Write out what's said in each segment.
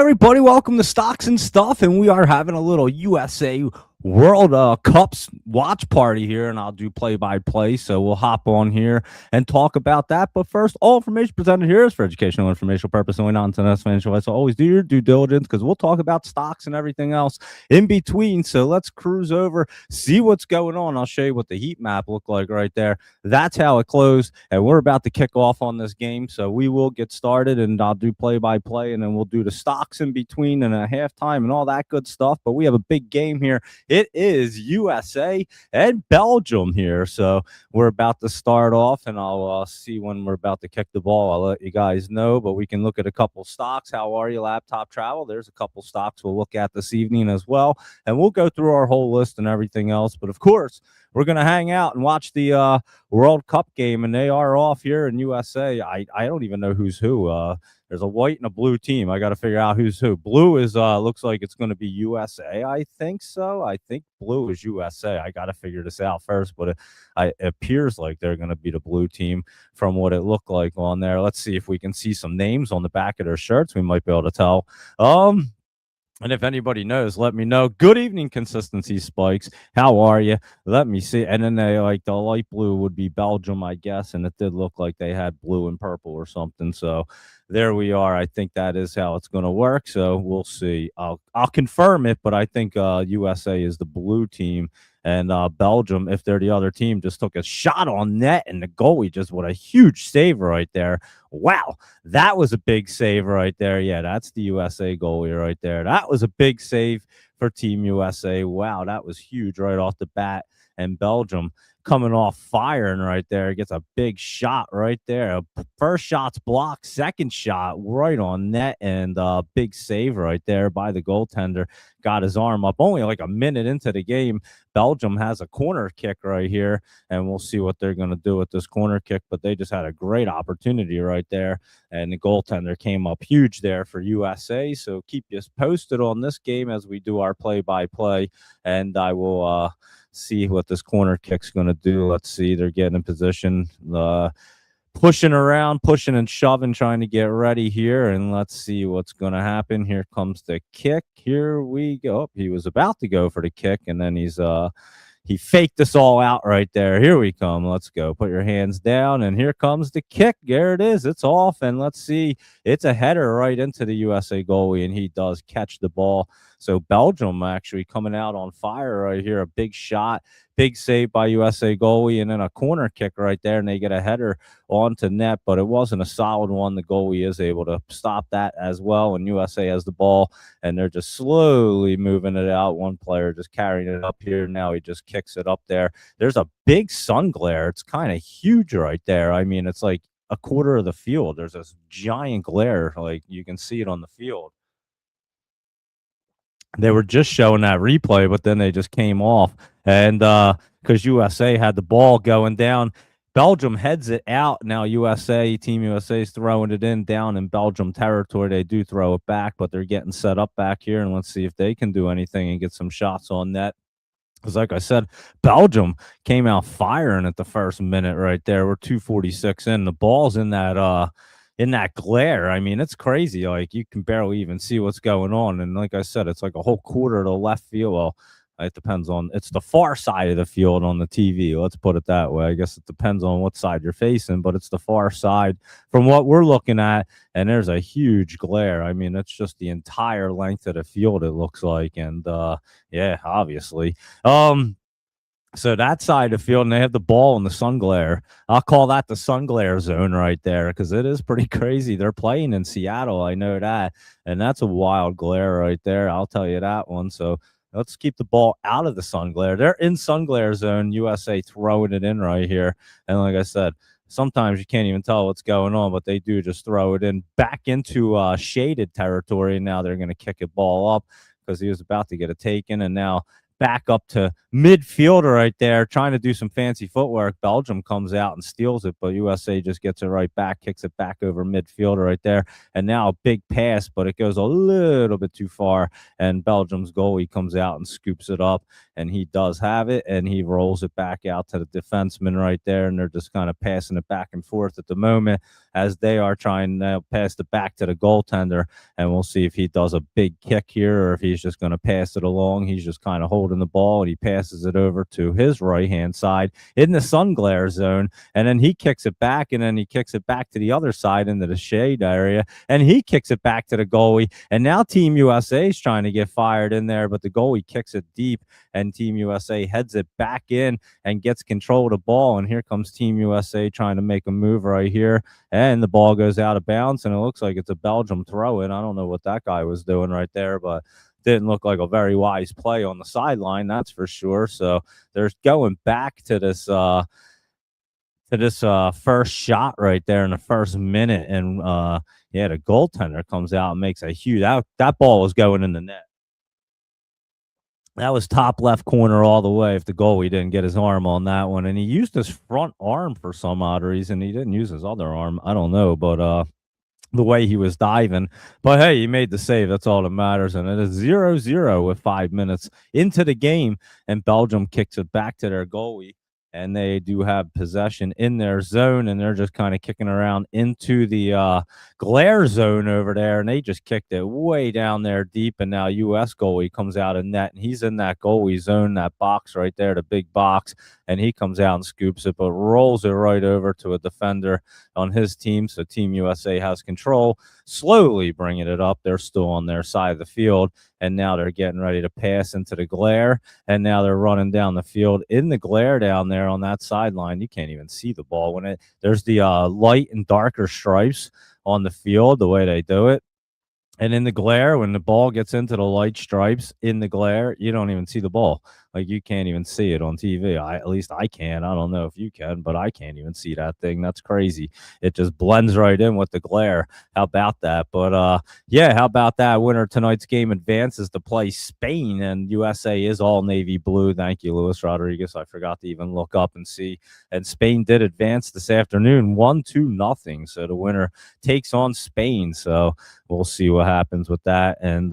everybody, welcome to Stocks and Stuff, and we are having a little USA World Cups watch party here, and I'll do play-by-play, so we'll hop on here and talk about that. But first, all information presented here is for educational and informational purpose only, not financial advice. So always do your due diligence, because we'll talk about stocks and everything else in between. So let's cruise over, see what's going on. I'll show you what the heat map looked like right there. That's how it closed, and we're about to kick off on this game, so we will get started, and I'll do play-by-play, and then we'll do the stocks in between and a halftime and all that good stuff. But we have a big game here. It is USA and Belgium here, so we're about to start off, and I'll see when we're about to kick the ball. I'll let you guys know, but we can look at a couple stocks. How are you, Laptop Travel? There's a couple stocks we'll look at this evening as well, and we'll go through our whole list and everything else. But of course, we're going to hang out and watch the World Cup game, and they are off here in USA. I don't even know who's who. There's a white and a blue team. I got to figure out who's who. Blue is looks like it's going to be USA. I think so. I think blue is USA. I got to figure this out first, but it appears like they're going to be the blue team from what it looked like on there. Let's see if we can see some names on the back of their shirts. We might be able to tell. And if anybody knows, let me know. Good evening, Consistency Spikes. How are you? Let me see. And then they the light blue would be Belgium, I guess. And it did look like they had blue and purple or something. So there we are. I think that is how it's going to work. So we'll see. I'll confirm it, but I think USA is the blue team. And Belgium, if they're the other team, just took a shot on net, and the goalie just what a huge save right there. Wow, that was a big save right there. Yeah, that's the USA goalie right there. That was a big save for Team USA. Wow, that was huge right off the bat. And Belgium coming off firing right there, gets a big shot right there. First shot's blocked, second shot right on net, and big save right there by the goaltender. Got his arm up. Only like a minute into the game, Belgium has a corner kick right here, and we'll see what they're going to do with this corner kick, but they just had a great opportunity right there, and the goaltender came up huge there for USA. So keep you posted on this game as we do our play-by-play, and I will see what this corner kick's going to do. Let's see. They're getting in position, pushing around, pushing and shoving, trying to get ready here, and let's see what's going to happen. Here comes the kick. Here we go. Oh, he was about to go for the kick, and then he faked us all out right there. Here we come. Let's go. Put your hands down, and here comes the kick. There it is. It's off, and let's see. It's a header right into the USA goalie, and he does catch the ball. So Belgium actually coming out on fire right here. A big shot, big save by USA goalie, and then a corner kick right there, and they get a header onto net, but it wasn't a solid one. The goalie is able to stop that as well, and USA has the ball, and they're just slowly moving it out. One player just carrying it up here. Now he just kicks it up there. There's a big sun glare. It's kind of huge right there. I mean, it's like a quarter of the field. There's this giant glare. Like, you can see it on the field. They were just showing that replay, but then they just came off. And because USA had the ball going down, Belgium heads it out. Now Team USA is throwing it down in Belgium territory. They do throw it back, but they're getting set up back here. And let's see if they can do anything and get some shots on net. Because like I said, Belgium came out firing at the first minute right there. We're 2:46 in. The ball's in that glare. I mean, it's crazy. Like, you can barely even see what's going on. And like I said, it's like a whole quarter of the left field. Well, it depends on, it's the far side of the field on the TV. Let's put it that way. I guess it depends on what side you're facing, but it's the far side from what we're looking at. And there's a huge glare. I mean, it's just the entire length of the field, it looks like. And yeah, obviously. So that side of the field, and they have the ball in the sun glare. I'll call that the sun glare zone right there, because it is pretty crazy. They're playing in Seattle, I know that, and that's a wild glare right there. I'll tell you that one. So let's keep the ball out of the sun glare. They're in sun glare zone. USA throwing it in right here, and like I said, sometimes you can't even tell what's going on, but they do just throw it in back into shaded territory. And now they're going to kick a ball up because he was about to get it taken, and now back up to midfielder right there, trying to do some fancy footwork. Belgium comes out and steals it, but USA just gets it right back, kicks it back over midfielder right there. And now a big pass, but it goes a little bit too far, and Belgium's goalie comes out and scoops it up, and he does have it, and he rolls it back out to the defenseman right there, and they're just kind of passing it back and forth at the moment as they are trying to pass it back to the goaltender. And we'll see if he does a big kick here or if he's just going to pass it along. He's just kind of holding the ball, and he passes it over to his right-hand side in the sun glare zone. And then he kicks it back, and then he kicks it back to the other side into the shade area, and he kicks it back to the goalie. And now Team USA is trying to get fired in there, but the goalie kicks it deep, and Team USA heads it back in and gets control of the ball. And here comes Team USA trying to make a move right here, and the ball goes out of bounds, and it looks like it's a Belgium throw-in. I don't know what that guy was doing right there, but didn't look like a very wise play on the sideline, that's for sure. So they're going back to this first shot right there in the first minute, and yeah, the goaltender comes out and makes a huge that ball was going in the net. That was top left corner all the way if the goalie didn't get his arm on that one. And he used his front arm for some odd reason. He didn't use his other arm. I don't know, but the way he was diving. But hey, he made the save. That's all that matters. And it is 0-0 with 5 minutes into the game, and Belgium kicks it back to their goalie. And they do have possession in their zone, and they're just kind of kicking around into the glare zone over there, and they just kicked it way down there deep. And now U.S. goalie comes out of net, and he's in that goalie zone, that box right there, the big box, and he comes out and scoops it, but rolls it right over to a defender on his team. So Team USA has control, slowly bringing it up. They're still on their side of the field, and now they're getting ready to pass into the glare, and now they're running down the field in the glare down there on that sideline. You can't even see the ball when there's the light and darker stripes on the field, the way they do it. And in the glare, when the ball gets into the light stripes in the glare, you don't even see the ball. Like, you can't even see it on TV. At least I can. I don't know if you can, but I can't even see that thing. That's crazy. It just blends right in with the glare. How about that? But yeah, how about that? Winner tonight's game advances to play Spain, and USA is all navy blue. Thank you, Luis Rodriguez. I forgot to even look up and see. And Spain did advance this afternoon, 1-2-0. So the winner takes on Spain. So we'll see what happens with that. And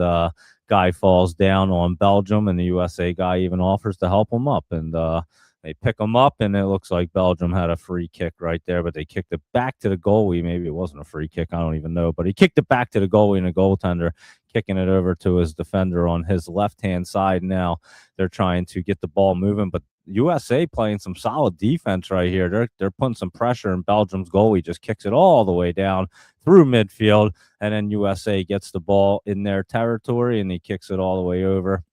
guy falls down on Belgium, and the USA guy even offers to help him up, and they pick him up, and it looks like Belgium had a free kick right there, but they kicked it back to the goalie. Maybe it wasn't a free kick, I don't even know, but he kicked it back to the goalie, and the goaltender kicking it over to his defender on his left-hand side. Now they're trying to get the ball moving, but USA playing some solid defense right here. They're putting some pressure, and Belgium's goalie just kicks it all the way down through midfield, and then USA gets the ball in their territory, and he kicks it all the way over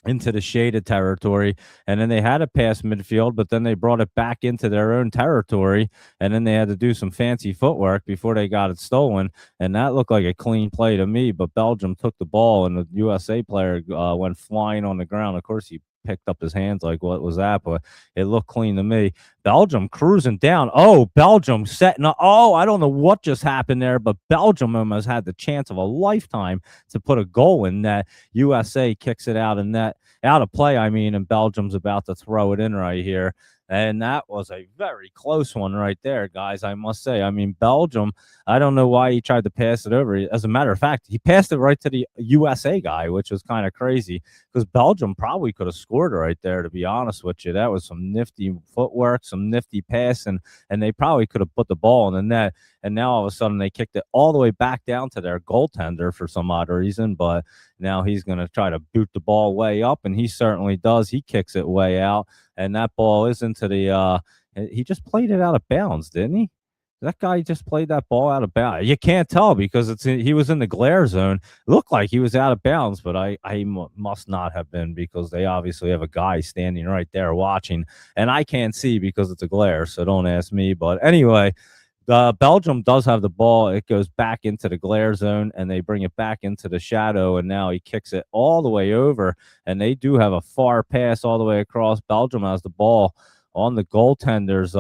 into the shaded territory. And then they had it past midfield, but then they brought it back into their own territory, and then they had to do some fancy footwork before they got it stolen, and that looked like a clean play to me. But Belgium took the ball, and the USA player went flying on the ground. Of course, he picked up his hands like, what was that? But it looked clean to me. Belgium cruising down. Oh, Belgium setting up. Oh, I don't know what just happened there, but Belgium almost had the chance of a lifetime to put a goal in net. USA kicks it out of net, out of play, I mean, and Belgium's about to throw it in right here. And that was a very close one right there, guys, I must say. I mean, Belgium, I don't know why he tried to pass it over. As a matter of fact, he passed it right to the USA guy, which was kind of crazy, because Belgium probably could have scored right there, to be honest with you. That was some nifty footwork, some nifty passing, and they probably could have put the ball in the net. And now all of a sudden they kicked it all the way back down to their goaltender for some odd reason. But now he's going to try to boot the ball way up, and he certainly does. He kicks it way out, and that ball is into the he just played it out of bounds, didn't he? That guy just played that ball out of bounds. You can't tell because he was in the glare zone. It looked like he was out of bounds, but I must not have been, because they obviously have a guy standing right there watching, and I can't see because it's a glare, so don't ask me. But anyway, Belgium does have the ball. It goes back into the glare zone, and they bring it back into the shadow, and now he kicks it all the way over, and they do have a far pass all the way across. Belgium has the ball on the goaltender's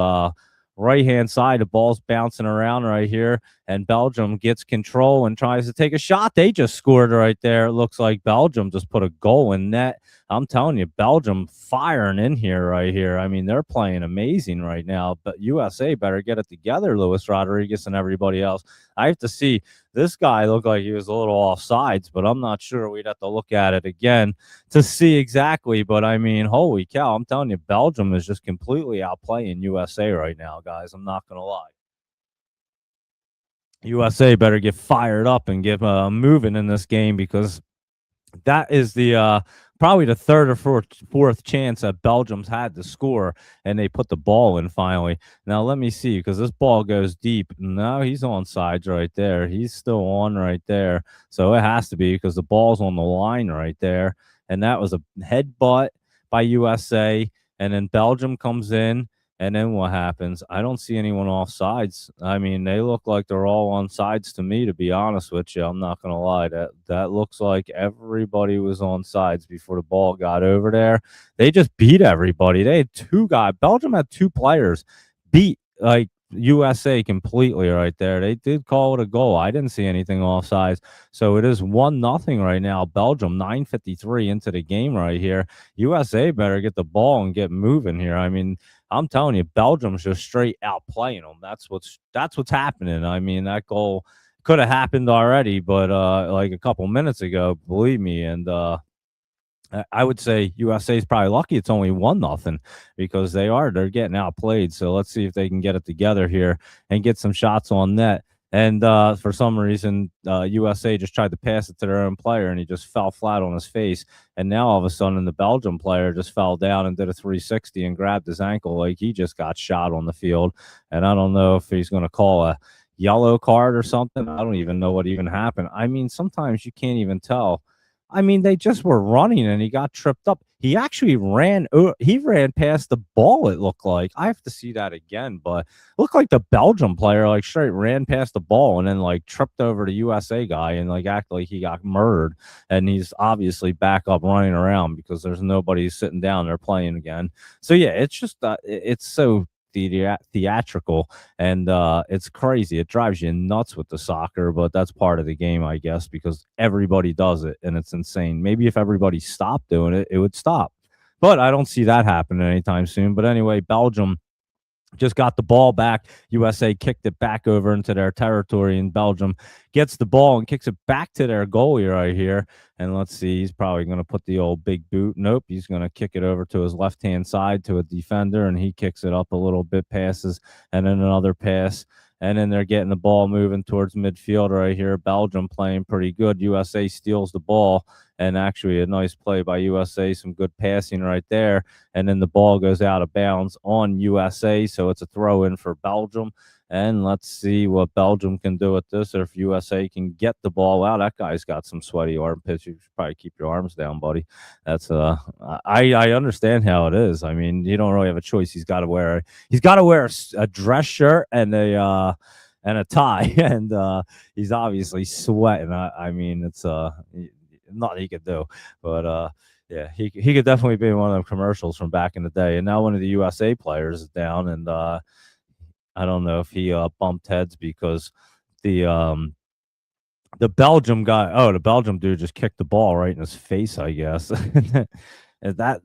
right-hand side. The ball's bouncing around right here, and Belgium gets control and tries to take a shot. They just scored right there. It looks like Belgium just put a goal in net. I'm telling you, Belgium firing in here right here. I mean, they're playing amazing right now, but USA better get it together, Luis Rodriguez and everybody else. I have to see. This guy looked like he was a little off sides, but I'm not sure. We'd have to look at it again to see exactly. But, I mean, holy cow, I'm telling you, Belgium is just completely outplaying USA right now, guys. I'm not going to lie. USA better get fired up and get moving in this game, because that is the probably the third or fourth chance that Belgium's had to score, and they put the ball in finally. Now let me see, because this ball goes deep. No, he's on sides right there. He's still on right there, so it has to be, because the ball's on the line right there, and that was a headbutt by USA, and then Belgium comes in. And then what happens? I don't see anyone off sides. I mean, they look like they're all on sides to me, to be honest with you. I'm not gonna lie. That looks like everybody was on sides before the ball got over there. They just beat everybody. They had two guys. Belgium had two players beat like USA completely right there. They did call it a goal. I didn't see anything offsides. So it is 1-0 right now. Belgium, 9:53 into the game right here. USA better get the ball and get moving here. I mean, I'm telling you, Belgium's just straight out playing them. That's what's happening. I mean, that goal could have happened already, but like a couple minutes ago, believe me. And I would say USA is probably lucky it's only 1-0, because they're getting outplayed. So let's see if they can get it together here and get some shots on net. And for some reason, USA just tried to pass it to their own player, and he just fell flat on his face. And now all of a sudden, the Belgium player just fell down and did a 360 and grabbed his ankle like he just got shot on the field. And I don't know if he's going to call a yellow card or something. I don't even know what even happened. I mean, sometimes you can't even tell. I mean, they just were running and he got tripped up. He actually ran past the ball, it looked like. I have to see that again, but it looked like the Belgium player like straight ran past the ball and then like tripped over the USA guy and like acted like he got murdered. And he's obviously back up running around because there's nobody sitting down there playing again. So yeah, it's just it's so theatrical, and it's crazy. It drives you nuts with the soccer, but that's part of the game, I guess, because everybody does it and it's insane. Maybe if everybody stopped doing it, it would stop, but I don't see that happening anytime soon. But anyway, Belgium just got the ball back. USA kicked it back over into their territory, and Belgium gets the ball and kicks it back to their goalie right here. And let's see, he's probably going to put the old big boot. Nope, he's going to kick it over to his left-hand side to a defender, and he kicks it up a little bit, passes, and then another pass. And then they're getting the ball moving towards midfield right here. Belgium playing pretty good. USA steals the ball, and actually a nice play by USA, some good passing right there. And then the ball goes out of bounds on USA, so it's a throw in for Belgium. And let's see what Belgium can do with this, or if USA can get the ball out. That guy's got some sweaty armpits. You should probably keep your arms down, buddy. That's I understand how it is. I mean, you don't really have a choice. He's got to wear a dress shirt and a tie, and he's obviously sweating. I mean, it's nothing he could do, but yeah, he could definitely be in one of them commercials from back in the day. And now one of the USA players is down, and I don't know if he bumped heads because the the Belgium guy, the Belgium dude just kicked the ball right in his face, I guess. And that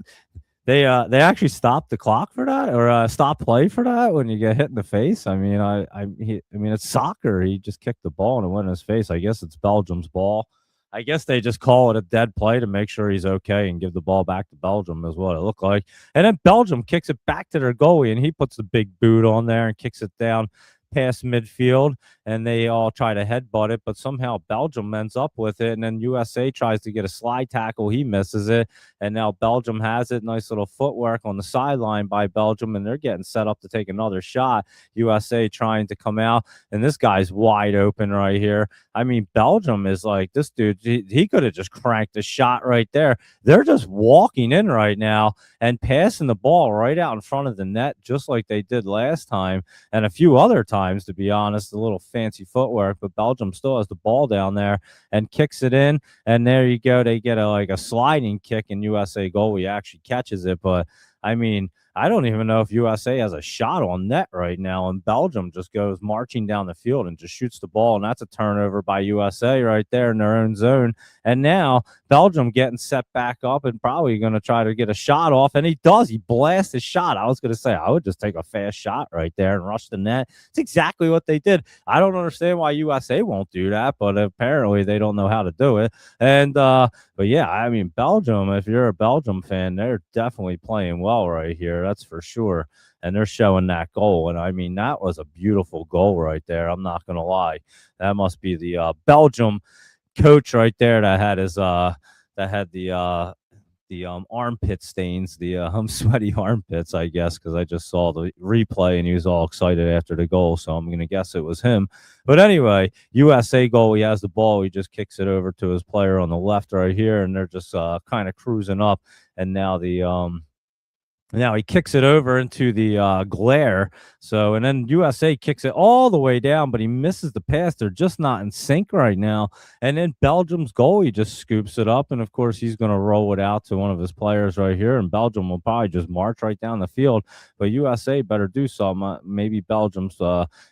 they actually stopped the clock for that, or stop play for that when you get hit in the face. I mean, I mean, it's soccer. He just kicked the ball and it went in his face. I guess it's Belgium's ball. I guess they just call it a dead play to make sure he's okay and give the ball back to Belgium, is what it looked like. And then Belgium kicks it back to their goalie, and he puts the big boot on there and kicks it down past midfield, and they all try to headbutt it, but somehow Belgium ends up with it, and then USA tries to get a slide tackle. He misses it, and now Belgium has it. Nice little footwork on the sideline by Belgium, and they're getting set up to take another shot. USA trying to come out, and this guy's wide open right here. I mean, Belgium is like, this dude, he could have just cranked a shot right there. They're just walking in right now and passing the ball right out in front of the net, just like they did last time, and a few other times, to be honest. A little fancy footwork, but Belgium still has the ball down there and kicks it in, and there you go. They get a sliding kick, and USA goalie actually catches it. But I mean, I don't even know if USA has a shot on net right now, and Belgium just goes marching down the field and just shoots the ball, and that's a turnover by USA right there in their own zone. And now Belgium getting set back up and probably going to try to get a shot off, and he does. He blasts his shot. I was going to say, I would just take a fast shot right there and rush the net. It's exactly what they did. I don't understand why USA won't do that, but apparently they don't know how to do it. And but yeah, I mean, Belgium, if you're a Belgium fan, they're definitely playing well right here. that's for sure. And they're showing that goal. And I mean, that was a beautiful goal right there. I'm not going to lie. That must be the Belgium coach right there that had his that had the armpit stains, the sweaty armpits, I guess, because I just saw the replay and he was all excited after the goal. So I'm gonna guess it was him. But anyway, USA goal. He has the ball. He just kicks it over to his player on the left right here, and they're just kind of cruising up. And now he kicks it over into the glare. So, and then USA kicks it all the way down, but he misses the pass. They're just not in sync right now. And then Belgium's goalie just scoops it up. And of course, he's going to roll it out to one of his players right here. And Belgium will probably just march right down the field. But USA better do something. Maybe Belgium's,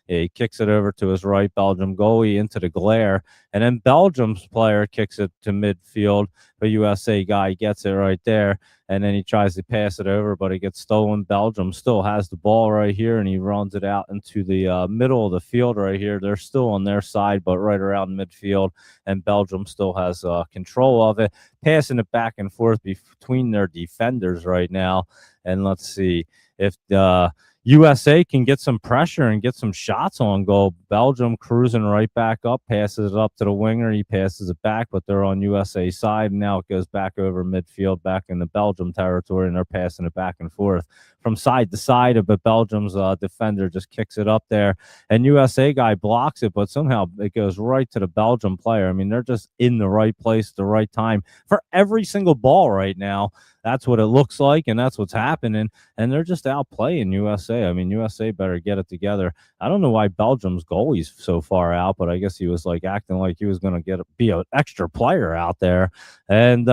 he kicks it over to his right, Belgium goalie into the glare. And then Belgium's player kicks it to midfield. But USA guy gets it right there. And then he tries to pass it over, but it gets stolen. Belgium still has the ball right here, and he runs it out into the middle of the field right here. They're still on their side, but right around midfield, and Belgium still has control of it, passing it back and forth between their defenders right now. And let's see if the USA can get some pressure and get some shots on goal. Belgium cruising right back up, passes it up to the winger. He passes it back, but they're on USA side. And now it goes back over midfield, back in the Belgium territory, and they're passing it back and forth from side to side. But Belgium's defender just kicks it up there, and USA guy blocks it, but somehow it goes right to the Belgium player. I mean, they're just in the right place at the right time for every single ball right now. That's what it looks like, and that's what's happening. And they're just outplaying USA. I mean, USA better get it together. I don't know why Belgium's goalie's so far out, but I guess he was like acting like he was going to be an extra player out there. And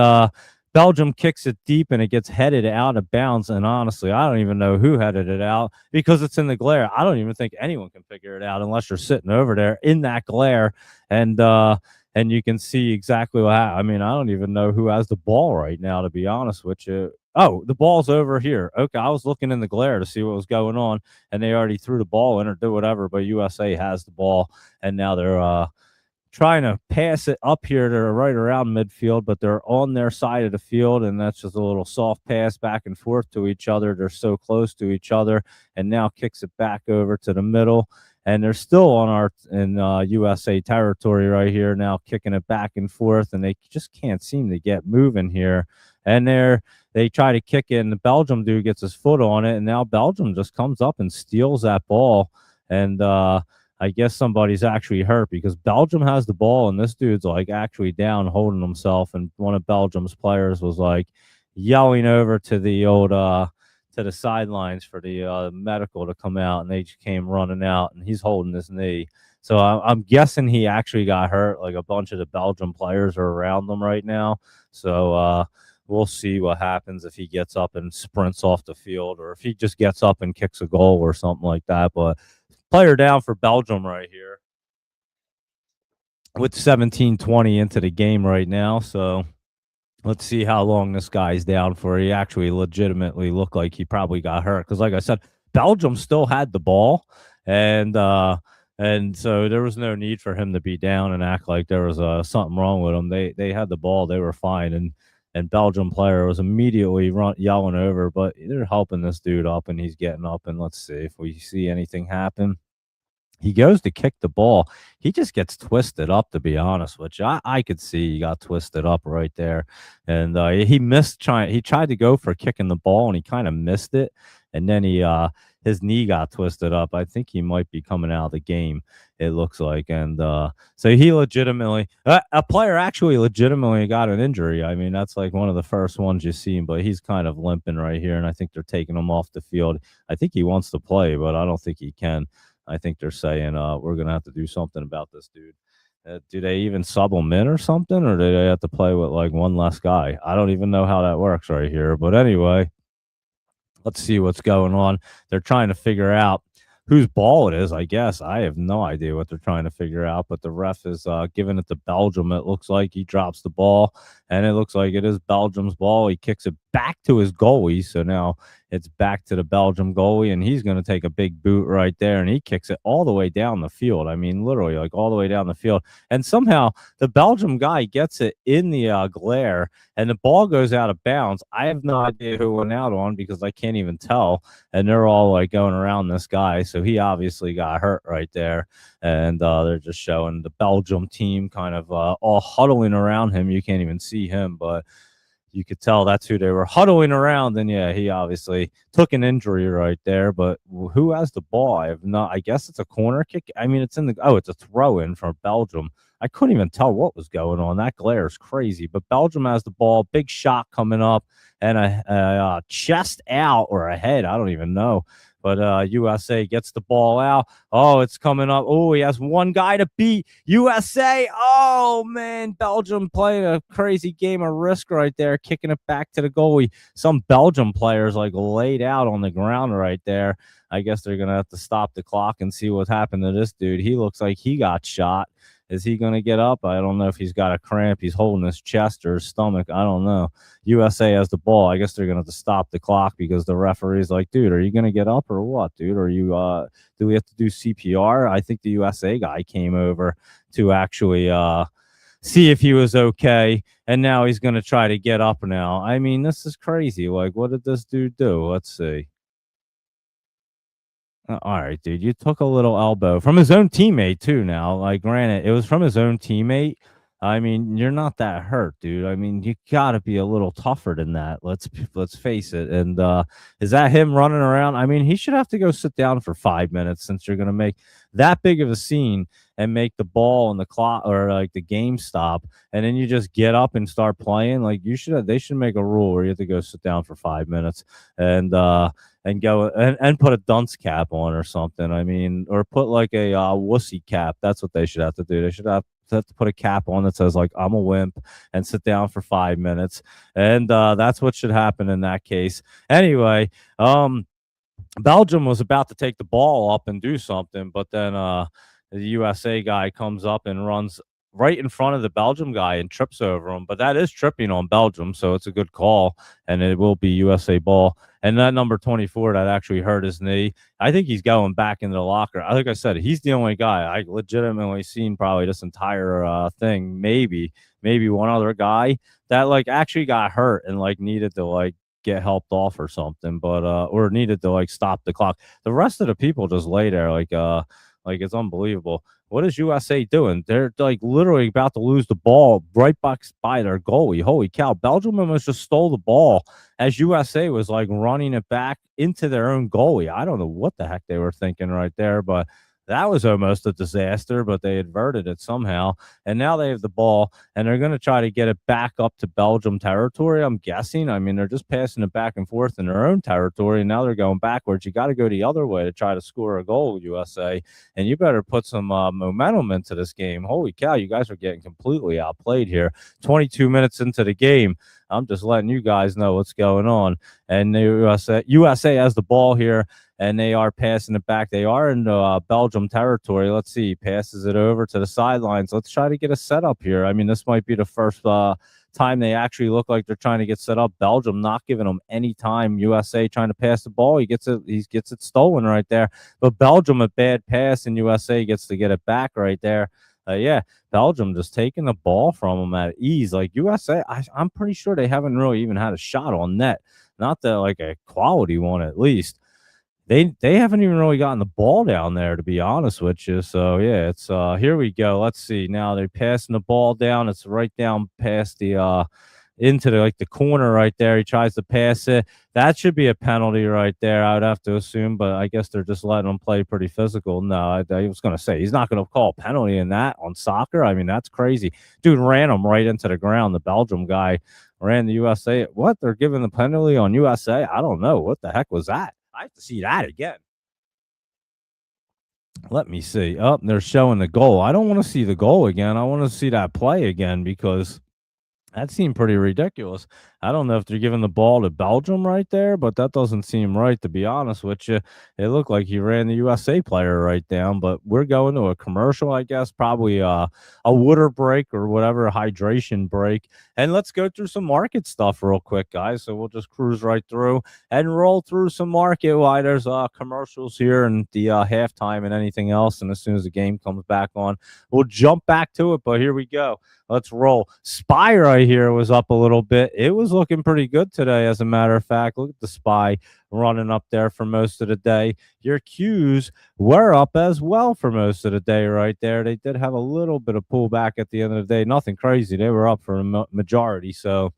Belgium kicks it deep, and it gets headed out of bounds. And honestly, I don't even know who headed it out because it's in the glare. I don't even think anyone can figure it out unless you're sitting over there in that glare. And you can see exactly what happened. I mean, I don't even know who has the ball right now, to be honest with you. Oh, the ball's over here. Okay, I was looking in the glare to see what was going on, and they already threw the ball in or did whatever, but USA has the ball, and now they're trying to pass it up here to right around midfield, but they're on their side of the field, and that's just a little soft pass back and forth to each other. They're so close to each other, and now kicks it back over to the middle. And they're still on USA territory right here now, kicking it back and forth, and they just can't seem to get moving here. And they try to kick it, and the Belgium dude gets his foot on it, and now Belgium just comes up and steals that ball. And I guess somebody's actually hurt because Belgium has the ball, and this dude's like actually down holding himself, and one of Belgium's players was like yelling over to the old to the sidelines for the medical to come out, and they just came running out, and he's holding his knee. So I'm guessing he actually got hurt. Like a bunch of the Belgium players are around them right now. So we'll see what happens if he gets up and sprints off the field, or if he just gets up and kicks a goal or something like that. But player down for Belgium right here with 17:20 into the game right now. So let's see how long this guy's down for. He actually legitimately looked like he probably got hurt because, like I said, Belgium still had the ball, and so there was no need for him to be down and act like there was something wrong with him. They had the ball, they were fine, and Belgium player was immediately yelling over, but they're helping this dude up, and he's getting up. And let's see if we see anything happen. He goes to kick the ball. He just gets twisted up, to be honest with you. I could see he got twisted up right there. And he missed trying. He tried to go for kicking the ball, and he kind of missed it. And then his knee got twisted up. I think he might be coming out of the game, it looks like. And so he legitimately, a player actually legitimately got an injury. I mean, that's like one of the first ones you see, but he's kind of limping right here. And I think they're taking him off the field. I think he wants to play, but I don't think he can. I think they're saying we're going to have to do something about this dude. Do they even sub him in or something, or do they have to play with like one less guy? I don't even know how that works right here. But anyway, let's see what's going on. They're trying to figure out whose ball it is, I guess. I have no idea what they're trying to figure out, but the ref is giving it to Belgium. It looks like he drops the ball, and it looks like it is Belgium's ball. He kicks it back to his goalie, so now It's back to the Belgium goalie, and he's going to take a big boot right there, and he kicks it all the way down the field. I mean, literally, like all the way down the field. And somehow the Belgium guy gets it in the glare, and the ball goes out of bounds. I have no idea who went out on because I can't even tell. And they're all like going around this guy, so he obviously got hurt right there. And they're just showing the Belgium team kind of all huddling around him. You can't even see him, but you could tell that's who they were huddling around. And yeah, he obviously took an injury right there. But who has the ball? I have not. I guess it's a corner kick. I mean, it's in the it's a throw in for Belgium. I couldn't even tell what was going on. That glare is crazy. But Belgium has the ball. Big shot coming up, and a chest out or a head. I don't even know. But USA gets the ball out. Oh, it's coming up. Oh, he has one guy to beat. USA. Oh, man. Belgium playing a crazy game of risk right there, kicking it back to the goalie. Some Belgium players like laid out on the ground right there. I guess they're going to have to stop the clock and see what happened to this dude. He looks like he got shot. Is he going to get up? I don't know if he's got a cramp. He's holding his chest or his stomach. I don't know. USA has the ball. I guess they're going to have to stop the clock because the referee's like, dude, are you going to get up or what, dude? Are you, do we have to do CPR? I think the USA guy came over to actually see if he was okay. And now he's going to try to get up now. I mean, this is crazy. Like, what did this dude do? Let's see. All right, dude. You took a little elbow from his own teammate too. Now, like, granted, it was from his own teammate. I mean, you're not that hurt, dude. I mean, you got to be a little tougher than that. Let's face it. And is that him running around? I mean, he should have to go sit down for 5 minutes since you're gonna make that big of a scene and make the ball and the clock or like the game stop, and then you just get up and start playing. Like they should make a rule where you have to go sit down for 5 minutes and go and put a dunce cap on or something. I mean, or put like a wussy cap. That's what they should have to do. They should have to put a cap on that says like I'm a wimp and sit down for 5 minutes. And that's what should happen in that case. Anyway, Belgium was about to take the ball up and do something, but then the USA guy comes up and runs right in front of the Belgium guy and trips over him. But that is tripping on Belgium, so it's a good call, and it will be USA ball. And that number 24 that actually hurt his knee, I think he's going back into the locker. Like I said, he's the only guy I legitimately seen probably this entire thing. Maybe one other guy that like actually got hurt and like needed to like get helped off or something, but or needed to like stop the clock. The rest of the people just lay there like it's unbelievable. What is USA doing? They're like literally about to lose the ball right by their goalie. Holy cow. Belgium almost just stole the ball as USA was like running it back into their own goalie. I don't know what the heck they were thinking right there, but that was almost a disaster, but they averted it somehow. And now they have the ball, and they're going to try to get it back up to Belgium territory, I'm guessing. I mean, they're just passing it back and forth in their own territory, and now they're going backwards. You got to go the other way to try to score a goal, USA, and you better put some momentum into this game. Holy cow, you guys are getting completely outplayed here. 22 minutes into the game. I'm just letting you guys know what's going on. And the USA has the ball here, and they are passing it back. They are in Belgium territory. Let's see. He passes it over to the sidelines. Let's try to get a setup here. I mean, this might be the first time they actually look like they're trying to get set up. Belgium not giving them any time. USA trying to pass the ball. He gets it stolen right there. But Belgium a bad pass, and USA gets to get it back right there. Yeah, Belgium just taking the ball from them at ease. Like USA, I'm pretty sure they haven't really even had a shot on net. Not that like a quality one at least. They haven't even really gotten the ball down there, to be honest with you. So yeah, it's here we go. Let's see. Now they're passing the ball down. It's right down past the into the corner right there. He tries to pass it. That should be a penalty right there, I would have to assume, but I guess they're just letting him play pretty physical. No, I was going to say he's not going to call a penalty in that on soccer. I mean, that's crazy. Dude ran him right into the ground. The Belgium guy ran the USA. What? They're giving the penalty on USA? I don't know. What the heck was that? I have to see that again. Let me see. Oh, they're showing the goal. I don't want to see the goal again. I want to see that play again because that seemed pretty ridiculous. I don't know if they're giving the ball to Belgium right there, but that doesn't seem right, to be honest with you. It looked like he ran the USA player right down, but we're going to a commercial, I guess, probably a water break or whatever, a hydration break. And let's go through some market stuff real quick, guys. So we'll just cruise right through and roll through some market while there's commercials here and the halftime and anything else. And as soon as the game comes back on, we'll jump back to it. But here we go. Let's roll. SPY right here was up a little bit. It was looking pretty good today, as a matter of fact. Look at the SPY running up there for most of the day. Your Qs were up as well for most of the day right there. They did have a little bit of pullback at the end of the day. Nothing crazy. They were up for a majority. So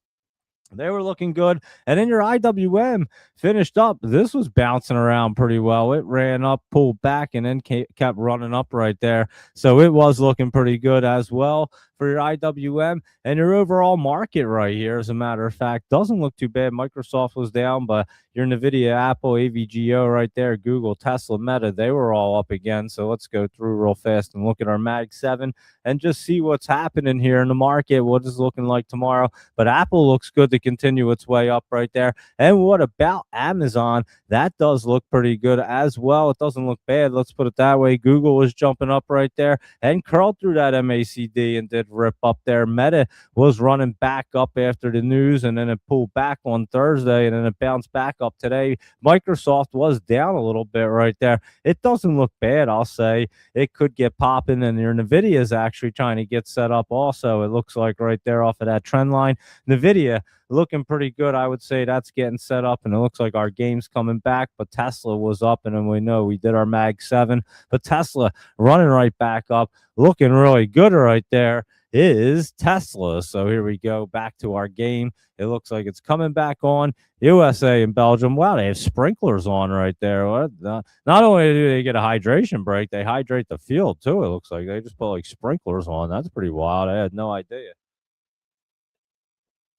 they were looking good. And then your IWM finished up. This was bouncing around pretty well. It ran up, pulled back, and then kept running up right there. So it was looking pretty good as well for your IWM. And your overall market right here, as a matter of fact, doesn't look too bad. Microsoft was down, but your NVIDIA, Apple, AVGO right there, Google, Tesla, Meta, they were all up again. So let's go through real fast and look at our Mag 7 and just see what's happening here in the market, what is looking like tomorrow. But Apple looks good to continue its way up right there. And what about Amazon? That does look pretty good as well. It doesn't look bad. Let's put it that way. Google was jumping up right there and curled through that MACD and did rip up there. Meta was running back up after the news, and then it pulled back on Thursday, and then it bounced back up today. Microsoft was down a little bit right there. It doesn't look bad, I'll say. It could get popping, and your NVIDIA is actually trying to get set up also. It looks like right there off of that trend line. NVIDIA looking pretty good. I would say that's getting set up, and it looks like our game's coming back. But Tesla was up, and then we know we did our Mag 7. But Tesla running right back up, looking really good right there is Tesla. So here we go back to our game. It looks like it's coming back on. USA and Belgium. Wow, they have sprinklers on right there. What? Not only do they get a hydration break, they hydrate the field too. It looks like they just put like sprinklers on. That's pretty wild. I had no idea.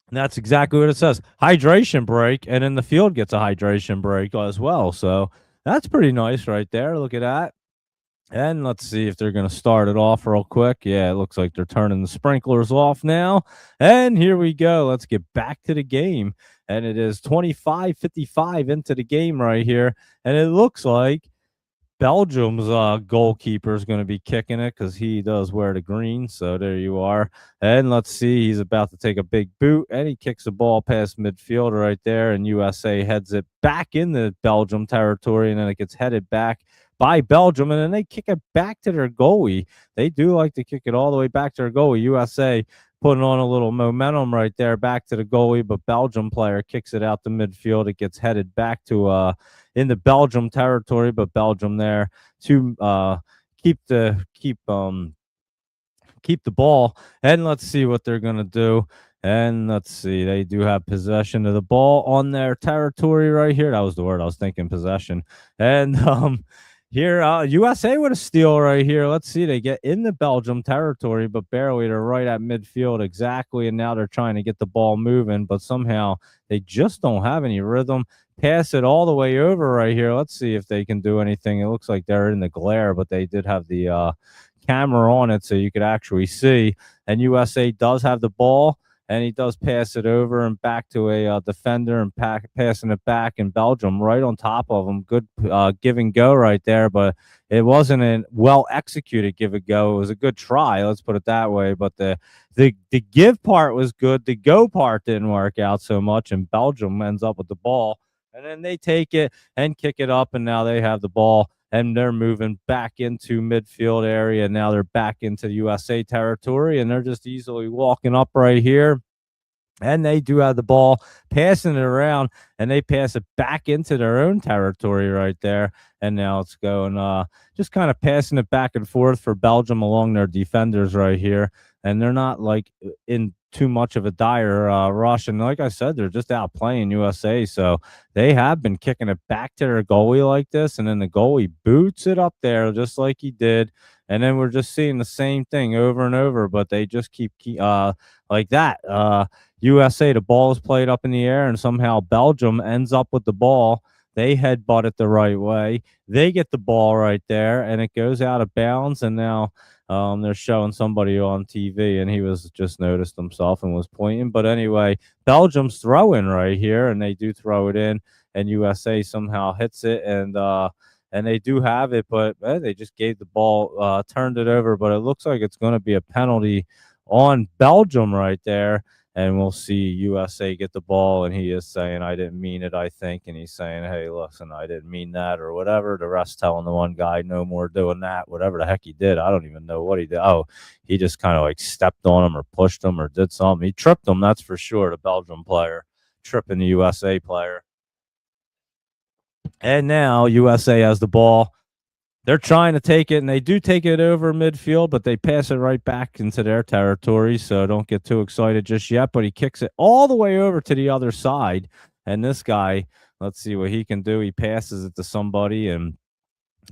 And that's exactly what it says. Hydration break, and then the field gets a hydration break as well. So that's pretty nice right there. Look at that. And let's see if they're going to start it off real quick. Yeah, it looks like they're turning the sprinklers off now. And here we go. Let's get back to the game. And it is 25-55 into the game right here. And it looks like Belgium's goalkeeper is going to be kicking it because he does wear the green. So there you are. And let's see, he's about to take a big boot, and he kicks the ball past midfield right there. And USA heads it back into Belgium territory, and then it gets headed back by Belgium, and then they kick it back to their goalie. They do like to kick it all the way back to their goalie. USA putting on a little momentum right there back to the goalie, but Belgium player kicks it out the midfield. It gets headed back to in the Belgium territory, but Belgium there to keep the ball. And let's see what they're gonna do. And let's see, they do have possession of the ball on their territory right here. That was the word I was thinking, possession. And here, USA with a steal right here. Let's see, they get in the Belgium territory, but barely. They're right at midfield exactly, and now they're trying to get the ball moving, but somehow they just don't have any rhythm. Pass it all the way over right here. Let's see if they can do anything. It looks like they're in the glare, but they did have the camera on it so you could actually see. And USA does have the ball, and he does pass it over and back to a defender and passing it back. In Belgium right on top of him. Good give and go right there, but it wasn't a well-executed give and go. It was a good try, let's put it that way, but the give part was good. The go part didn't work out so much, and Belgium ends up with the ball. And then they take it and kick it up, and now they have the ball, and they're moving back into midfield area. Now they're back into the USA territory, and they're just easily walking up right here. And they do have the ball, passing it around, and they pass it back into their own territory right there. And now it's going just kind of passing it back and forth for Belgium along their defenders right here. And they're not like in too much of a dire rush. And like I said, they're just out playing USA. So they have been kicking it back to their goalie like this. And then the goalie boots it up there just like he did. And then we're just seeing the same thing over and over, but they just keep like that. USA, the ball is played up in the air, and somehow Belgium ends up with the ball. They headbutt it the right way. They get the ball right there, and it goes out of bounds. And now They're showing somebody on TV, and he was just noticed himself and was pointing. But anyway, Belgium's throwing right here, and they do throw it in, and USA somehow hits it, and they do have it, but they just gave the ball, turned it over. But it looks like it's going to be a penalty on Belgium right there. And we'll see USA get the ball, and he is saying, I didn't mean it, I think. And he's saying, hey, listen, I didn't mean that or whatever. The rest telling the one guy, no more doing that, whatever the heck he did. I don't even know what he did. Oh, he just kind of like stepped on him or pushed him or did something. He tripped him, that's for sure, the Belgium player, tripping the USA player. And now USA has the ball. They're trying to take it, and they do take it over midfield, but they pass it right back into their territory, so don't get too excited just yet. But he kicks it all the way over to the other side, and this guy, let's see what he can do. He passes it to somebody, and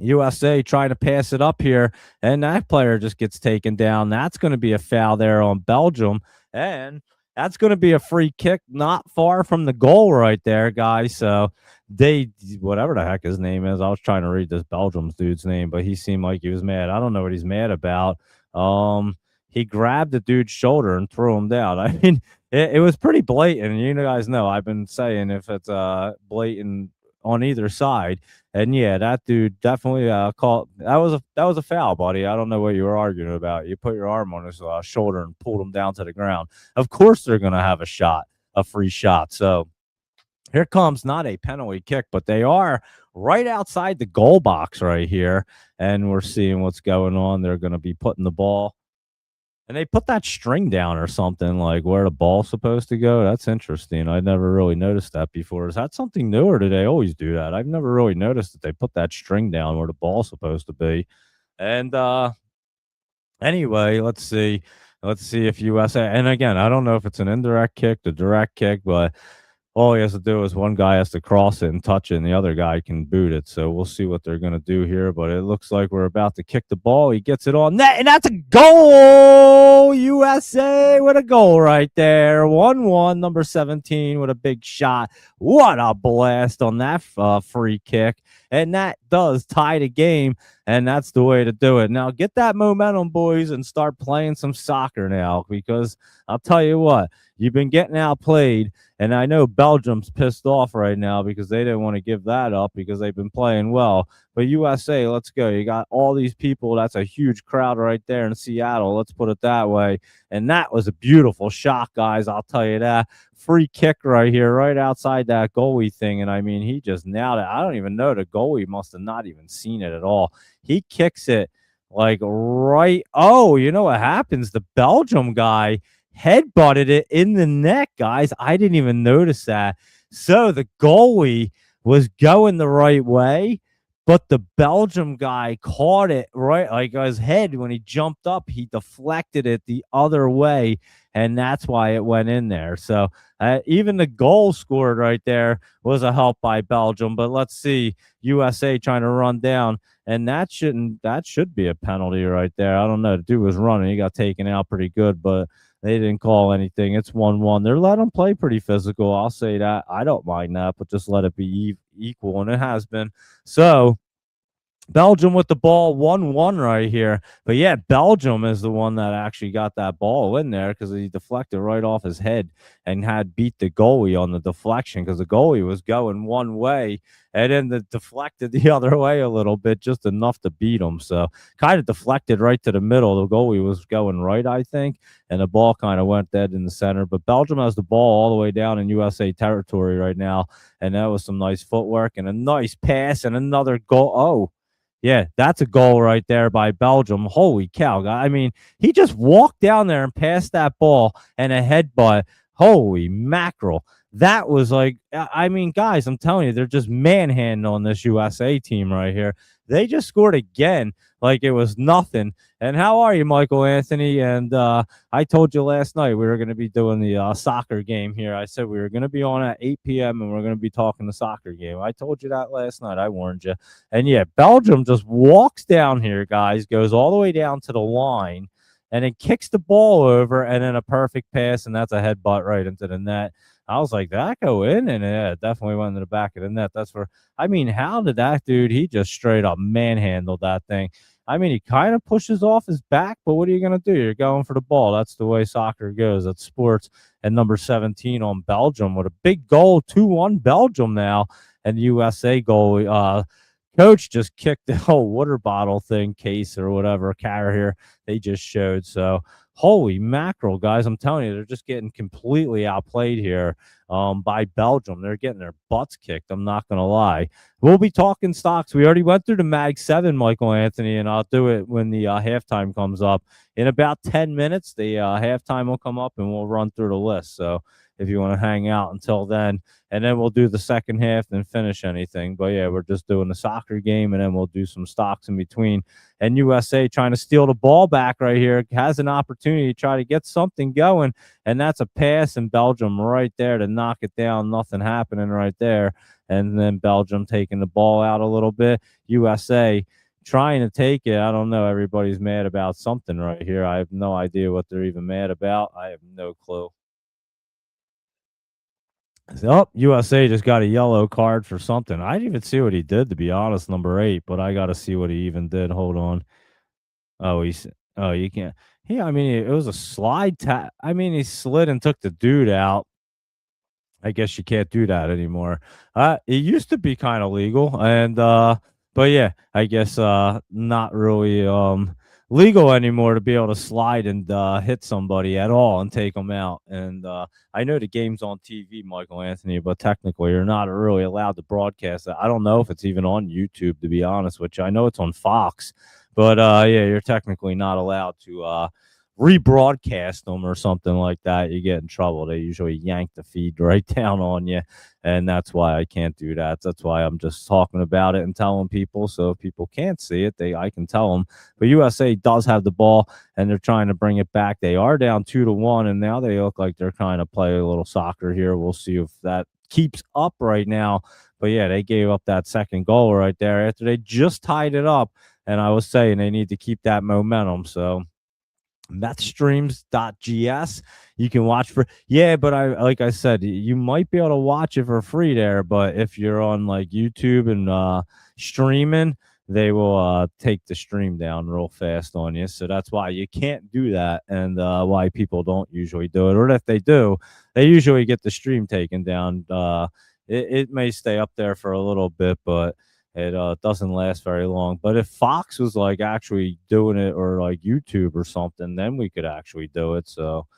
USA trying to pass it up here, and that player just gets taken down. That's going to be a foul there on Belgium, and that's going to be a free kick not far from the goal right there, guys. So they, whatever the heck his name is, I was trying to read this Belgium's dude's name, but he seemed like he was mad. I don't know what he's mad about. He grabbed the dude's shoulder and threw him down. I mean, it was pretty blatant. You guys know I've been saying if it's blatant on either side. And yeah, that dude definitely called. That was a foul, buddy. I don't know what you were arguing about. You put your arm on his shoulder and pulled him down to the ground. Of course, they're going to have a free shot. So here comes not a penalty kick, but they are right outside the goal box right here, and we're seeing what's going on. They're going to be putting the ball. And they put that string down or something, like where the ball's supposed to go. That's interesting. I never really noticed that before. Is that something new, or do they always do that? I've never really noticed that they put that string down where the ball's supposed to be. And anyway, let's see. Let's see if USA, and again, I don't know if it's an indirect kick, the direct kick, but all he has to do is one guy has to cross it and touch it, and the other guy can boot it. So we'll see what they're going to do here. But it looks like we're about to kick the ball. He gets it on net, and that's a goal! USA with a goal right there. 1-1, number 17 with a big shot. What a blast on that free kick. And that does tie the game, and that's the way to do it. Now, get that momentum, boys, and start playing some soccer now, because I'll tell you what, you've been getting outplayed. And I know Belgium's pissed off right now because they didn't want to give that up because they've been playing well. But USA, let's go. You got all these people. That's a huge crowd right there in Seattle. Let's put it that way. And that was a beautiful shot, guys. I'll tell you that. Free kick right here, right outside that goalie thing. And I mean, he just nailed it. I don't even know. The goalie must have not even seen it at all. He kicks it like right. Oh, you know what happens? The Belgium guy headbutted it in the neck, guys. I didn't even notice that. So the goalie was going the right way, but the Belgium guy caught it right, like his head when he jumped up, he deflected it the other way, and that's why it went in there. So even the goal scored right there was a help by Belgium. But let's see, USA trying to run down, and that should be a penalty right there. I don't know. The dude was running. He got taken out pretty good, but they didn't call anything. It's 1-1. They're letting them play pretty physical. I'll say that. I don't mind that, but just let it be equal, and it has been. So Belgium with the ball, 1-1 right here. But yeah, Belgium is the one that actually got that ball in there because he deflected right off his head and had beat the goalie on the deflection because the goalie was going one way and then the deflected the other way a little bit, just enough to beat him. So kind of deflected right to the middle. The goalie was going right, I think, and the ball kind of went dead in the center. But Belgium has the ball all the way down in USA territory right now, and that was some nice footwork and a nice pass and another goal. Oh, yeah, that's a goal right there by Belgium. Holy cow. I mean, he just walked down there and passed that ball and a headbutt. Holy mackerel. That was like, I mean, guys, I'm telling you, they're just manhandling this USA team right here. They just scored again like it was nothing. And how are you, Michael Anthony? And I told you last night we were going to be doing the soccer game here. I said we were going to be on at 8 p.m. and we're going to be talking the soccer game. I told you that last night. I warned you. And yeah, Belgium just walks down here, guys, goes all the way down to the line, and then kicks the ball over, and then a perfect pass, and that's a headbutt right into the net. I was like, that go in? And yeah, it definitely went into the back of the net. That's where, I mean, how did that dude, he just straight up manhandled that thing. I mean, he kind of pushes off his back, but what are you going to do? You're going for the ball. That's the way soccer goes. That's sports. And number 17 on Belgium with a big goal, 2-1 Belgium now. And USA goal. Coach just kicked the whole water bottle thing case or whatever carrier they just showed. So holy mackerel, guys! I'm telling you, they're just getting completely outplayed here by Belgium. They're getting their butts kicked. I'm not gonna lie. We'll be talking stocks. We already went through the Mag 7, Michael Anthony, and I'll do it when the halftime comes up in about 10 minutes. The halftime will come up and we'll run through the list. So if you want to hang out until then, and then we'll do the second half and finish anything. But yeah, we're just doing the soccer game, and then we'll do some stocks in between. And USA trying to steal the ball back right here, has an opportunity to try to get something going, and that's a pass in Belgium right there to knock it down. Nothing happening right there. And then Belgium taking the ball out a little bit. USA trying to take it. I don't know. Everybody's mad about something right here. I have no idea what they're even mad about. I have no clue. Oh, USA just got a yellow card for something. I didn't even see what he did, to be honest, number 8, but I got to see what he even did. Hold on. Oh, oh, you can't. Yeah, I mean, it was a slide tap. I mean, he slid and took the dude out. I guess you can't do that anymore. It used to be kind of legal, and but yeah, I guess not really legal anymore to be able to slide and hit somebody at all and take them out. And I know the game's on TV, Michael Anthony, but technically you're not really allowed to broadcast it. I don't know if it's even on YouTube, to be honest with you. I know it's on Fox, but yeah, you're technically not allowed to rebroadcast them or something like that. You get in trouble. They usually yank the feed right down on you, and that's why I can't do that. That's why I'm just talking about it and telling people, so if people can't see it, I can tell them. But USA does have the ball, and they're trying to bring it back. They are down 2-1, and now they look like they're trying to play a little soccer here. We'll see if that keeps up right now. But yeah, they gave up that second goal right there after they just tied it up, and I was saying they need to keep that momentum. So Metstreams.gs. You can watch for but like I said, you might be able to watch it for free there, but if you're on like YouTube and streaming, they will take the stream down real fast on you. So that's why you can't do that, and why people don't usually do it. Or if they do, they usually get the stream taken down. It may stay up there for a little bit, but it doesn't last very long. But if Fox was like actually doing it, or like YouTube or something, then we could actually do it. So,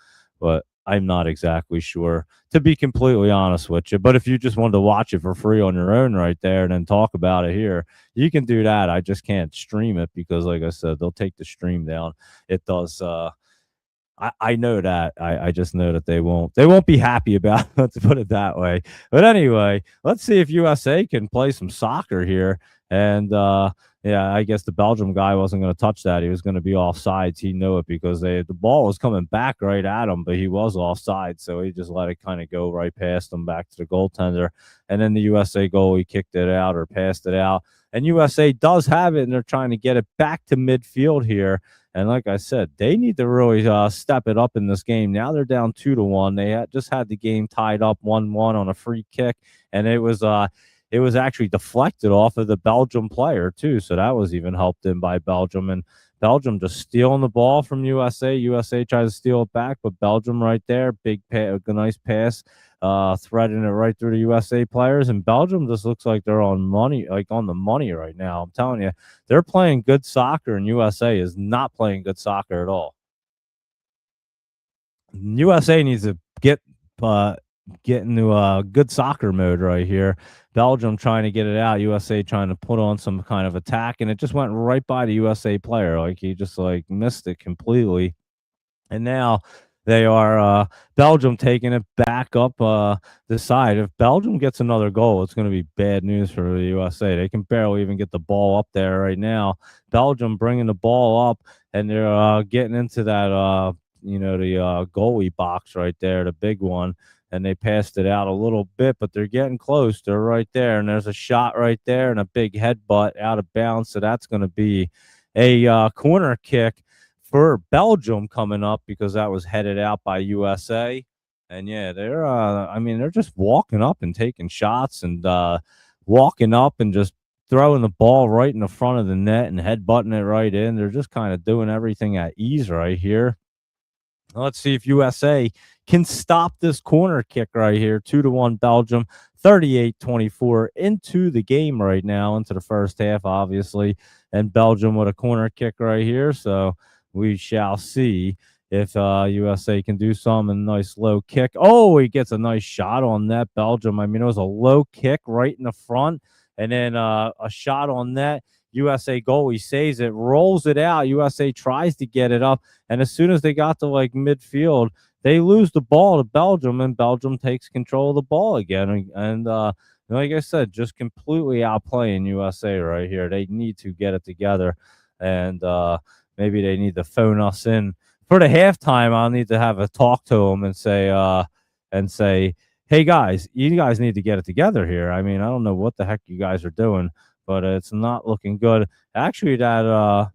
but I'm not exactly sure, to be completely honest with you. But if you just wanted to watch it for free on your own right there and then talk about it here, you can do that. I just can't stream it because, like I said, they'll take the stream down. It does. I know that. I just know that they won't be happy about it, let's put it that way. But anyway, let's see if USA can play some soccer here. And yeah, I guess the Belgium guy wasn't going to touch that. He was going to be offsides. He knew it because the ball was coming back right at him, but he was offside, so he just let it kind of go right past him back to the goaltender. And then the USA goal, he kicked it out or passed it out. And USA does have it, and they're trying to get it back to midfield here. And like I said, they need to really step it up in this game. Now they're down 2-1. They just had the game tied up 1-1 on a free kick, and it was actually deflected off of the Belgium player too. So that was even helped in by Belgium, and Belgium just stealing the ball from USA. USA tries to steal it back, but Belgium right there, nice pass, threading it right through the USA players. And Belgium just looks like they're on the money right now. I'm telling you, they're playing good soccer, and USA is not playing good soccer at all. USA needs to get into a good soccer mode right here. Belgium trying to get it out. USA trying to put on some kind of attack, and it just went right by the USA player. Like he just missed it completely. And now they are Belgium taking it back up the side. If Belgium gets another goal, it's going to be bad news for the USA. They can barely even get the ball up there right now. Belgium bringing the ball up, and they're getting into that the goalie box right there, the big one. And they passed it out a little bit, but they're getting close. They're right there, and there's a shot right there and a big headbutt out of bounds. So that's going to be a corner kick for Belgium coming up, because that was headed out by USA. And yeah, they're just walking up and taking shots and walking up and just throwing the ball right in the front of the net and headbutting it right in. They're just kind of doing everything at ease right here. Let's see if USA can stop this corner kick right here. 2-1 Belgium, 38-24 into the game right now, into the first half, obviously. And Belgium with a corner kick right here. So we shall see if USA can do something. Nice low kick. Oh, he gets a nice shot on net, Belgium. I mean, it was a low kick right in the front, and then a shot on net. USA goalie saves it, rolls it out. USA tries to get it up. And as soon as they got to like midfield, they lose the ball to Belgium, and Belgium takes control of the ball again. And like I said, just completely outplaying USA right here. They need to get it together, and maybe they need to phone us in for the halftime. I'll need to have a talk to them and say, hey guys, you guys need to get it together here. I mean, I don't know what the heck you guys are doing, but it's not looking good. Actually, that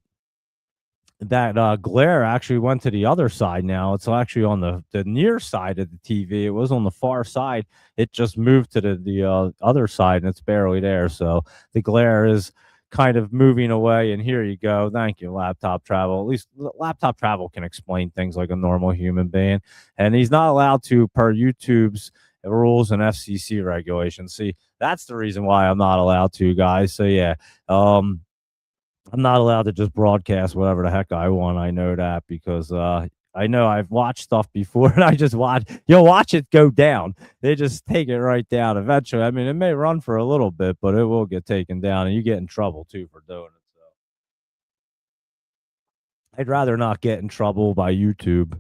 glare actually went to the other side now. It's actually on the near side of the TV. It was on the far side. It just moved to the other side, and it's barely there. So the glare is kind of moving away. And here you go. Thank you, Laptop Travel. At least Laptop Travel can explain things like a normal human being. And he's not allowed to, per YouTube's rules and FCC regulations. See, that's the reason why I'm not allowed to, guys. So yeah, I'm not allowed to just broadcast whatever the heck I want. I know that because I know I've watched stuff before, and I just you'll watch it go down. They just take it right down eventually. I mean, it may run for a little bit, but it will get taken down, and you get in trouble too for doing it. So I'd rather not get in trouble by YouTube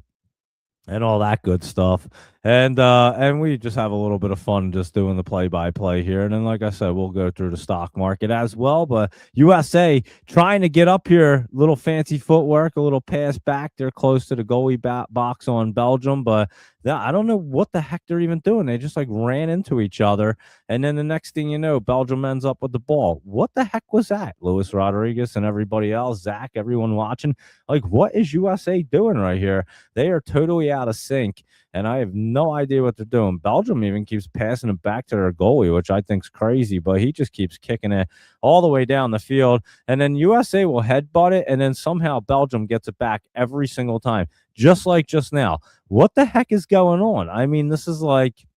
and all that good stuff. And we just have a little bit of fun just doing the play-by-play here. And then, like I said, we'll go through the stock market as well. But USA trying to get up here, little fancy footwork, a little pass back. They're close to the goalie box on Belgium, but I don't know what the heck they're even doing. They just like ran into each other, and then the next thing you know, Belgium ends up with the ball. What the heck was that? Luis Rodriguez and everybody else, Zach, everyone watching, like, what is USA doing right here? They are totally out of sync, and I have no idea what they're doing. Belgium even keeps passing it back to their goalie, which I think is crazy, but he just keeps kicking it all the way down the field. And then USA will headbutt it, and then somehow Belgium gets it back every single time, just like just now. What the heck is going on? I mean, this is like,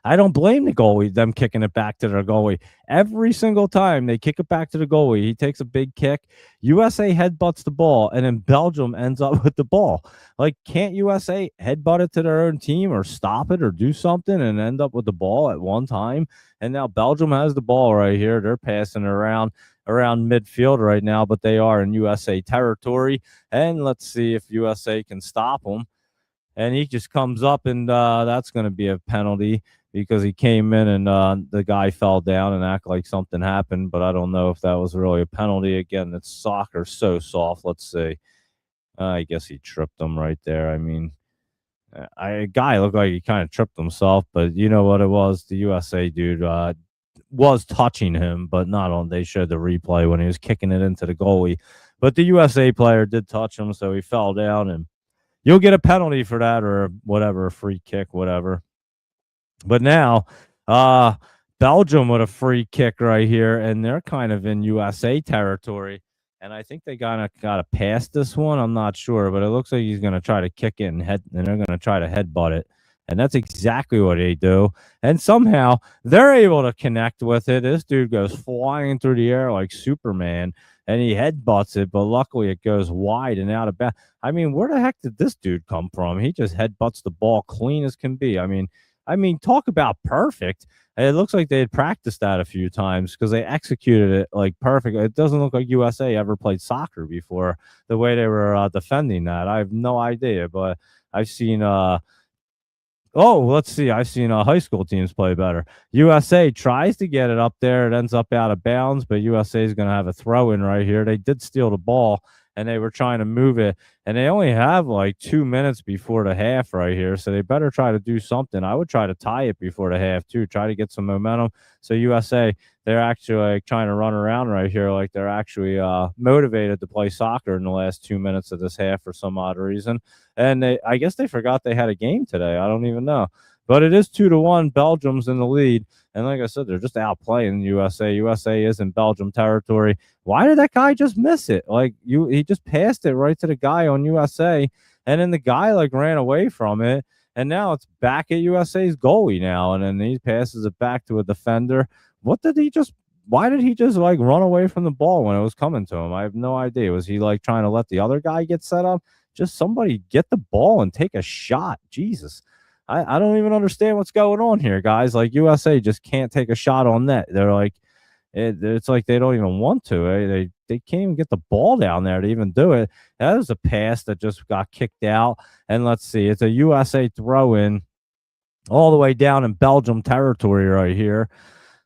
I don't blame the goalie, them kicking it back to their goalie. Every single time they kick it back to the goalie, he takes a big kick. USA headbutts the ball, and then Belgium ends up with the ball. Like, can't USA headbutt it to their own team or stop it or do something and end up with the ball at one time? And now Belgium has the ball right here. They're passing around midfield right now, but they are in USA territory. And let's see if USA can stop them. And he just comes up, and that's going to be a penalty because he came in and the guy fell down and act like something happened. But I don't know if that was really a penalty. Again, it's soccer, so soft. Let's see. I guess he tripped him right there. I mean, a guy looked like he kind of tripped himself, but you know what it was? The USA dude was touching him, but not on. They showed the replay when he was kicking it into the goalie. But the USA player did touch him, so he fell down, and you'll get a penalty for that or whatever, a free kick, whatever. But now, Belgium with a free kick right here, and they're kind of in USA territory. And I think they got to pass this one. I'm not sure, but it looks like he's going to try to kick it and they're going to try to headbutt it. And that's exactly what they do. And somehow they're able to connect with it. This dude goes flying through the air like Superman, and he headbutts it, but luckily it goes wide and out of bounds. I mean, where the heck did this dude come from? He just headbutts the ball clean as can be. I mean, talk about perfect. It looks like they had practiced that a few times because they executed it like perfect. It doesn't look like USA ever played soccer before, the way they were defending that. I have no idea, but I've seen let's see. I've seen high school teams play better. USA tries to get it up there. It ends up out of bounds, but USA is going to have a throw in right here. They did steal the ball, and they were trying to move it, and they only have like 2 minutes before the half right here, so they better try to do something. I would try to tie it before the half too, try to get some momentum. So USA, they're actually like trying to run around right here like they're actually motivated to play soccer in the last 2 minutes of this half for some odd reason. And I guess they forgot they had a game today. I don't even know. But it is 2-1. Belgium's in the lead. And like I said, they're just outplaying USA. USA is in Belgium territory. Why did that guy just miss it? Like he just passed it right to the guy on USA, and then the guy like ran away from it, and now it's back at USA's goalie now, and then he passes it back to a defender. What did he just? Why did he just like run away from the ball when it was coming to him? I have no idea. Was he like trying to let the other guy get set up? Just somebody get the ball and take a shot. Jesus. I don't even understand what's going on here, guys. Like USA just can't take a shot on net. They're like, it's like they don't even want to. They can't even get the ball down there to even do it. That was a pass that just got kicked out. And let's see, it's a USA throw in all the way down in Belgium territory right here.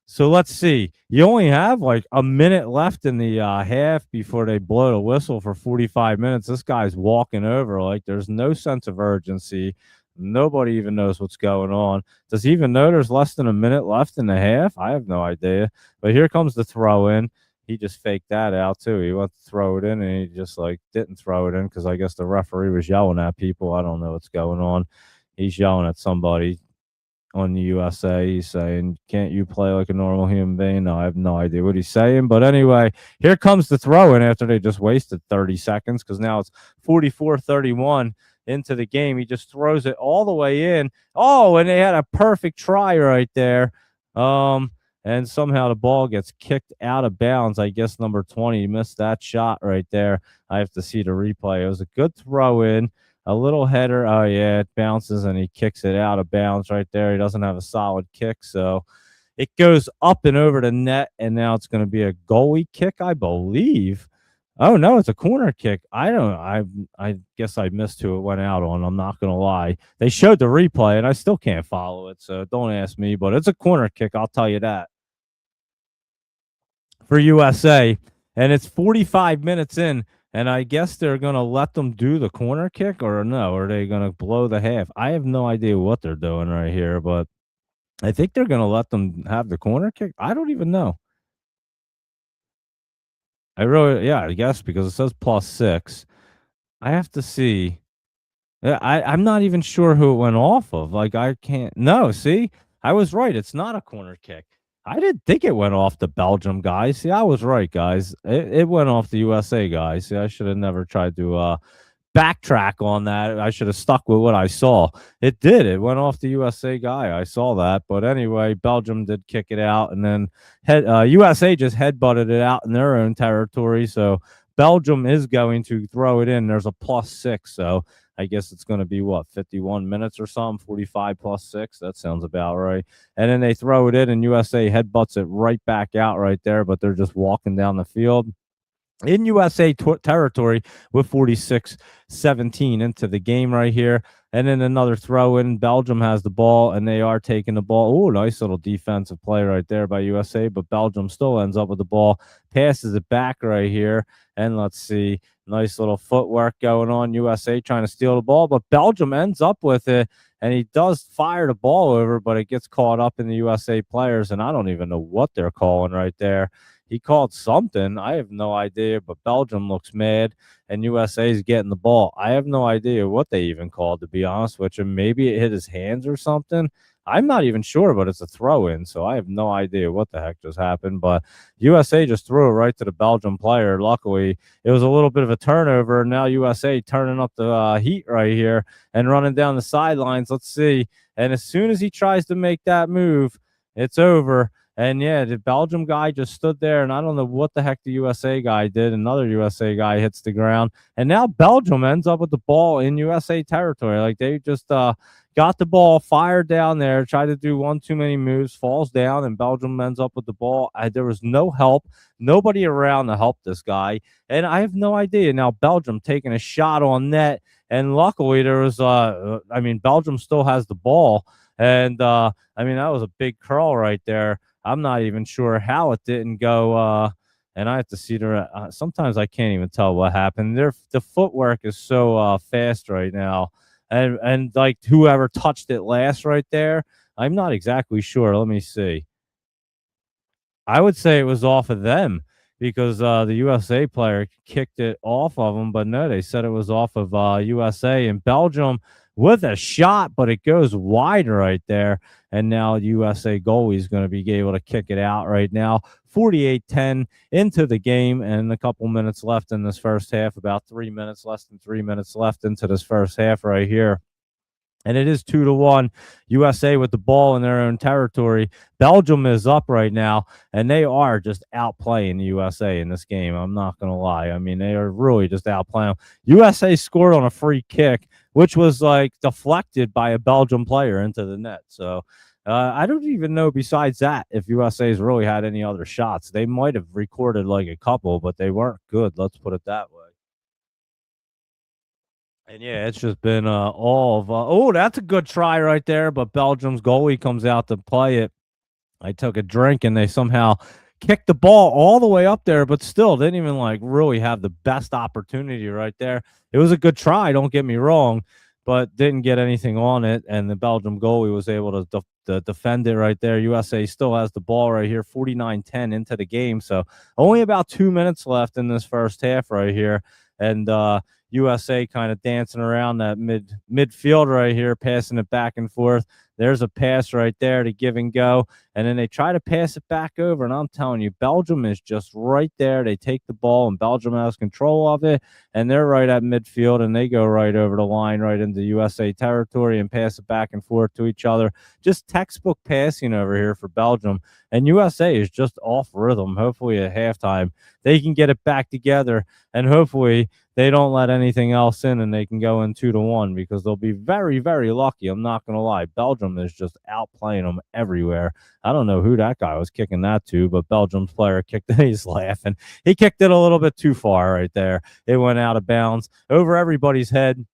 So let's see. You only have like a minute left in the half before they blow the whistle for 45 minutes. This guy's walking over like there's no sense of urgency. Nobody even knows what's going on. Does he even know there's less than a minute left in the half? I have no idea. But here comes the throw in. He just faked that out too. He went to throw it in and he just like didn't throw it in because I guess the referee was yelling at people. I don't know what's going on. He's yelling at somebody on the USA. He's saying, "Can't you play like a normal human being?" No, I have no idea what he's saying. But anyway, here comes the throw in after they just wasted 30 seconds because now it's 44-31 into the game. He just throws it all the way in. Oh, and they had a perfect try right there. And somehow the ball gets kicked out of bounds. I guess number 20 missed that shot right there. I have to see the replay. It was a good throw in. A little header. Oh, yeah, it bounces and he kicks it out of bounds right there. He doesn't have a solid kick. So it goes up and over the net, and now it's going to be a goalie kick, I believe. Oh, no, it's a corner kick. I guess I missed who it went out on. I'm not going to lie. They showed the replay, and I still can't follow it. So don't ask me, but it's a corner kick. I'll tell you that. For USA. And it's 45 minutes in. And I guess they're going to let them do the corner kick or no? Are they going to blow the half? I have no idea what they're doing right here, but I think they're going to let them have the corner kick. I don't even know. I guess because it says +6. I have to see. I'm not even sure who it went off of. Like, I can't. No, see, I was right. It's not a corner kick. I didn't think it went off the Belgium guy. See, I was right, guys. It went off the USA guy. See, I should have never tried to backtrack on that. I should have stuck with what I saw. It did. It went off the USA guy. I saw that. But anyway, Belgium did kick it out, and then USA just headbutted it out in their own territory. So Belgium is going to throw it in. There's a +6. So I guess it's going to be what, 51 minutes or something, 45 +6. That sounds about right. And then they throw it in, and USA headbutts it right back out right there, but they're just walking down the field in USA territory with 46-17 into the game right here. And then another throw in. Belgium has the ball, and they are taking the ball. Oh, nice little defensive play right there by USA, but Belgium still ends up with the ball, passes it back right here. And let's see, nice little footwork going on. USA trying to steal the ball, but Belgium ends up with it, and he does fire the ball over, but it gets caught up in the USA players, and I don't even know what they're calling right there. He called something. I have no idea, but Belgium looks mad, and USA is getting the ball. I have no idea what they even called, to be honest with you. Maybe it hit his hands or something. I'm not even sure, but it's a throw-in, so I have no idea what the heck just happened. But USA just threw it right to the Belgium player. Luckily, it was a little bit of a turnover, and now USA turning up the heat right here and running down the sidelines. Let's see. And as soon as he tries to make that move, it's over. And yeah, the Belgium guy just stood there, and I don't know what the heck the USA guy did. Another USA guy hits the ground, and now Belgium ends up with the ball in USA territory. Like they just got the ball, fired down there, tried to do one too many moves, falls down, and Belgium ends up with the ball. There was no help, nobody around to help this guy, and I have no idea. Now Belgium taking a shot on net, and luckily there was Belgium still has the ball, and that was a big curl right there. I'm not even sure how it didn't go. And I have to see sometimes I can't even tell what happened. The footwork is so fast right now, and like whoever touched it last right there, I'm not exactly sure. Let me see. I would say it was off of them because the USA player kicked it off of them, but no, they said it was off of USA. And Belgium with a shot, but it goes wide right there. And now USA goalie is going to be able to kick it out right now. 48-10 into the game, and a couple minutes left in this first half, about 3 minutes, less than 3 minutes left into this first half right here. And it is 2-1 USA with the ball in their own territory. Belgium is up right now, and they are just outplaying USA in this game. I'm not going to lie. I mean, they are really just outplaying them. USA scored on a free kick, which was like deflected by a Belgium player into the net. So I don't even know besides that if USA's really had any other shots. They might have recorded like a couple, but they weren't good. Let's put it that way. And yeah, it's just been all of oh, that's a good try right there, but Belgium's goalie comes out to play it. I took a drink and they somehow kicked the ball all the way up there, but still didn't even like really have the best opportunity right there. It was a good try, don't get me wrong, but didn't get anything on it. And the Belgium goalie was able to defend it right there. USA still has the ball right here, 49-10 into the game. So only about 2 minutes left in this first half right here. And USA kind of dancing around that midfield right here, passing it back and forth. There's a pass right there to give and go. And then they try to pass it back over. And I'm telling you, Belgium is just right there. They take the ball, and Belgium has control of it. And they're right at midfield, and they go right over the line, right into USA territory, and pass it back and forth to each other. Just textbook passing over here for Belgium. And USA is just off rhythm. Hopefully at halftime, they can get it back together. And hopefully they don't let anything else in, and they can go in 2-1, because they'll be very, very lucky. I'm not going to lie. Belgium is just outplaying them everywhere. I don't know who that guy was kicking that to, but Belgium's player kicked it. He's laughing. He kicked it a little bit too far right there. It went out of bounds over everybody's head.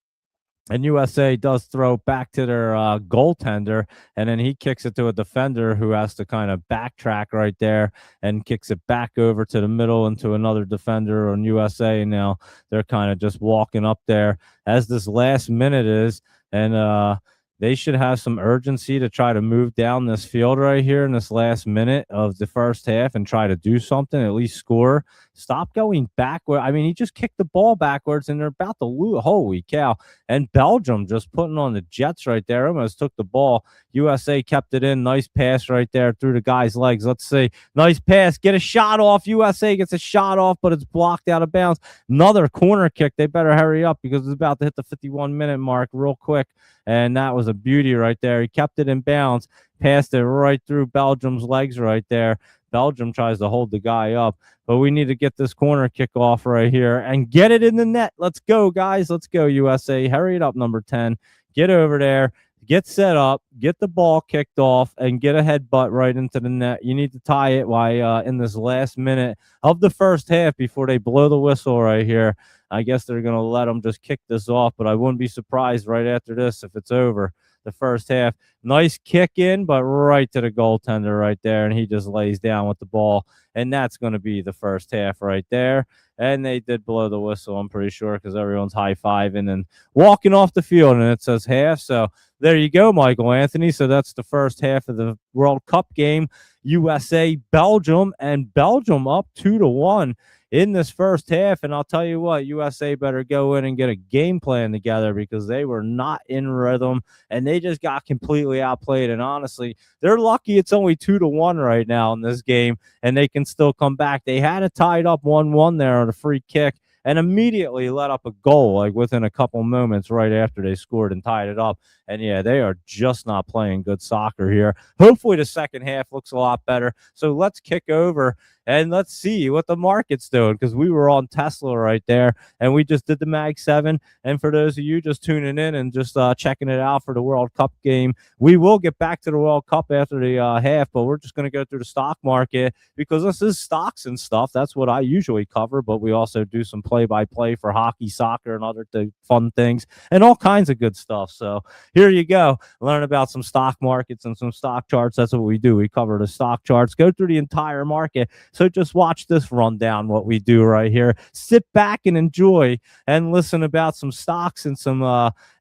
And USA does throw back to their goaltender, and then he kicks it to a defender who has to kind of backtrack right there and kicks it back over to the middle into another defender on USA. And now they're kind of just walking up there as this last minute is, and they should have some urgency to try to move down this field right here in this last minute of the first half and try to do something, at least score. Stop going backward. I mean, he just kicked the ball backwards, and they're about to lose. Holy cow. And Belgium just putting on the Jets right there. Almost took the ball. USA kept it in. Nice pass right there through the guy's legs. Let's see. Nice pass. Get a shot off. USA gets a shot off, but it's blocked out of bounds. Another corner kick. They better hurry up because it's about to hit the 51-minute mark real quick. And that was a beauty right there. He kept it in bounds, passed it right through Belgium's legs right there. Belgium tries to hold the guy up, but we need to get this corner kick off right here and get it in the net. Let's go, guys. Let's go, USA. Hurry it up, number 10. Get over there. Get set up, get the ball kicked off, and get a headbutt right into the net. You need to tie it while in this last minute of the first half before they blow the whistle right here. I guess they're going to let them just kick this off, but I wouldn't be surprised right after this if it's over the first half. Nice kick in, but right to the goaltender right there, and he just lays down with the ball, and that's going to be the first half right there. And they did blow the whistle, I'm pretty sure, because everyone's high-fiving and walking off the field, and it says half. So there you go, Michael Anthony. So that's the first half of the World Cup game. USA, Belgium, and Belgium up 2-1 in this first half. And I'll tell you what, USA better go in and get a game plan together, because they were not in rhythm, and they just got completely outplayed. And honestly, they're lucky it's only 2-1 right now in this game, and they can still come back. They had it tied up 1-1 there on a free kick, and immediately let up a goal like within a couple moments right after they scored and tied it up. And yeah, they are just not playing good soccer here. Hopefully the second half looks a lot better. So let's kick over and let's see what the market's doing, because we were on Tesla right there, and we just did the Mag 7. And for those of you just tuning in and just checking it out for the World Cup game, we will get back to the World Cup after the half, but we're just going to go through the stock market, because this is stocks and stuff. That's what I usually cover, but we also do some play-by-play for hockey, soccer, and other fun things, and all kinds of good stuff. So here you go. Learn about some stock markets and some stock charts. That's what we do. We cover the stock charts, go through the entire market. So just watch this rundown, what we do right here. Sit back and enjoy and listen about some stocks and some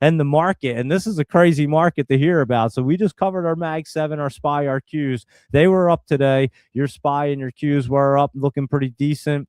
and the market. And this is a crazy market to hear about. So we just covered our Mag 7, our SPY, our Qs. They were up today. Your SPY and your Qs were up, looking pretty decent.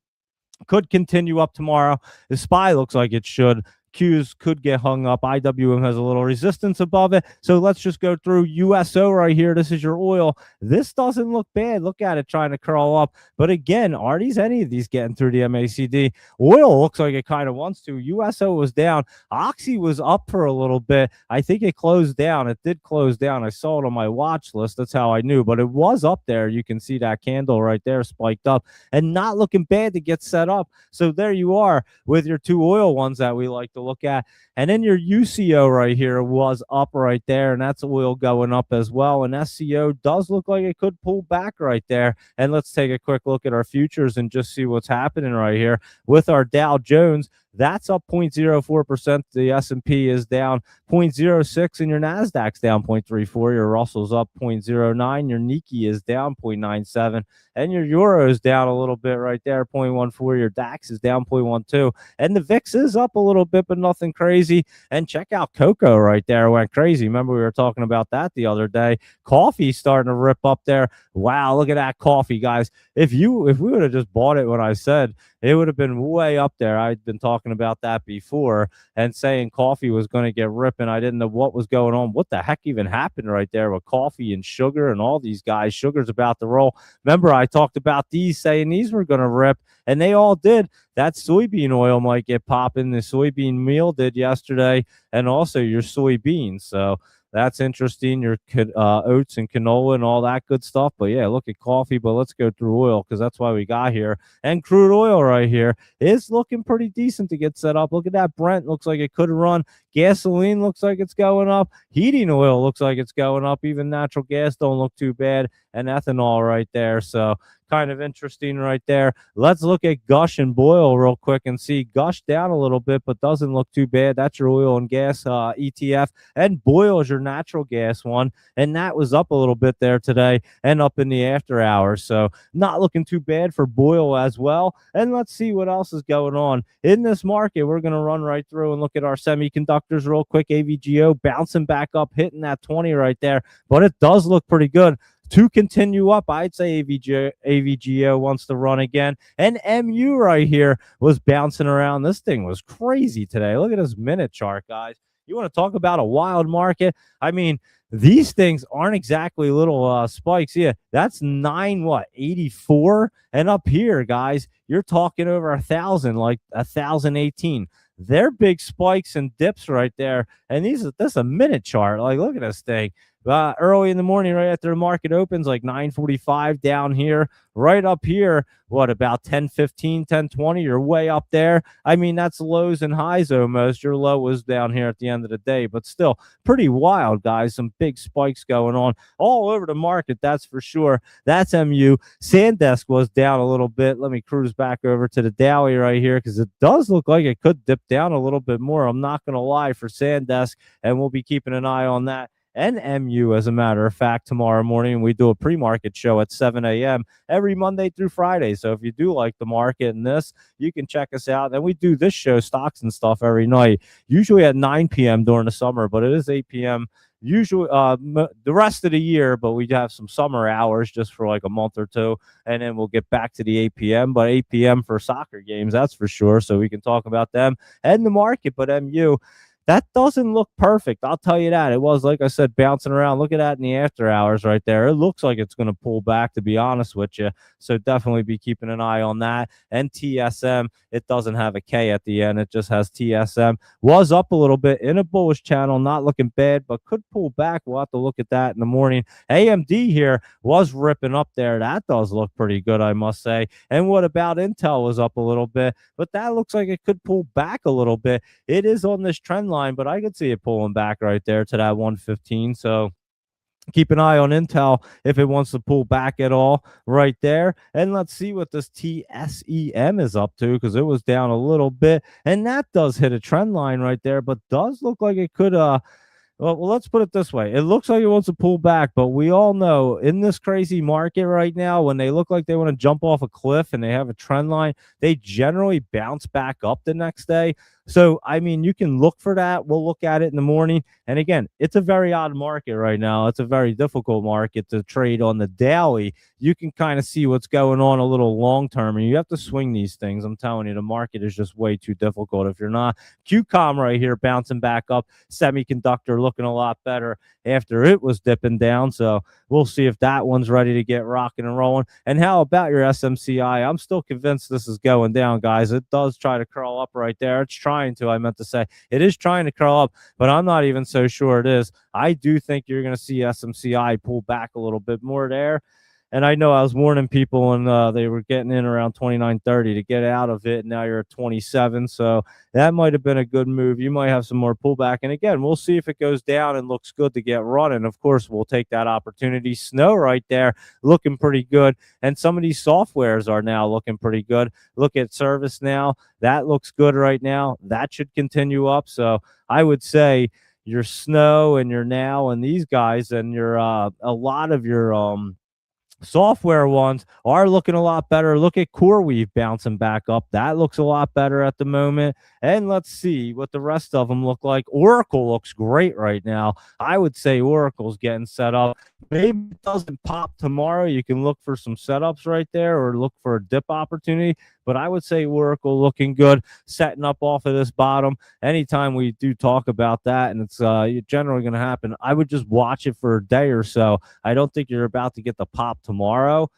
Could continue up tomorrow. The SPY looks like it should Qs could get hung up. IWM has a little resistance above it. So let's just go through USO right here. This is your oil. This doesn't look bad. Look at it trying to curl up. But again, are any of these getting through the MACD? Oil looks like it kind of wants to. USO was down. Oxy was up for a little bit. I think it closed down. It did close down. I saw it on my watch list. That's how I knew. But it was up there. You can see that candle right there spiked up and not looking bad to get set up. So there you are with your two oil ones that we like to look at. And then your UCO right here was up right there, and that's oil going up as well. And SCO does look like it could pull back right there. And let's take a quick look at our futures and just see what's happening right here with our Dow Jones. That's up 0.04%. The S&P is down 0.06, and your Nasdaq's down 0.34. Your Russell's up 0.09. Your Nikkei is down 0.97, and your Euro is down a little bit right there, 0.14. Your DAX is down 0.12, and the VIX is up a little bit, but nothing crazy. And check out cocoa right there, went crazy. Remember we were talking about that the other day. Coffee starting to rip up there. Wow, look at that coffee, guys. If we would have just bought it when I said, it would have been way up there. I'd been talking about that before and saying coffee was going to get ripping. I didn't know what was going on. What the heck even happened right there with coffee and sugar and all these guys? Sugar's about to roll. Remember, I talked about these, saying these were going to rip, and they all did. That soybean oil might get popping. The soybean meal did yesterday, and also your soybeans. So that's interesting. Your oats and canola and all that good stuff. But yeah, look at coffee. But let's go through oil because that's why we got here. And crude oil right here is looking pretty decent to get set up. Look at that Brent. Looks like it could run. Gasoline looks like it's going up. Heating oil looks like it's going up. Even natural gas don't look too bad. And ethanol right there. So kind of interesting right there. Let's look at Gush and Boil real quick and see. Gush down a little bit, but doesn't look too bad. That's your oil and gas ETF. And Boil is your natural gas one. And that was up a little bit there today and up in the after hours. So not looking too bad for Boil as well. And let's see what else is going on in this market. We're going to run right through and look at our semiconductors real quick. AVGO bouncing back up, hitting that 20 right there. But it does look pretty good to continue up. I'd say AVGO wants to run again. And MU right here was bouncing around. This thing was crazy today. Look at this minute chart, guys. You want to talk about a wild market? I mean, these things aren't exactly little spikes. Yeah, that's 84, and up here, guys, you're talking over 1,000, like 1,018. They're big spikes and dips right there. And this is a minute chart. Like, look at this thing. Early in the morning, right after the market opens, like 9:45 down here, right up here, what, about 10:15, 10:20, you're way up there. I mean, that's lows and highs almost. Your low was down here at the end of the day, but still pretty wild, guys. Some big spikes going on all over the market, that's for sure. That's MU. Sandesk was down a little bit. Let me cruise back over to the Dowie right here because it does look like it could dip down a little bit more. I'm not going to lie for Sandesk, and we'll be keeping an eye on that. And MU, as a matter of fact, tomorrow morning. We do a pre-market show at 7 a.m. every Monday through Friday. So if you do like the market and this, you can check us out. And we do this show, stocks and stuff, every night, usually at 9 p.m. during the summer, but it is 8 p.m. usually the rest of the year, but we have some summer hours just for like a month or two, and then we'll get back to the 8 p.m. But 8 p.m. for soccer games, that's for sure. So we can talk about them and the market. But MU, that doesn't look perfect. I'll tell you that. It was, like I said, bouncing around. Look at that in the after hours right there. It looks like it's going to pull back, to be honest with you. So definitely be keeping an eye on that. And TSM, it doesn't have a K at the end. It just has TSM. Was up a little bit in a bullish channel. Not looking bad, but could pull back. We'll have to look at that in the morning. AMD here was ripping up there. That does look pretty good, I must say. And what about Intel was up a little bit, but that looks like it could pull back a little bit. It is on this trend line, but I could see it pulling back right there to that 115. So keep an eye on Intel if it wants to pull back at all right there. And let's see what this TSEM is up to, because it was down a little bit, and that does hit a trend line right there, but does look like it could well, let's put it this way. It looks like it wants to pull back, but we all know in this crazy market right now, when they look like they want to jump off a cliff and they have a trend line, they generally bounce back up the next day. So, I mean, you can look for that. We'll look at it in the morning. And again, it's a very odd market right now. It's a very difficult market to trade on the daily. You can kind of see what's going on a little long term, and you have to swing these things. I'm telling you, the market is just way too difficult. If you're not, QCOM right here bouncing back up, semiconductor looking a lot better after it was dipping down. So we'll see if that one's ready to get rocking and rolling. And how about your SMCI? I'm still convinced this is going down, guys. It does try to curl up right there. It's trying to, I meant to say. It is trying to curl up, but I'm not even so sure it is. I do think you're going to see SMCI pull back a little bit more there. And I know I was warning people, and they were getting in around 29.30 to get out of it. And now you're at 27. So that might have been a good move. You might have some more pullback. And again, we'll see if it goes down and looks good to get running. Of course, we'll take that opportunity. Snow right there looking pretty good. And some of these softwares are now looking pretty good. Look at Service now. That looks good right now. That should continue up. So I would say your Snow and your Now and these guys and your a lot of your software ones are looking a lot better. Look at CoreWeave bouncing back up. That looks a lot better at the moment. And let's see what the rest of them look like. Oracle looks great right now. I would say Oracle's getting set up. Maybe it doesn't pop tomorrow. You can look for some setups right there or look for a dip opportunity. But I would say Oracle looking good, setting up off of this bottom. Anytime we do talk about that, and it's generally going to happen, I would just watch it for a day or so. I don't think you're about to get the pop tomorrow.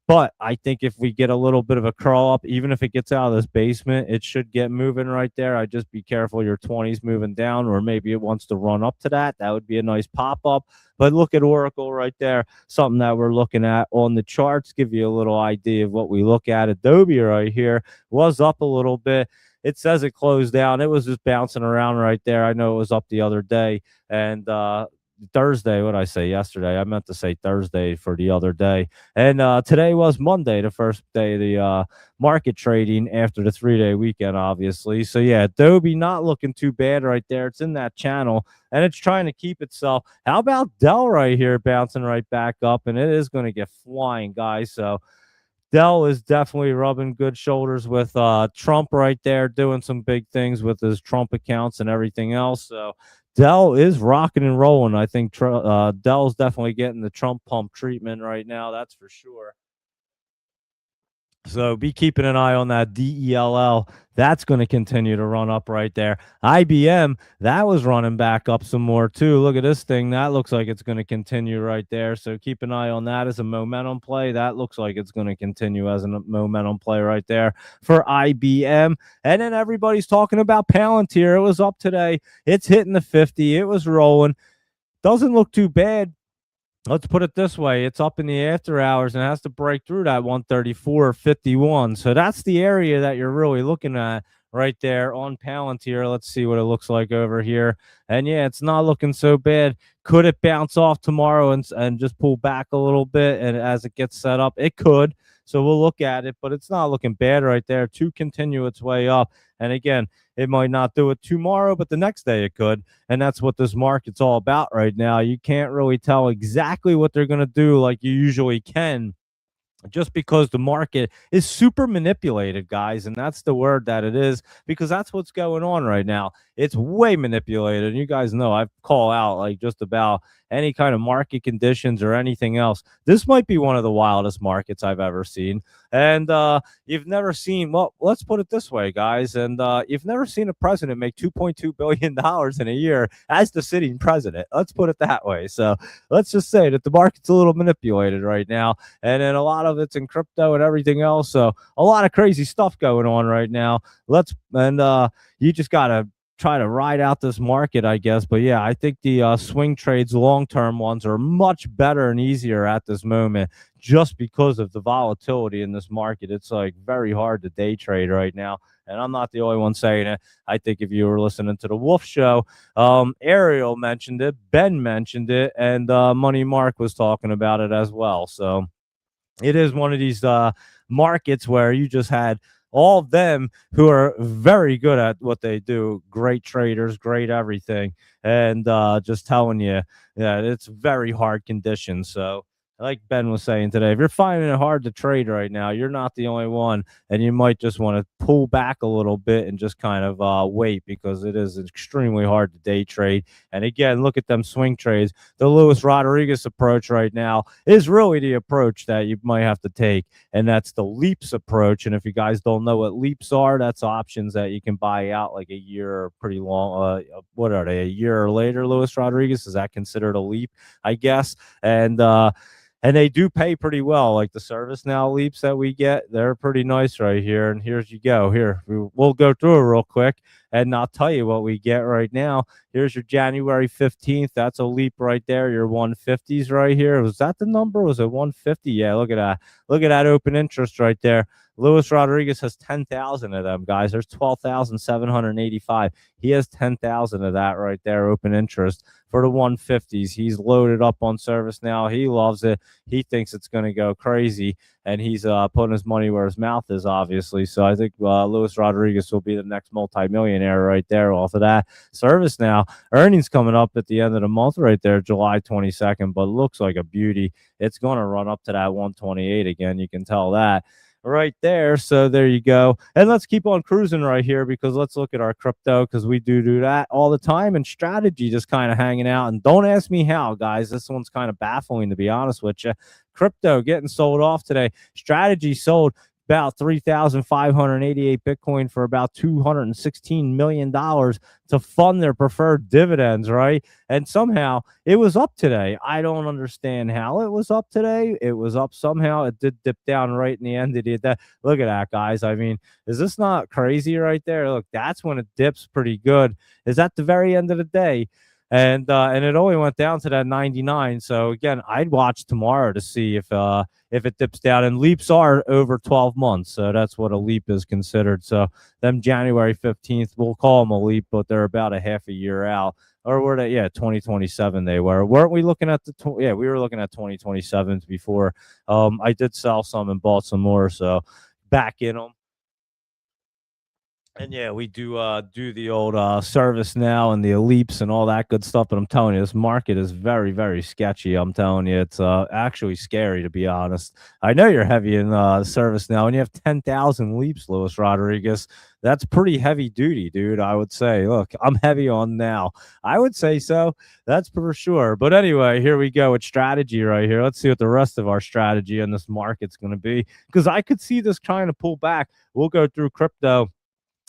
But I think if we get a little bit of a curl up, even if it gets out of this basement, it should get moving right there. I just be careful your 20s moving down, or maybe it wants to run up to that. That would be a nice pop up. But look at Oracle right there, something that we're looking at on the charts, give you a little idea of what we look at. Adobe right here was up a little bit. It says it closed down. It was just bouncing around right there. I know it was up the other day. And Thursday, what did I say yesterday? I meant to say Thursday for the other day. And today was Monday, the first day of the market trading after the 3-day weekend, obviously. So, yeah, Adobe not looking too bad right there. It's in that channel, and it's trying to keep itself. How about Dell right here bouncing right back up? And it is going to get flying, guys. So, Dell is definitely rubbing good shoulders with Trump right there, doing some big things with his Trump accounts and everything else. So Dell is rocking and rolling. I think Dell's definitely getting the Trump pump treatment right now. That's for sure. So be keeping an eye on that DELL. That's going to continue to run up right there. IBM, that was running back up some more too. Look at this thing. That looks like it's going to continue right there. So keep an eye on that as a momentum play. That looks like it's going to continue as a momentum play right there for IBM. And then everybody's talking about Palantir. It was up today. It's hitting the 50. It was rolling. Doesn't look too bad. Let's put it this way. It's up in the after hours and it has to break through that 134.51. So that's the area that you're really looking at right there on Palantir. Let's see what it looks like over here. And yeah, it's not looking so bad. Could it bounce off tomorrow and just pull back a little bit? And as it gets set up, it could. So we'll look at it, but it's not looking bad right there to continue its way up. And again, it might not do it tomorrow, but the next day it could. And that's what this market's all about right now. You can't really tell exactly what they're going to do like you usually can, just because the market is super manipulated, guys. And that's the word that it is, because that's what's going on right now. It's way manipulated. And you guys know I call out like just about any kind of market conditions or anything else. This might be one of the wildest markets I've ever seen. And you've never seen, well, let's put it this way, guys. And you've never seen a president make $2.2 billion in a year as the sitting president. Let's put it that way. So let's just say that the market's a little manipulated right now. And then a lot of it's in crypto and everything else. So a lot of crazy stuff going on right now. You just got to try to ride out this market, I guess. But yeah, I think the swing trades, long-term ones, are much better and easier at this moment just because of the volatility in this market. It's like very hard to day trade right now. And I'm not the only one saying it. I think if you were listening to the Wolf Show, Ariel mentioned it, Ben mentioned it, and Money Mark was talking about it as well. So it is one of these markets where you just had all of them who are very good at what they do, great traders, great everything, and just telling you that it's very hard conditions. So like Ben was saying today, if you're finding it hard to trade right now, you're not the only one, and you might just want to pull back a little bit and just kind of wait because it is extremely hard to day trade. And again, look at them swing trades. The Luis Rodriguez approach right now is really the approach that you might have to take, and that's the leaps approach. And if you guys don't know what leaps are, that's options that you can buy out like a year or pretty long. What are they? A year or later, Luis Rodriguez, is that considered a leap? I guess. And they do pay pretty well. Like the service now leaps that we get, they're pretty nice right here. And here's you go. Here, we'll go through it real quick, and I'll tell you what we get right now. Here's your January 15th. That's a leap right there. Your 150s right here. Was that the number? Was it 150? Yeah, look at that. Look at that open interest right there. Luis Rodriguez has 10,000 of them, guys. There's 12,785. He has 10,000 of that right there, open interest for the 150s. He's loaded up on service now. He loves it. He thinks it's going to go crazy, and he's putting his money where his mouth is, obviously. So I think Luis Rodriguez will be the next multimillionaire right there off of that service now. Earnings coming up at the end of the month right there, July 22nd, but looks like a beauty. It's going to run up to that 128 again. You can tell that right there. So there you go. And let's keep on cruising right here because let's look at our crypto because we do that all the time. And strategy just kind of hanging out. And don't ask me how, guys. This one's kind of baffling, to be honest with you. Crypto getting sold off today. Strategy sold about 3,588 Bitcoin for about $216 million to fund their preferred dividends, right? And somehow it was up today. I don't understand how it was up today. It was up somehow. It did dip down right in the end. It did that. Look at that, guys. I mean, is this not crazy right there? Look, that's when it dips pretty good. Is at the very end of the day. And it only went down to that 99. So again, I'd watch tomorrow to see if it dips down. And leaps are over 12 months, so that's what a leap is considered. So them January 15th, we'll call them a leap, but they're about a half a year out. Or were they? Yeah, 2027 they were. Weren't we looking at yeah, we were looking at 2027s before. I did sell some and bought some more, so back in them. And yeah, we do the old service now and the leaps and all that good stuff. But I'm telling you, this market is very, very sketchy. I'm telling you, it's actually scary, to be honest. I know you're heavy in service now, and you have 10,000 leaps, Luis Rodriguez. That's pretty heavy duty, dude. I would say. Look, I'm heavy on now. I would say so. That's for sure. But anyway, here we go with strategy right here. Let's see what the rest of our strategy in this market's going to be, because I could see this trying to pull back. We'll go through crypto.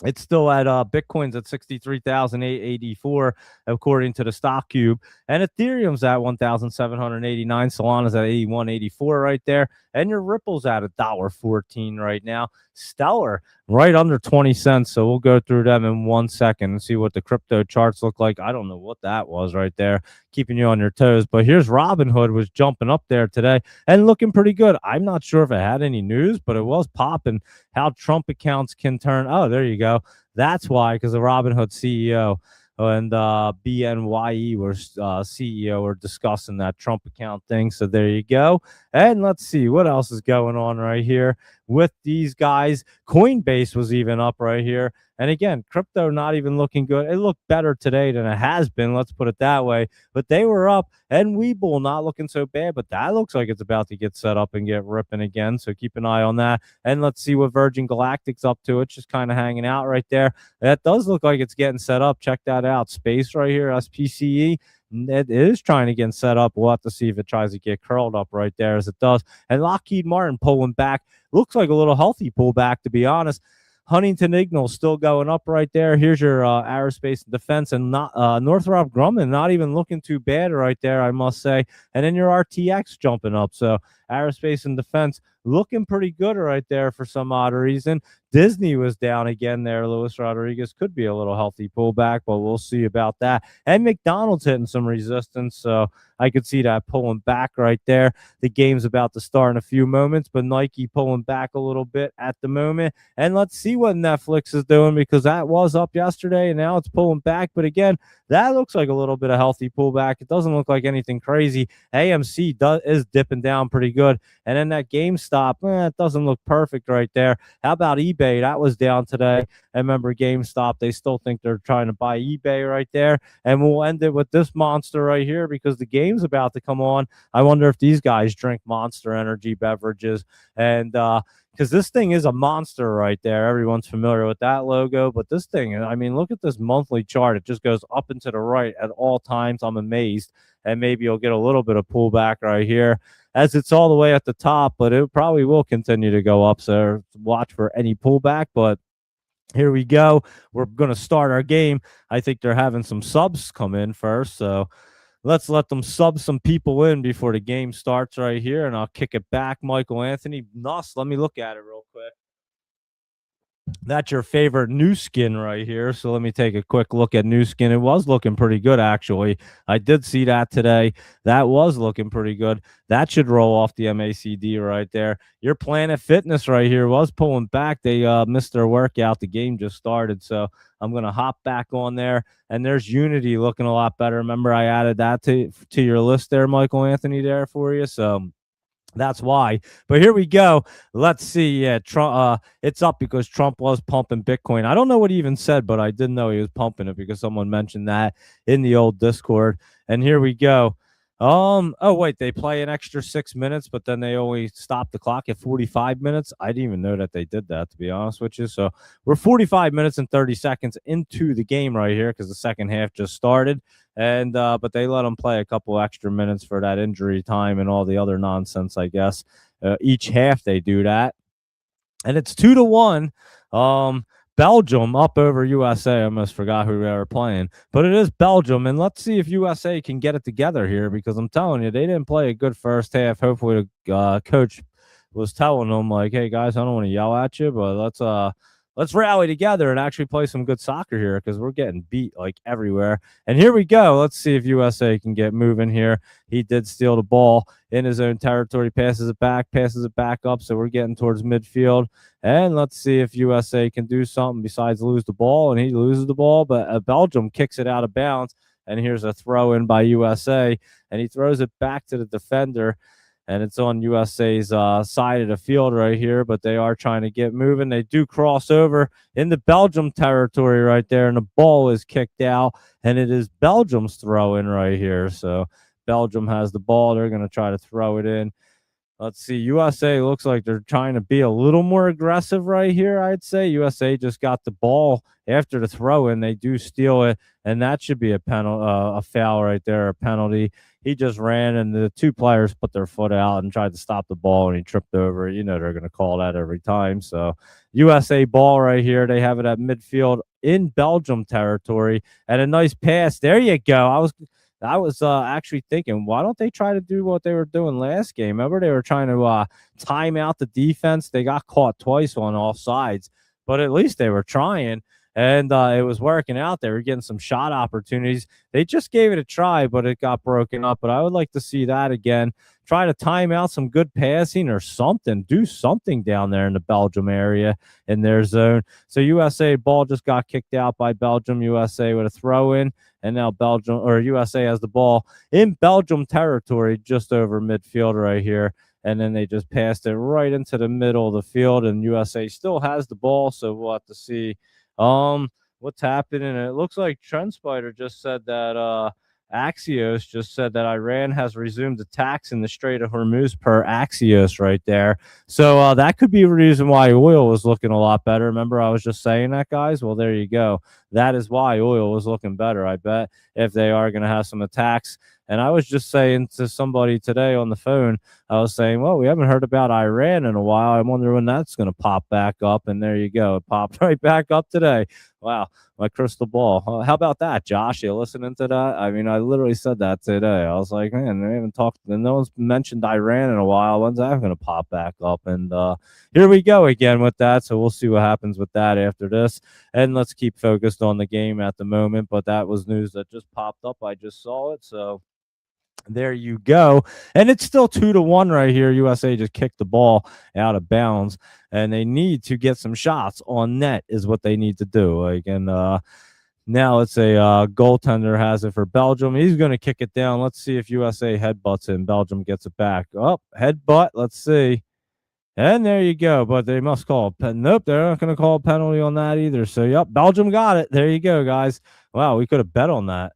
It's still at Bitcoin's at 63,884 according to the stock cube, and Ethereum's at 1,789. Solana's at 81.84 right there, and your Ripple's at $1.14 right now. Stellar right under 20 cents. So we'll go through them in 1 second and see what the crypto charts look like. I don't know what that was right there, keeping you on your toes. But here's Robinhood was jumping up there today and looking pretty good. I'm not sure if it had any news, but it was popping. How Trump accounts can turn. Oh, there you go. That's why, because the Robinhood CEO and BNYE were CEO were discussing that Trump account thing. So there you go. And let's see what else is going on right here with these guys. Coinbase was even up right here. And again, crypto not even looking good. It looked better today than it has been. Let's put it that way. But they were up, and Webull not looking so bad. But that looks like it's about to get set up and get ripping again. So keep an eye on that. And let's see what Virgin Galactic's up to. It's just kind of hanging out right there. That does look like it's getting set up. Check that out. Space right here, SPCE. It is trying to get set up. We'll have to see if it tries to get curled up right there as it does. And Lockheed Martin pulling back. Looks like a little healthy pullback, to be honest. Huntington Ingalls still going up right there. Here's your aerospace and defense, and not Northrop Grumman not even looking too bad right there, I must say. And then your RTX jumping up. So aerospace and defense looking pretty good right there for some odd reason. Disney was down again there. Luis Rodriguez could be a little healthy pullback, but we'll see about that. And McDonald's hitting some resistance, so I could see that pulling back right there. The game's about to start in a few moments, but Nike pulling back a little bit at the moment. And let's see what Netflix is doing, because that was up yesterday and now it's pulling back. But again, that looks like a little bit of healthy pullback. It doesn't look like anything crazy. AMC is dipping down pretty good. And then that GameStop, it doesn't look perfect right there. How about eBay? eBay, that was down today. I remember GameStop, they still think they're trying to buy eBay right there. And we'll end it with this monster right here because the game's about to come on. I wonder if these guys drink Monster Energy beverages. And because this thing is a monster right there. Everyone's familiar with that logo. But this thing, I mean, look at this monthly chart. It just goes up and to the right at all times. I'm amazed. And maybe you'll get a little bit of pullback right here as it's all the way at the top, but it probably will continue to go up. So watch for any pullback. But here we go. We're going to start our game. I think they're having some subs come in first. So let's let them sub some people in before the game starts right here. And I'll kick it back. Michael Anthony. Nuss, let me look at it real quick. That's your favorite new skin right here. So let me take a quick look at new skin. It was looking pretty good, actually. I did see that today. That was looking pretty good. That should roll off the MACD right there. Your Planet Fitness right here was pulling back. They missed their workout. The game just started. So I'm going to hop back on there. And there's Unity looking a lot better. Remember, I added that to your list there, Michael Anthony, there for you. So that's why. But here we go. Let's see. Yeah, Trump. It's up because Trump was pumping Bitcoin. I don't know what he even said, but I did know he was pumping it because someone mentioned that in the old Discord. And here we go. Oh wait, they play an extra 6 minutes, but then they only stop the clock at 45 minutes. I didn't even know that they did that, to be honest with you. So we're 45 minutes and 30 seconds into the game right here because the second half just started. And but they let them play a couple extra minutes for that injury time and all the other nonsense, I guess. Each half they do that. And it's 2-1. Belgium up over USA. I almost forgot who they were playing, but it is Belgium. And let's see if USA can get it together here because I'm telling you, they didn't play a good first half. Hopefully the coach was telling them like, hey guys, I don't want to yell at you, but let's rally together and actually play some good soccer here because we're getting beat like everywhere. And here we go. Let's see if USA can get moving here. He did steal the ball in his own territory, passes it back up. So we're getting towards midfield. And let's see if USA can do something besides lose the ball. And he loses the ball, but Belgium kicks it out of bounds. And here's a throw in by USA. And he throws it back to the defender. And it's on USA's side of the field right here, but they are trying to get moving. They do cross over in the Belgium territory right there, and the ball is kicked out, and it is Belgium's throw in right here. So Belgium has the ball. They're going to try to throw it in. Let's see. USA looks like they're trying to be a little more aggressive right here, I'd say. USA just got the ball after the throw in. They do steal it, and that should be a foul right there, a penalty. He just ran, and the two players put their foot out and tried to stop the ball, and he tripped over. You know they're going to call that every time. So USA ball right here. They have it at midfield in Belgium territory, and a nice pass. There you go. I was actually thinking, why don't they try to do what they were doing last game? Remember, they were trying to time out the defense. They got caught twice on all sides, but at least they were trying, and it was working out. They were getting some shot opportunities. They just gave it a try, but it got broken up. But I would like to see that again. Try to time out some good passing or something. Do something down there in the Belgium area in their zone. So USA ball just got kicked out by Belgium. USA with a throw in. And now Belgium or USA has the ball in Belgium territory just over midfield right here. And then they just passed it right into the middle of the field. And USA still has the ball. So we'll have to see what's happening. And it looks like Trend Spider just said that Axios just said that Iran has resumed attacks in the Strait of Hormuz per Axios right there. So that could be a reason why oil was looking a lot better. Remember, I was just saying that, guys? Well, there you go. That is why oil was looking better, I bet, if they are going to have some attacks. And I was just saying to somebody today on the phone, I was saying, well, we haven't heard about Iran in a while. I wonder when that's going to pop back up. And there you go. It popped right back up today. Wow. My crystal ball. How about that, Josh? You listening to that? I mean, I literally said that today. I was like, man, they haven't talked. No one's mentioned Iran in a while. When's that going to pop back up? And here we go again with that. So we'll see what happens with that after this. And let's keep focused on the game at the moment. But that was news that just popped up. I just saw it. So there you go. And it's still 2-1 right here. USA just kicked the ball out of bounds, and they need to get some shots on net is what they need to do. Like, and now it's a goaltender has it for Belgium. He's going to kick it down. Let's see if USA headbutts it and Belgium gets it back. Oh, headbutt. Let's see. And there you go. But they must call nope, they're not going to call a penalty on that either. So, yep, Belgium got it. There you go, guys. Wow, we could have bet on that.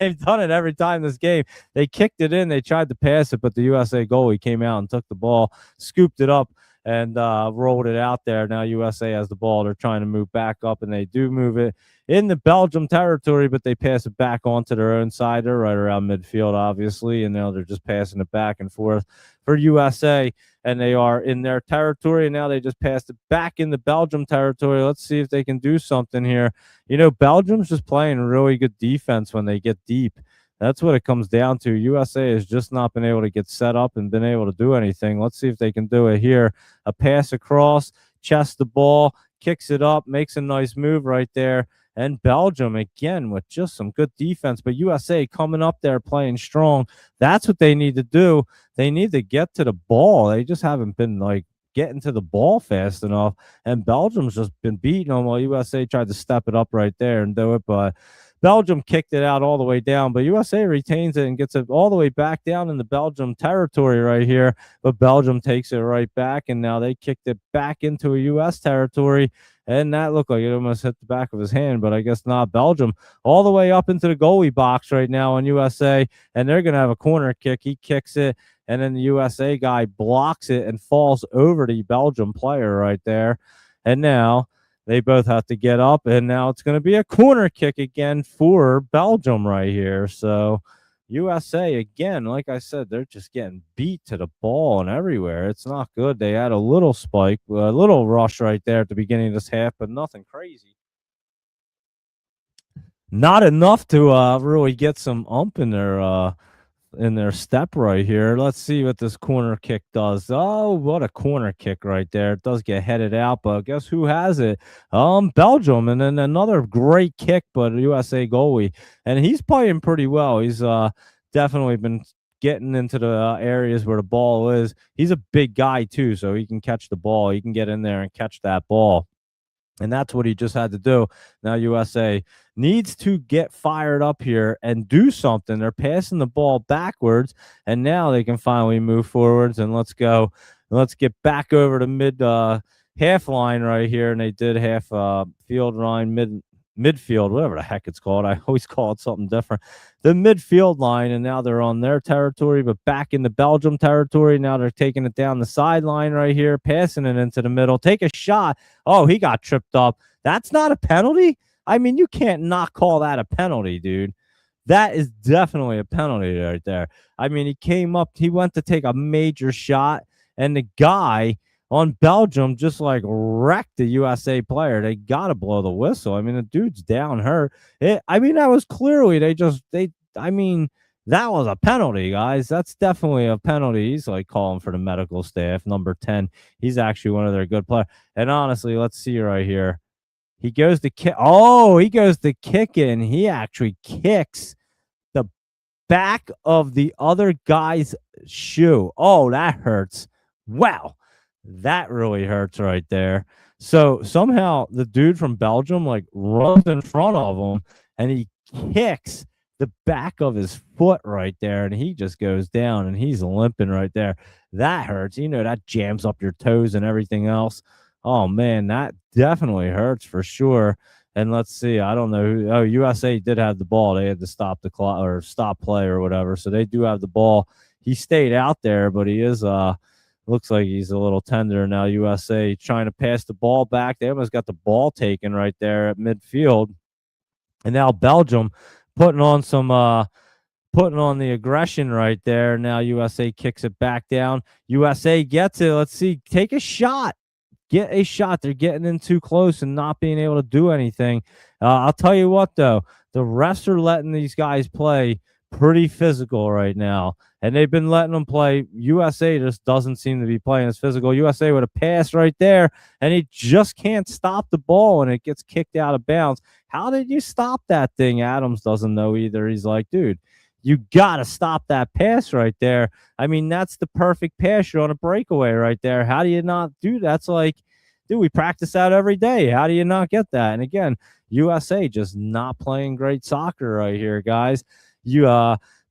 They've done it every time this game. They kicked it in. They tried to pass it, but the USA goalie came out and took the ball, scooped it up, and rolled it out there. Now USA has the ball. They're trying to move back up, and they do move it in the Belgium territory, but they pass it back onto their own side. They're right around midfield, obviously, and now they're just passing it back and forth for USA, and they are in their territory, and now they just passed it back in the Belgium territory. Let's see if they can do something here. You know, Belgium's just playing really good defense when they get deep. That's what it comes down to. USA has just not been able to get set up and been able to do anything. Let's see if they can do it here. A pass across, chests the ball, kicks it up, makes a nice move right there. And Belgium, again, with just some good defense. But USA coming up there playing strong. That's what they need to do. They need to get to the ball. They just haven't been, like, getting to the ball fast enough. And Belgium's just been beating them while USA tried to step it up right there and do it. But Belgium kicked it out all the way down, but USA retains it and gets it all the way back down in the Belgium territory right here. But Belgium takes it right back, and now they kicked it back into a U.S. territory, and that looked like it almost hit the back of his hand, but I guess not. Belgium all the way up into the goalie box right now on USA, and they're going to have a corner kick. He kicks it, and then the USA guy blocks it and falls over the Belgium player right there. And now they both have to get up, and now it's going to be a corner kick again for Belgium right here. So USA, again, like I said, they're just getting beat to the ball and everywhere. It's not good. They had a little spike, a little rush right there at the beginning of this half, but nothing crazy. Not enough to really get some ump in their step right here. Let's see what this corner kick does. Oh, what a corner kick right there. It does get headed out, but guess who has it? Belgium. And then another great kick, but USA goalie. And he's playing pretty well. He's definitely been getting into the areas where the ball is. He's a big guy too, so he can catch the ball. He can get in there and catch that ball. And that's what he just had to do. Now USA needs to get fired up here and do something. They're passing the ball backwards, and now they can finally move forwards. And let's go. Let's get back over to mid half line right here. And they did half field line, midfield, whatever the heck it's called. I always call it something different. The midfield line, and now they're on their territory, but back in the Belgium territory. Now they're taking it down the sideline right here, passing it into the middle. Take a shot. Oh, he got tripped up. That's not a penalty? I mean, you can't not call that a penalty, dude. That is definitely a penalty right there. I mean, he came up, he went to take a major shot, and the guy on Belgium just like wrecked the USA player. They got to blow the whistle. I mean, the dude's down hurt. I mean, that was clearly I mean, that was a penalty, guys. That's definitely a penalty. He's like calling for the medical staff. Number 10. He's actually one of their good players. And honestly, let's see right here. He goes to kick. Oh, he goes to kick it, and he actually kicks the back of the other guy's shoe. Oh, that hurts. Wow. That really hurts right there. So somehow the dude from Belgium like runs in front of him, and he kicks the back of his foot right there, and he just goes down, and he's limping right there. That hurts. You know, that jams up your toes and everything else. Oh, man, that definitely hurts for sure. And let's see. I don't know. Oh, USA did have the ball. They had to stop the clock or stop play or whatever. So they do have the ball. He stayed out there, but he is looks like he's a little tender now. USA trying to pass the ball back. They almost got the ball taken right there at midfield. And now Belgium putting on the aggression right there. Now USA kicks it back down. USA gets it. Let's see. Take a shot. Get a shot. They're getting in too close and not being able to do anything. I'll tell you what, though. The refs are letting these guys play pretty physical right now, and they've been letting them play. USA just doesn't seem to be playing as physical. USA with a pass right there, and he just can't stop the ball, and it gets kicked out of bounds. How did you stop that thing? Adams doesn't know either. He's like, dude, you got to stop that pass right there. I mean, that's the perfect pass. You're on a breakaway right there. How do you not do that? That's like, dude, we practice that every day. How do you not get that? And again, USA just not playing great soccer right here, guys.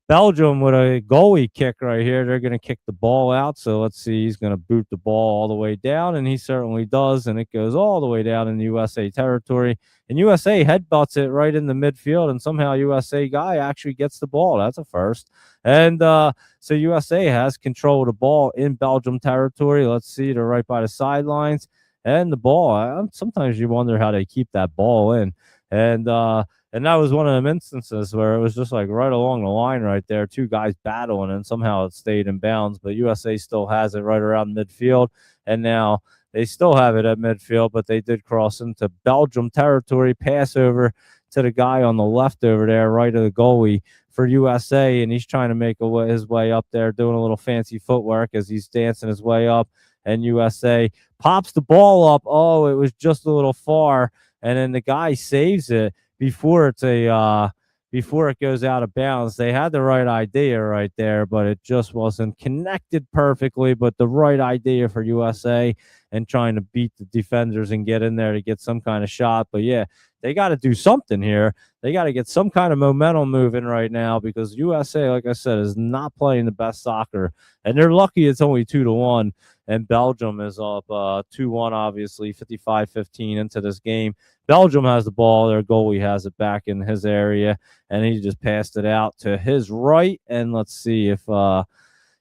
Belgium with a goalie kick right here. They're going to kick the ball out. So let's see. He's going to boot the ball all the way down, and he certainly does. And it goes all the way down in USA territory. And USA headbutts it right in the midfield, and somehow USA guy actually gets the ball. That's a first. And so USA has control of the ball in Belgium territory. Let's see. They're right by the sidelines. And the ball, sometimes you wonder how they keep that ball in. And that was one of them instances where it was just like right along the line right there, two guys battling, and somehow it stayed in bounds. But USA still has it right around midfield, and now they still have it at midfield, but they did cross into Belgium territory, pass over to the guy on the left over there, right of the goalie for USA, and he's trying to make his way up there, doing a little fancy footwork as he's dancing his way up, and USA pops the ball up. Oh, it was just a little far, and then the guy saves it before it goes out of bounds. They had the right idea right there, but it just wasn't connected perfectly. But the right idea for USA and trying to beat the defenders and get in there to get some kind of shot. But yeah, they got to do something here. They got to get some kind of momentum moving right now, because USA, like I said, is not playing the best soccer, and they're lucky it's only 2-1. And Belgium is up 2-1, obviously, 55-15 into this game. Belgium has the ball. Their goalie has it back in his area, and he just passed it out to his right. And let's see if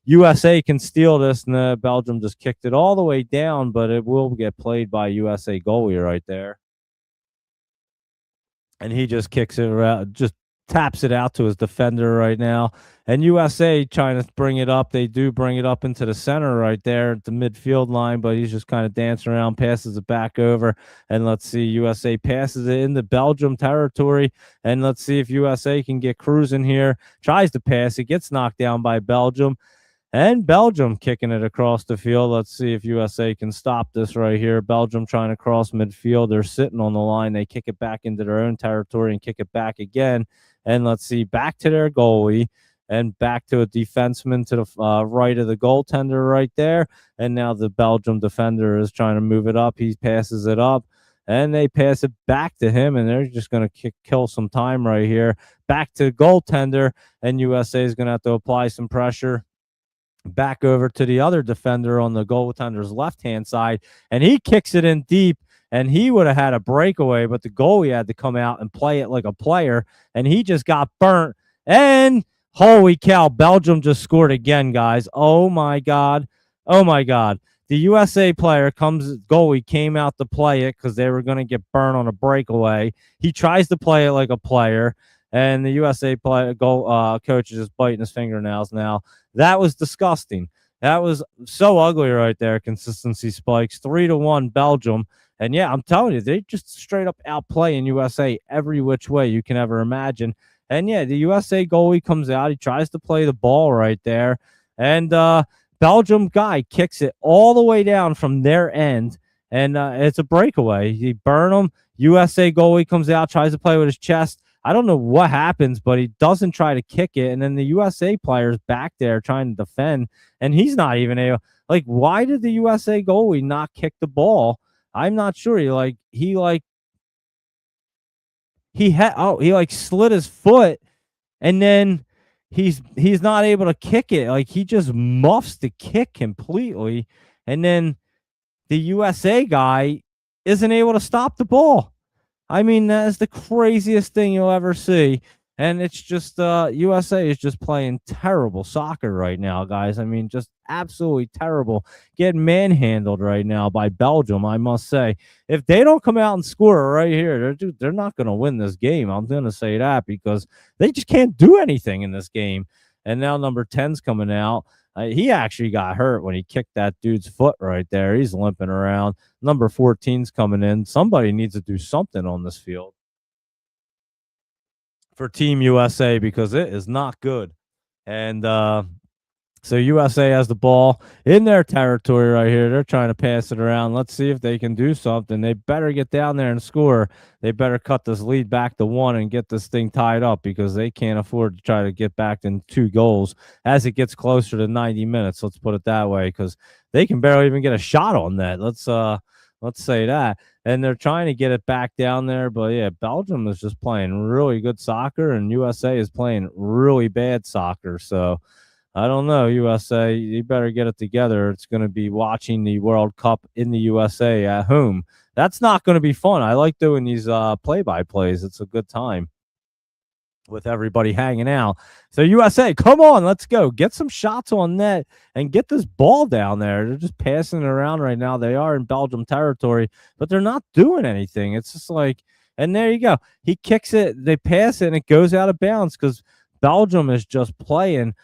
USA can steal this. And Belgium just kicked it all the way down, but it will get played by USA goalie right there. And he just kicks it around, just taps it out to his defender right now. And USA trying to bring it up. They do bring it up into the center right there at the midfield line, but he's just kind of dancing around, passes it back over. And let's see, USA passes it into Belgium territory. And let's see if USA can get cruising here. Tries to pass it, gets knocked down by Belgium. And Belgium kicking it across the field. Let's see if USA can stop this right here. Belgium trying to cross midfield. They're sitting on the line. They kick it back into their own territory and kick it back again. And let's see, back to their goalie and back to a defenseman to the right of the goaltender right there. And now the Belgium defender is trying to move it up. He passes it up, and they pass it back to him, and they're just going to kill some time right here. Back to the goaltender, and USA is going to have to apply some pressure. Back over to the other defender on the goaltender's left-hand side, and he kicks it in deep, and he would have had a breakaway, but the goalie had to come out and play it like a player, and he just got burnt. And holy cow, Belgium just scored again, guys. Oh, my God. Oh, my God. The USA player goalie came out to play it because they were going to get burned on a breakaway. He tries to play it like a player, and the USA coach is just biting his fingernails now. That was disgusting. That was so ugly right there. Consistency spikes. 3-1 Belgium. And yeah, I'm telling you, they just straight up outplaying USA every which way you can ever imagine. And yeah, the USA goalie comes out. He tries to play the ball right there. And Belgium guy kicks it all the way down from their end. And it's a breakaway. He burn them. USA goalie comes out, tries to play with his chest. I don't know what happens, but he doesn't try to kick it. And then the USA player's back there trying to defend, and he's not even able. Like, why did the USA goalie not kick the ball? I'm not sure. He slid his foot, and then he's not able to kick it. Like, he just muffs the kick completely, and then the USA guy isn't able to stop the ball. I mean, that is the craziest thing you'll ever see. And it's just USA is just playing terrible soccer right now, guys. I mean, just absolutely terrible. Getting manhandled right now by Belgium, I must say. If they don't come out and score right here, they're not going to win this game. I'm going to say that, because they just can't do anything in this game. And now number 10's coming out. He actually got hurt when he kicked that dude's foot right there. He's limping around. Number 14's coming in. Somebody needs to do something on this field for Team USA, because it is not good. And so USA has the ball in their territory right here. They're trying to pass it around. Let's see if they can do something. They better get down there and score. They better cut this lead back to 1 and get this thing tied up, because they can't afford to try to get back in 2 goals as it gets closer to 90 minutes. Let's put it that way, because they can barely even get a shot on that. Let's Let's say that. And they're trying to get it back down there. But yeah, Belgium is just playing really good soccer, and USA is playing really bad soccer. So I don't know, USA. You better get it together. It's going to be watching the World Cup in the USA at home. That's not going to be fun. I like doing these play-by-plays. It's a good time with everybody hanging out. So USA, come on, let's go. Get some shots on net and get this ball down there. They're just passing it around right now. They are in Belgium territory, but they're not doing anything. It's just like, and there you go. He kicks it, they pass it, and it goes out of bounds because Belgium is just playing,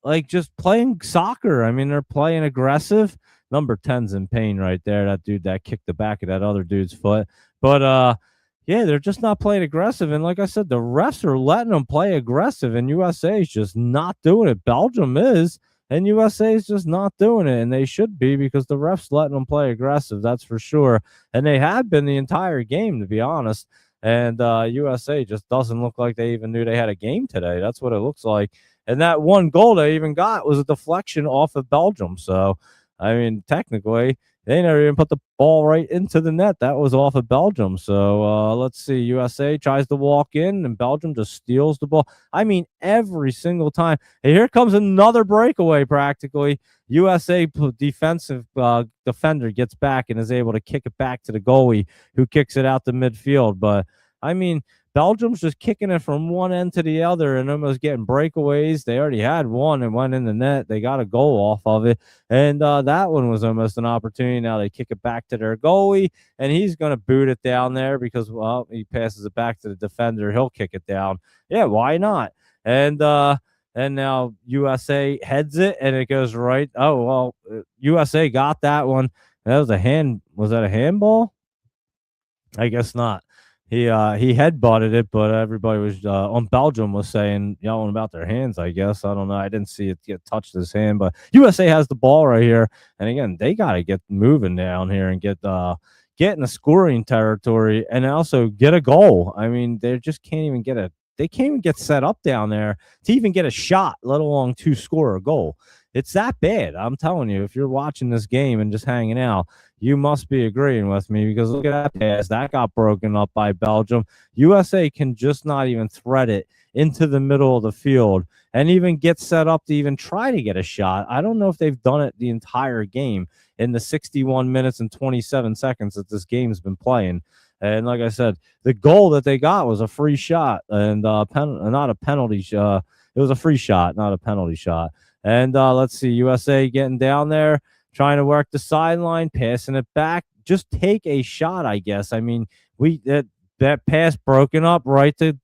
like just playing soccer. I mean, they're playing aggressive. Number 10's in pain right there. That dude that kicked the back of that other dude's foot. But yeah, they're just not playing aggressive. And like I said, the refs are letting them play aggressive, and USA is just not doing it. Belgium is, and USA is just not doing it. And they should be, because the refs letting them play aggressive, that's for sure. And they have been the entire game, to be honest. And USA just doesn't look like they even knew they had a game today. That's what it looks like. And that one goal they even got was a deflection off of Belgium. So, I mean, technically, they never even put the ball right into the net. That was off of Belgium. So let's see. USA tries to walk in, and Belgium just steals the ball. I mean, every single time. And here comes another breakaway practically. USA defensive defender gets back and is able to kick it back to the goalie, who kicks it out to midfield. But, I mean, Belgium's just kicking it from one end to the other and almost getting breakaways. They already had one and went in the net. They got a goal off of it. And that one was almost an opportunity. Now they kick it back to their goalie, and he's going to boot it down there because, well, he passes it back to the defender. He'll kick it down. Yeah, why not? And now USA heads it, and it goes right. Oh, well, USA got that one. That was a hand. Was that a handball? I guess not. He headbutted it, but everybody was on Belgium was saying yelling about their hands. I guess I don't know. I didn't see it get touched his hand, but USA has the ball right here, and again they got to get moving down here and get in the scoring territory and also get a goal. I mean, they just can't even get they can't even get set up down there to even get a shot, let alone to score a goal. It's that bad. I'm telling you, if you're watching this game and just hanging out, you must be agreeing with me, because look at that pass. That got broken up by Belgium. USA can just not even thread it into the middle of the field and even get set up to even try to get a shot. I don't know if they've done it the entire game in the 61 minutes and 27 seconds that this game's been playing. And like I said, the goal that they got was a free shot and not a penalty shot. It was a free shot, not a penalty shot. And let's see, USA getting down there, trying to work the sideline, passing it back. Just take a shot, I guess. I mean, that pass broken up right to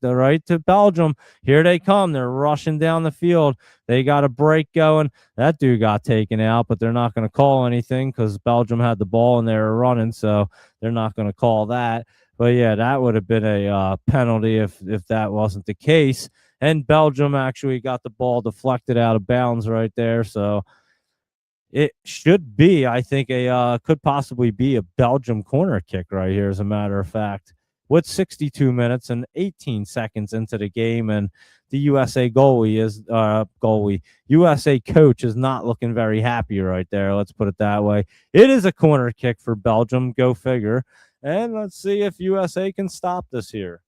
Belgium. Here they come. They're rushing down the field. They got a break going. That dude got taken out, but they're not going to call anything because Belgium had the ball and they were running, so they're not going to call that. But yeah, that would have been a penalty if that wasn't the case. And Belgium actually got the ball deflected out of bounds right there. So it should be, I think, could possibly be a Belgium corner kick right here, as a matter of fact, with 62 minutes and 18 seconds into the game. And the USA USA coach is not looking very happy right there. Let's put it that way. It is a corner kick for Belgium. Go figure. And let's see if USA can stop this here.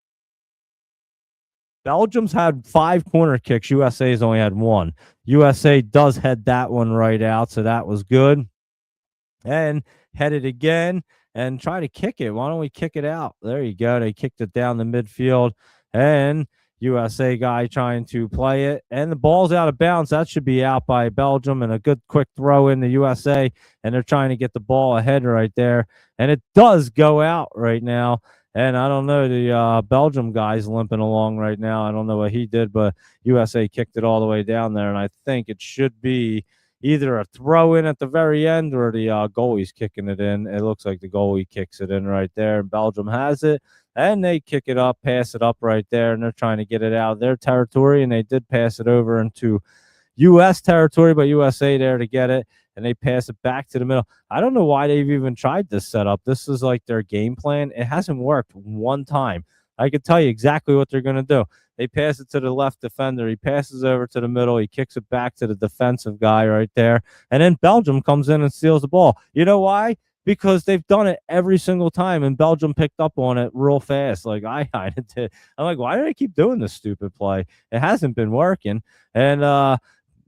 Belgium's had 5 corner kicks. USA's only had 1. USA does head that one right out, so that was good. And head it again and try to kick it. Why don't we kick it out? There you go. They kicked it down the midfield, and USA guy trying to play it, and the ball's out of bounds. That should be out by Belgium, and a good quick throw in the USA, and they're trying to get the ball ahead right there, and it does go out right now. And I don't know, the Belgium guy's limping along right now. I don't know what he did, but USA kicked it all the way down there, and I think it should be either a throw in at the very end or the goalie's kicking it in. It looks like the goalie kicks it in right there, and Belgium has it, and they kick it up, pass it up right there, and they're trying to get it out of their territory, and they did pass it over into U.S. territory, but USA there to get it, and they pass it back to the middle. I don't know why they've even tried this setup. This is like their game plan. It hasn't worked one time. I could tell you exactly what they're going to do. They pass it to the left defender. He passes over to the middle. He kicks it back to the defensive guy right there. And then Belgium comes in and steals the ball. You know why? because they've done it every single time, and Belgium picked up on it real fast. Like I kind of did. I'm like, why do they keep doing this stupid play? It hasn't been working. And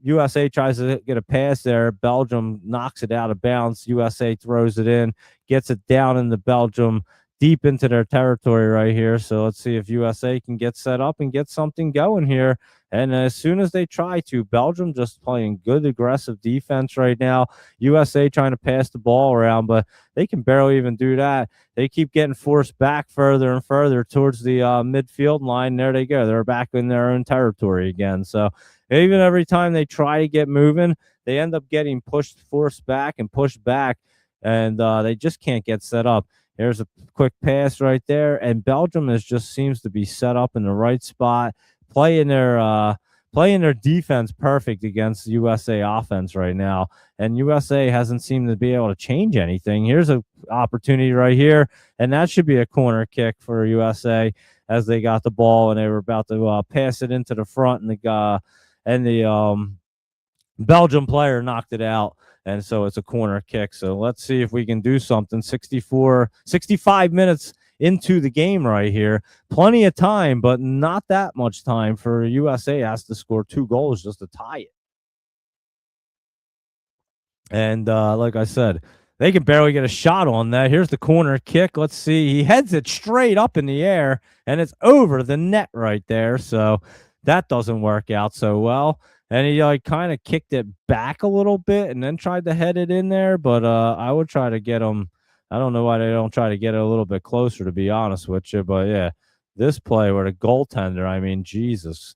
USA tries to get a pass there. Belgium knocks it out of bounds. USA throws it in, gets it down into Belgium, deep into their territory right here. So let's see if USA can get set up and get something going here. And as soon as they try to, Belgium just playing good aggressive defense right now. USA trying to pass the ball around, but they can barely even do that. They keep getting forced back further and further towards the midfield line. There they go. They're back in their own territory again. So even every time they try to get moving, they end up getting forced back and pushed back, and they just can't get set up. Here's a quick pass right there, and Belgium just seems to be set up in the right spot, playing their defense perfect against USA offense right now. And USA hasn't seemed to be able to change anything. Here's an opportunity right here, and that should be a corner kick for USA as they got the ball and they were about to pass it into the front, and the Belgium player knocked it out. And so it's a corner kick. So let's see if we can do something. 65 minutes into the game right here. Plenty of time, but not that much time for USA has to score 2 goals just to tie it. And like I said, they can barely get a shot on that. Here's the corner kick. Let's see. He heads it straight up in the air, and it's over the net right there. So that doesn't work out so well. And he kind of kicked it back a little bit and then tried to head it in there. But I would try to get him. I don't know why they don't try to get it a little bit closer, to be honest with you. But yeah, this play with a goaltender, I mean, Jesus,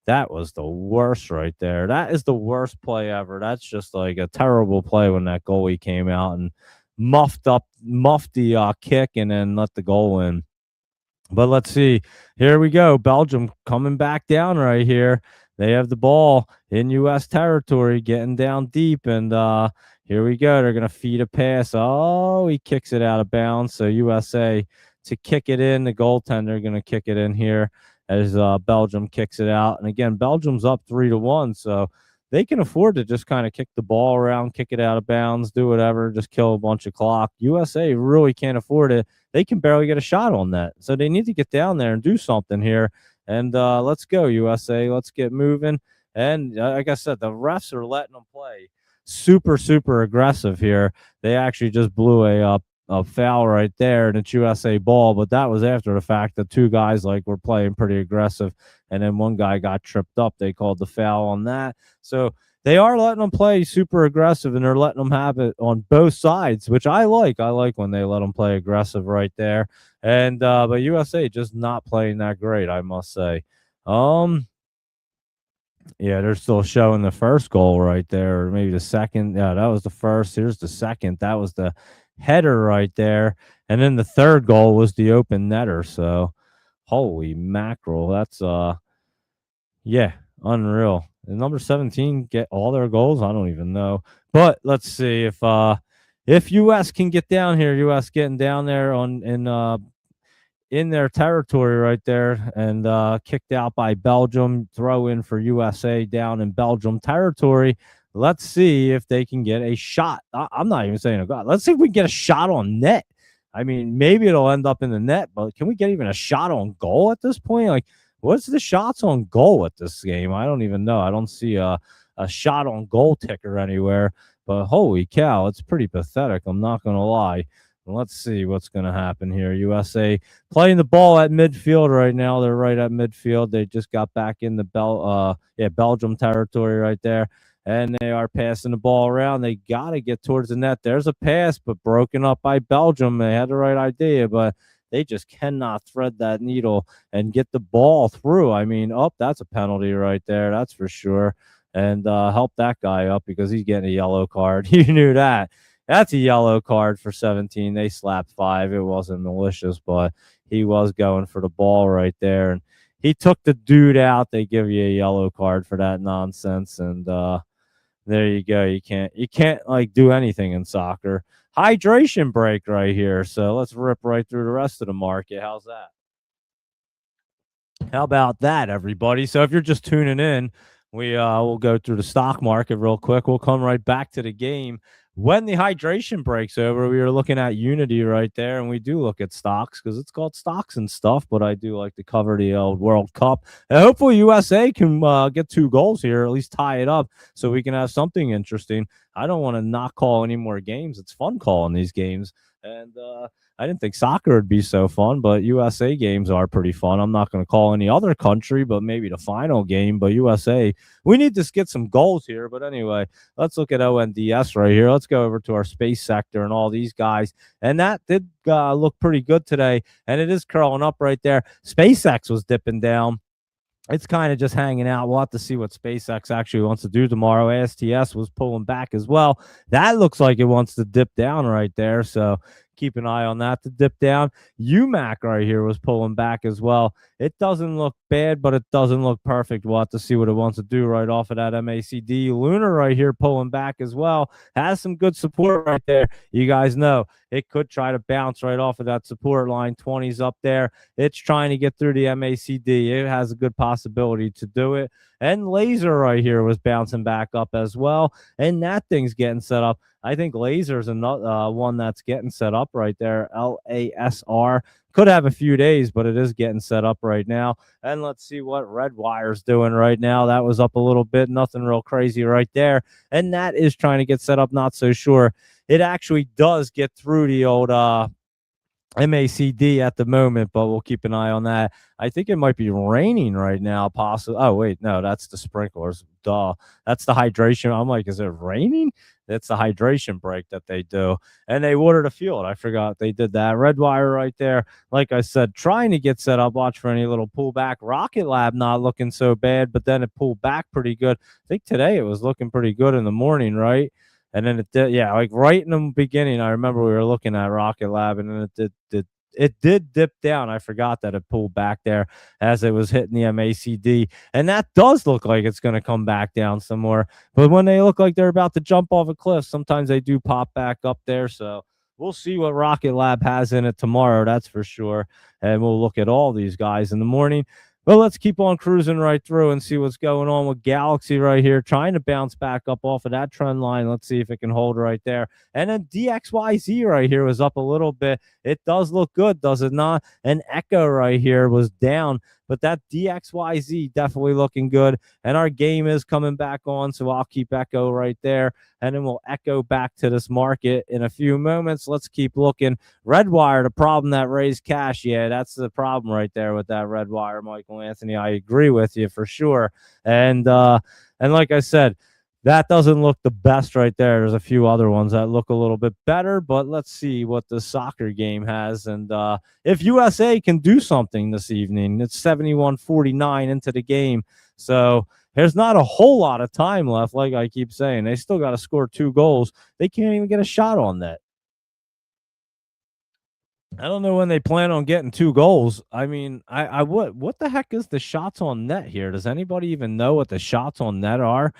that was the worst right there. That is the worst play ever. That's just like a terrible play when that goalie came out and muffed the kick and then let the goal in. But let's see. Here we go. Belgium coming back down right here. They have the ball in U.S. territory, getting down deep, and here we go. They're going to feed a pass. Oh, he kicks it out of bounds. So USA to kick it in. The goaltender going to kick it in here as Belgium kicks it out. And again, Belgium's up 3-1, so they can afford to just kind of kick the ball around, kick it out of bounds, do whatever, just kill a bunch of clock. USA really can't afford it. They can barely get a shot on that. So they need to get down there and do something here. And let's go, USA. Let's get moving. And like I said, the refs are letting them play super, super aggressive here. They actually just blew a foul right there, and it's USA ball. But that was after the fact that 2 guys were playing pretty aggressive, and then 1 guy got tripped up. They called the foul on that. So they are letting them play super aggressive, and they're letting them have it on both sides, which I like. I like when they let them play aggressive right there. And but USA just not playing that great, I must say. Yeah, they're still showing the first goal right there, or maybe the second. Yeah, that was the first. Here's the second. That was the header right there. And then the third goal was the open netter. So holy mackerel. That's yeah, unreal. And number 17 get all their goals. I don't even know. But let's see if US can get down here. US getting down there in their territory right there, and kicked out by Belgium. Throw in for USA down in Belgium territory. Let's see if they can get a shot. I'm not even saying a god. Let's see if we can get a shot on net. I mean, maybe it'll end up in the net, but can we get even a shot on goal at this point? Like, what's the shots on goal at this game? I don't even know. I don't see a shot on goal ticker anywhere. But holy cow, it's pretty pathetic. I'm not going to lie. Let's see what's going to happen here. USA playing the ball at midfield right now. They're right at midfield. They just got back in the Belgium territory right there, and they are passing the ball around. They got to get towards the net. There's a pass, but broken up by Belgium. They had the right idea, but they just cannot thread that needle and get the ball through. I mean, that's a penalty right there. That's for sure. And help that guy up because he's getting a yellow card. You knew that. That's a yellow card for 17. They slapped 5. It wasn't malicious, but he was going for the ball right there. And he took the dude out. They give you a yellow card for that nonsense. And there you go. You can't do anything in soccer. Hydration break right here. So let's rip right through the rest of the market. How's that? How about that, everybody? So if you're just tuning in, we'll go through the stock market real quick. We'll come right back to the game. when the hydration breaks over, we were looking at Unity right there, and we do look at stocks because it's called stocks and stuff. But I do like to cover the old World Cup, and hopefully USA can get 2 goals here, or at least tie it up, so we can have something interesting. I don't want to not call any more games. It's fun calling these games, and I didn't think soccer would be so fun, but USA games are pretty fun. I'm not going to call any other country, but maybe the final game. But USA, we need to get some goals here. But anyway, let's look at ONDS right here. Let's go over to our space sector and all these guys. And that did look pretty good today. And it is curling up right there. SpaceX was dipping down. It's kind of just hanging out. We'll have to see what SpaceX actually wants to do tomorrow. ASTS was pulling back as well. That looks like it wants to dip down right there. So keep an eye on that to dip down. UMAC right here was pulling back as well. It doesn't look bad, but it doesn't look perfect. We'll have to see what it wants to do right off of that MACD. Lunar right here pulling back as well. Has some good support right there. You guys know it could try to bounce right off of that support line. 20s up there. It's trying to get through the MACD. It has a good possibility to do it. And Laser right here was bouncing back up as well. And that thing's getting set up. I think Laser is another one that's getting set up right there. LASR. Could have a few days, but it is getting set up right now. And let's see what Redwire's doing right now. That was up a little bit. Nothing real crazy right there. And that is trying to get set up. Not so sure. It actually does get through the old MACD at the moment, but we'll keep an eye on that. I think it might be raining right now, possibly. Oh, wait, no, that's the sprinklers. Duh. That's the hydration. I'm like, is it raining? That's the hydration break that they do. And they water the field. I forgot they did that. Redwire right there. Like I said, trying to get set up. Watch for any little pullback. Rocket Lab not looking so bad, but then it pulled back pretty good. I think today it was looking pretty good in the morning, right? And then it did, yeah, like right in the beginning, I remember we were looking at Rocket Lab, and then it did dip down. I forgot that it pulled back there as it was hitting the MACD. And that does look like it's going to come back down some more. But when they look like they're about to jump off a cliff, sometimes they do pop back up there. So we'll see what Rocket Lab has in it tomorrow. That's for sure. And we'll look at all these guys in the morning. But let's keep on cruising right through and see what's going on with Galaxy right here, trying to bounce back up off of that trend line. Let's see if it can hold right there. And then DXYZ right here was up a little bit. It does look good, does it not? And Echo right here was down, but that DXYZ definitely looking good. And our game is coming back on, so I'll keep Echo right there. And then we'll echo back to this market in a few moments. Let's keep looking. Redwire, the problem that raised cash. Yeah, that's the problem right there with that Redwire, Michael Anthony. I agree with you for sure. And like I said, that doesn't look the best right there. There's a few other ones that look a little bit better, but let's see what the soccer game has. And if USA can do something this evening, it's 71-49 into the game. So there's not a whole lot of time left, like I keep saying. They still got to score 2 goals. They can't even get a shot on net. I don't know when they plan on getting 2 goals. I mean, I what the heck is the shots on net here? Does anybody even know what the shots on net are?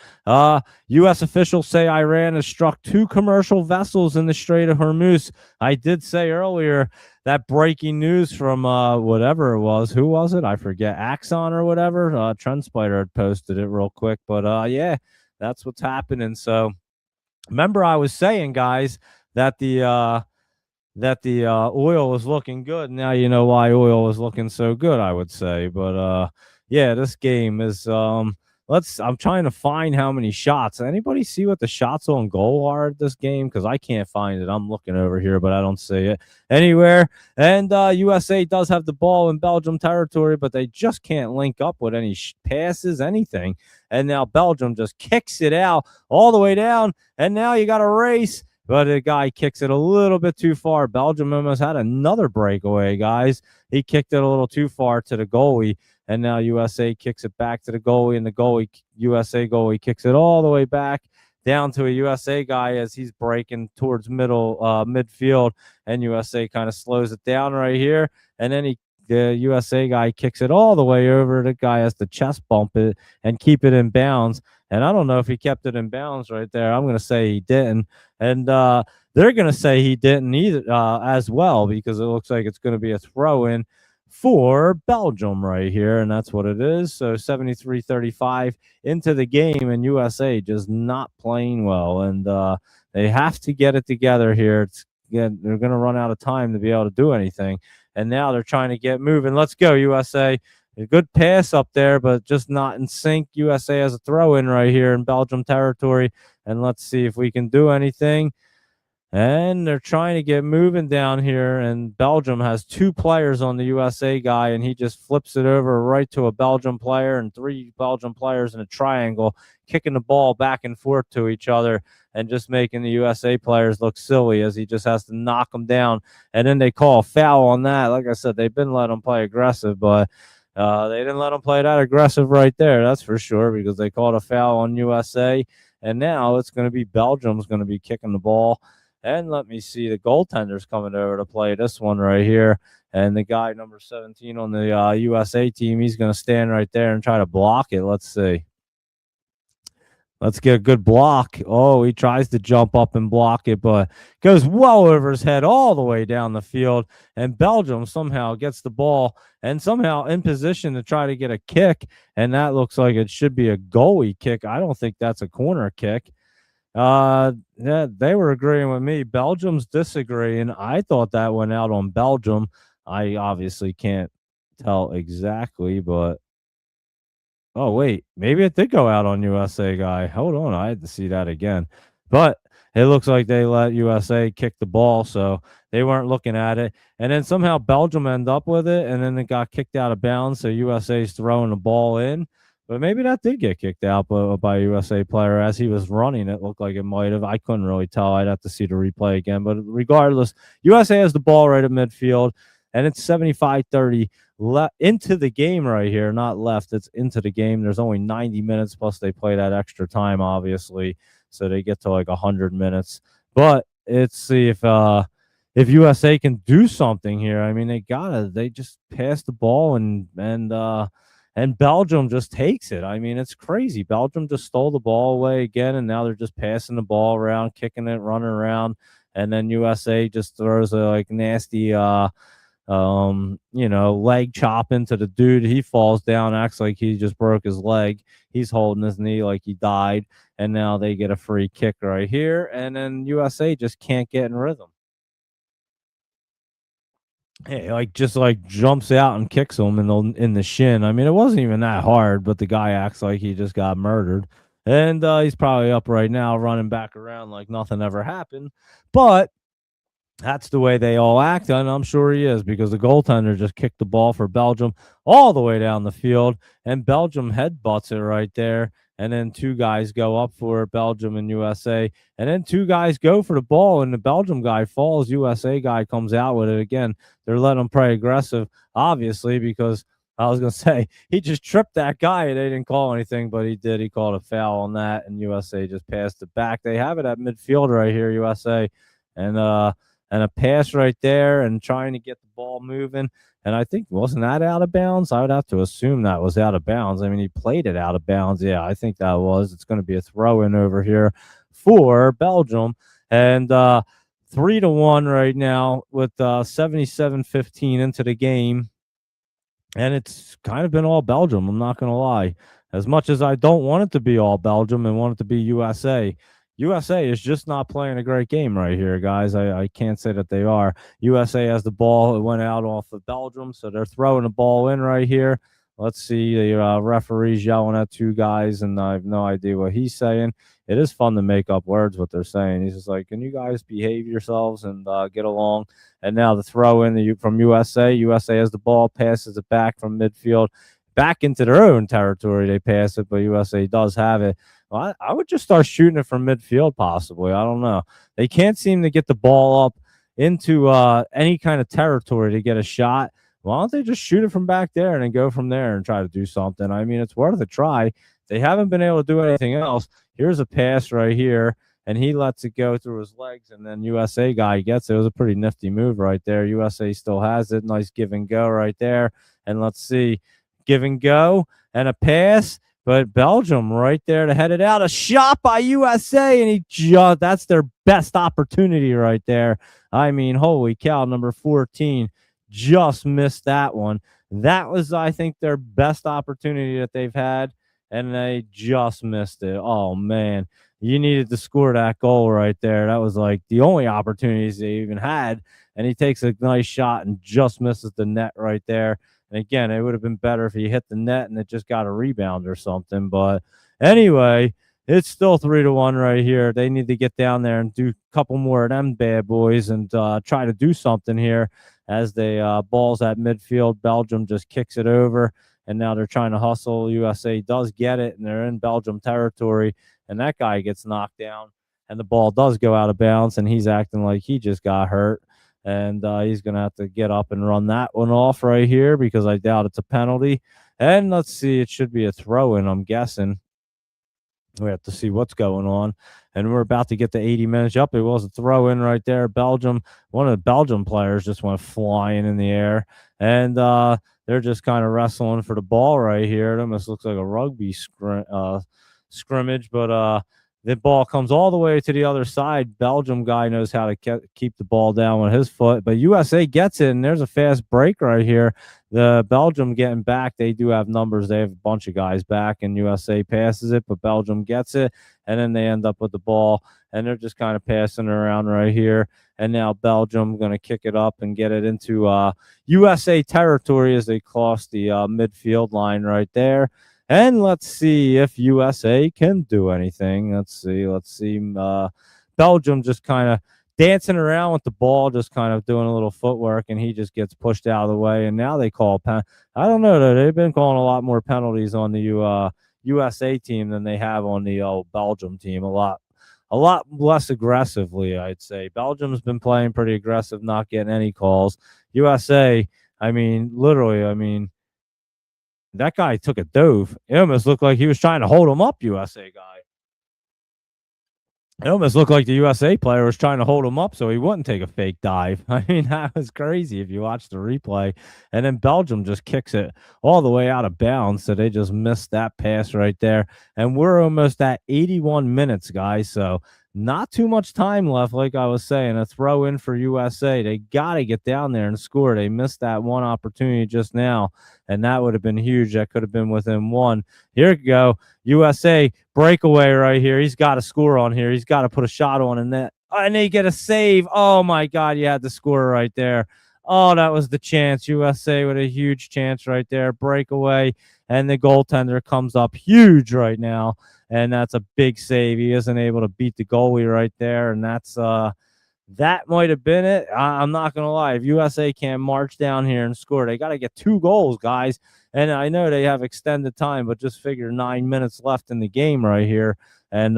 U.S. officials say Iran has struck 2 commercial vessels in the Strait of Hormuz. I did say earlier that breaking news from whatever it was. Who was it? I forget. Axon or whatever. Trendspider had posted it real quick. But yeah, that's what's happening. So remember I was saying, guys, that the oil was looking good. Now you know why oil was looking so good, I would say. But yeah, this game is I'm trying to find how many shots. Anybody see what the shots on goal are at this game? Because I can't find it. I'm looking over here, but I don't see it anywhere. And USA does have the ball in Belgium territory, but they just can't link up with any passes, anything. And now Belgium just kicks it out all the way down. And now you got a race. But the guy kicks it a little bit too far. Belgium almost had another breakaway, guys. He kicked it a little too far to the goalie, and now USA kicks it back to the goalie, and the USA goalie kicks it all the way back down to a USA guy as he's breaking towards midfield, and USA kind of slows it down right here, and then the USA guy kicks it all the way over. The guy has to chest bump it and keep it in bounds. And I don't know if he kept it in bounds right there. I'm going to say he didn't. And they're going to say he didn't either as well, because it looks like it's going to be a throw-in for Belgium right here, and that's what it is. So 73-35 into the game, and USA just not playing well. And They have to get it together here. They're going to run out of time to be able to do anything. And now they're trying to get moving. Let's go, USA. A good pass up there, but just not in sync. USA has a throw in right here in Belgium territory. And let's see if we can do anything. And they're trying to get moving down here. And Belgium has 2 players on the USA guy, and he just flips it over right to a Belgium player and 3 Belgium players in a triangle, kicking the ball back and forth to each other and just making the USA players look silly as he just has to knock them down. And then they call a foul on that. Like I said, they've been letting them play aggressive, but they didn't let them play that aggressive right there. That's for sure, because they called a foul on USA. And now it's going to be Belgium's going to be kicking the ball. And let me see, the goaltender's coming over to play this one right here. And the guy, number 17 on the USA team, he's going to stand right there and try to block it. Let's see. Let's get a good block. Oh, he tries to jump up and block it, but goes well over his head all the way down the field. And Belgium somehow gets the ball and somehow in position to try to get a kick. And that looks like it should be a goalie kick. I don't think that's a corner kick. Yeah, they were agreeing with me. Belgium's disagreeing. I thought that went out on Belgium. I obviously can't tell exactly, but oh wait, maybe it did go out on USA guy. Hold on, I had to see that again. But it looks like they let USA kick the ball, so they weren't looking at it. And then somehow Belgium ended up with it, and then it got kicked out of bounds, so USA's throwing the ball in. But maybe that did get kicked out by a USA player as he was running. It looked like it might have. I couldn't really tell. I'd have to see the replay again. But regardless, USA has the ball right at midfield, and it's 75-30 into the game right here. Not left. It's into the game. There's only 90 minutes, plus they play that extra time, obviously. So they get to like 100 minutes. But let's see if USA can do something here. I mean, they just pass the ball and Belgium just takes it. I mean, it's crazy. Belgium just stole the ball away again, and now they're just passing the ball around, kicking it, running around, and then USA just throws a nasty, leg chop into the dude. He falls down, acts like he just broke his leg. He's holding his knee like he died, and now they get a free kick right here, and then USA just can't get in rhythm. Hey, just jumps out and kicks him in the shin. I mean, it wasn't even that hard, but the guy acts like he just got murdered. And he's probably up right now running back around like nothing ever happened. But that's the way they all act, and I'm sure he is, because the goaltender just kicked the ball for Belgium all the way down the field, and Belgium headbutts it right there. And then 2 guys go up for it, Belgium and USA. And then 2 guys go for the ball, and the Belgium guy falls. USA guy comes out with it again. They're letting him play aggressive, obviously, because I was going to say he just tripped that guy. They didn't call anything, but he did. He called a foul on that, and USA just passed it back. They have it at midfield right here, USA. And a pass right there and trying to get the ball moving. And I think, wasn't that out of bounds? I would have to assume that was out of bounds. I mean, he played it out of bounds. Yeah, I think that was. It's going to be a throw-in over here for Belgium. And 3-1 right now with 77-15 into the game. And it's kind of been all Belgium, I'm not going to lie. As much as I don't want it to be all Belgium and want it to be USA, USA is just not playing a great game right here, guys. I can't say that they are. USA has the ball. It went out off of Belgium, so they're throwing the ball in right here. Let's see. The referee's yelling at 2 guys, and I have no idea what he's saying. It is fun to make up words what they're saying. He's just like, can you guys behave yourselves and get along? And now the throw in from USA. USA has the ball, passes it back from midfield, back into their own territory. They pass it, but USA does have it. Well, I would just start shooting it from midfield, possibly. I don't know. They can't seem to get the ball up into any kind of territory to get a shot. Why don't they just shoot it from back there and then go from there and try to do something? I mean, it's worth a try. They haven't been able to do anything else. Here's a pass right here, and he lets it go through his legs, and then USA guy gets it. It was a pretty nifty move right there. USA still has it. Nice give and go right there. And let's see. Give and go and a pass. But Belgium right there to head it out. A shot by USA, and that's their best opportunity right there. I mean, holy cow, number 14 just missed that one. That was, I think, their best opportunity that they've had. and they just missed it. Oh man, you needed to score that goal right there. That was like the only opportunities they even had, and he takes a nice shot and just misses the net right there. And again, it would have been better if he hit the net and it just got a rebound or something. But anyway, it's still 3-1 right here. They need to get down there and do a couple more of them bad boys and try to do something here as they balls at midfield. Belgium just kicks it over, and now they're trying to hustle. USA does get it, and they're in Belgium territory, and that guy gets knocked down, and the ball does go out of bounds, and he's acting like he just got hurt. And he's going to have to get up and run that one off right here because I doubt it's a penalty. And let's see, it should be a throw in, I'm guessing. We have to see what's going on. And we're about to get to 80 minutes. Up, it was a throw in right there. Belgium, one of the Belgium players just went flying in the air. And they're just kind of wrestling for the ball right here. It almost looks like a rugby scrimmage, but the ball comes all the way to the other side. Belgium guy knows how to keep the ball down with his foot, but USA gets it, and there's a fast break right here. The Belgium getting back, they do have numbers. They have a bunch of guys back, and USA passes it, but Belgium gets it, and then they end up with the ball, and they're just kind of passing around right here. And now Belgium going to kick it up and get it into USA territory as they cross the midfield line right there. And let's see if USA can do anything. Let's see. Belgium just kind of dancing around with the ball, just kind of doing a little footwork, and he just gets pushed out of the way. And now they call I don't know, though. They've been calling a lot more penalties on the USA team than they have on the Belgium team. A lot less aggressively, I'd say. Belgium's been playing pretty aggressive, not getting any calls. USA, literally, that guy took a dove. It almost looked like he was trying to hold him up, USA guy. It almost looked like the USA player was trying to hold him up so he wouldn't take a fake dive. That was crazy if you watch the replay. And then Belgium just kicks it all the way out of bounds, so they just missed that pass right there. And we're almost at 81 minutes, guys, so not too much time left, like I was saying. A throw in for USA. They got to get down there and score. They missed that one opportunity just now, and that would have been huge. That could have been within one. Here we go. USA breakaway right here. He's got to score on here. He's got to put a shot on in that. And they get a save. Oh, my God. You had to score right there. Oh, that was the chance. USA with a huge chance right there. Breakaway. And the goaltender comes up huge right now. And that's a big save. He isn't able to beat the goalie right there. And that's that might have been it. I'm not going to lie. If USA can't march down here and score, they got to get 2 goals, guys. And I know they have extended time, but just figure 9 minutes left in the game right here. And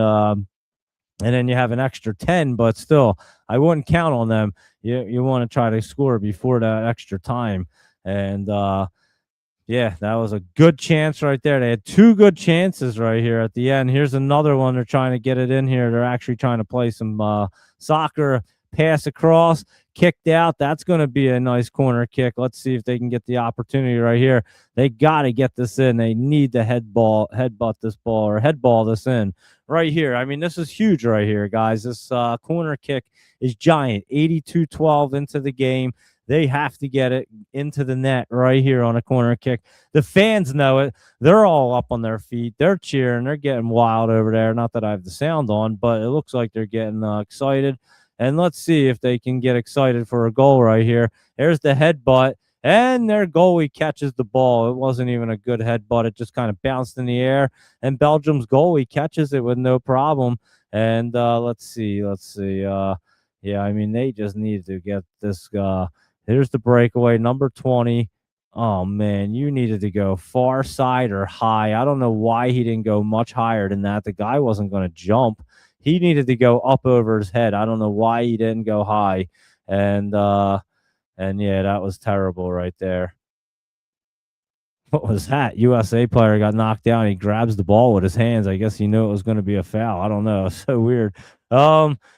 then you have an extra 10, but still, I wouldn't count on them. You want to try to score before that extra time. And yeah, that was a good chance right there. They had 2 good chances right here at the end. Here's another one. They're trying to get it in here. They're actually trying to play some soccer, pass across, kicked out. That's going to be a nice corner kick. Let's see if they can get the opportunity right here. They got to get this in. They need to headbutt this ball or headball this in right here. This is huge right here, guys. This corner kick is giant. 82-12 into the game. They have to get it into the net right here on a corner kick. The fans know it. They're all up on their feet. They're cheering. They're getting wild over there. Not that I have the sound on, but it looks like they're getting excited. And let's see if they can get excited for a goal right here. There's the headbutt, and their goalie catches the ball. It wasn't even a good headbutt. It just kind of bounced in the air, and Belgium's goalie catches it with no problem. And let's see. Yeah, they just needed to get this Here's the breakaway, number 20. Oh, man, you needed to go far side or high. I don't know why he didn't go much higher than that. The guy wasn't going to jump. He needed to go up over his head. I don't know why he didn't go high. And yeah, that was terrible right there. What was that? USA player got knocked down. He grabs the ball with his hands. I guess he knew it was going to be a foul. I don't know. It's so weird.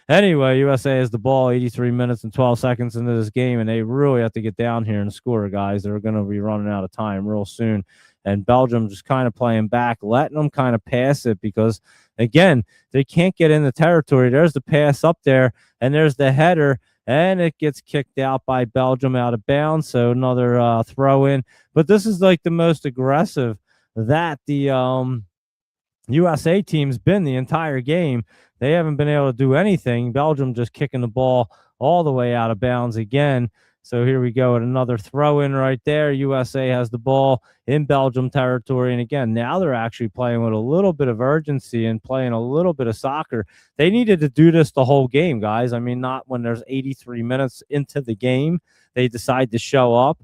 Anyway, USA has the ball 83 minutes and 12 seconds into this game, and they really have to get down here and score, guys. They're going to be running out of time real soon. And Belgium just kind of playing back, letting them kind of pass it because, again, they can't get in the territory. There's the pass up there, and there's the header. And it gets kicked out by Belgium out of bounds. So another throw in. But this is like the most aggressive that the USA team's been the entire game. They haven't been able to do anything. Belgium just kicking the ball all the way out of bounds again. So here we go at another throw in right there. USA has the ball in Belgium territory. And again, now they're actually playing with a little bit of urgency and playing a little bit of soccer. They needed to do this the whole game, guys. I mean, not when there's 83 minutes into the game, they decide to show up.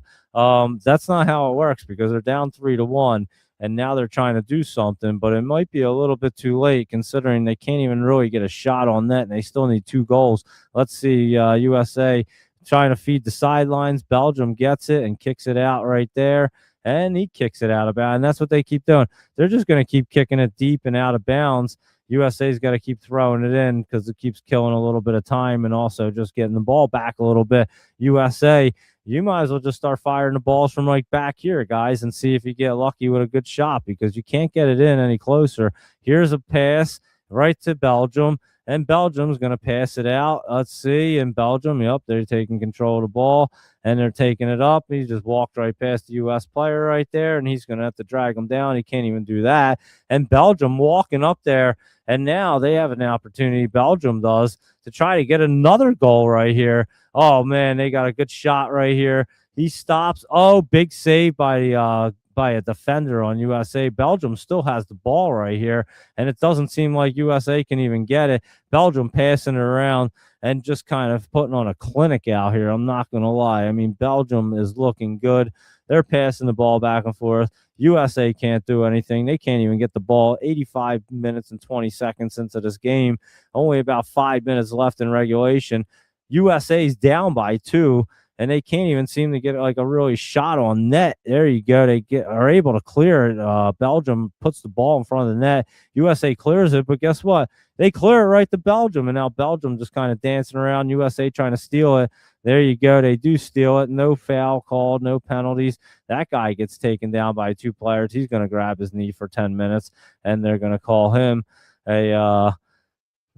That's not how it works because they're down 3-1 and now they're trying to do something, but it might be a little bit too late considering they can't even really get a shot on net and they still need 2 goals. Let's see, USA trying to feed the sidelines. Belgium gets it and kicks it out right there, and he kicks it out of bounds, and that's what they keep doing. They're just going to keep kicking it deep and out of bounds. USA's got to keep throwing it in because it keeps killing a little bit of time and also just getting the ball back a little bit. USA, you might as well just start firing the balls from like back here, guys, and see if you get lucky with a good shot because you can't get it in any closer. Here's a pass right to Belgium, and Belgium's going to pass it out. Let's see. And Belgium, yep, they're taking control of the ball, and they're taking it up. He just walked right past the U.S. player right there, and he's going to have to drag him down. He can't even do that. And Belgium walking up there, and now they have an opportunity, Belgium does, to try to get another goal right here. Oh, man, they got a good shot right here. He stops. Oh, big save by a defender on USA. Belgium still has the ball right here, and it doesn't seem like USA can even get it. Belgium passing it around and just kind of putting on a clinic out here. I'm not going to lie. I mean, Belgium is looking good. They're passing the ball back and forth. USA can't do anything. They can't even get the ball. 85 minutes and 20 seconds into this game. Only about 5 minutes left in regulation. USA's down by 2, and they can't even seem to get like a really shot on net. There you go. They are able to clear it. Belgium puts the ball in front of the net. USA clears it, but guess what? They clear it right to Belgium, and now Belgium just kind of dancing around. USA trying to steal it. There you go. They do steal it. No foul called, no penalties. That guy gets taken down by 2 players. He's going to grab his knee for 10 minutes, and they're going to call him and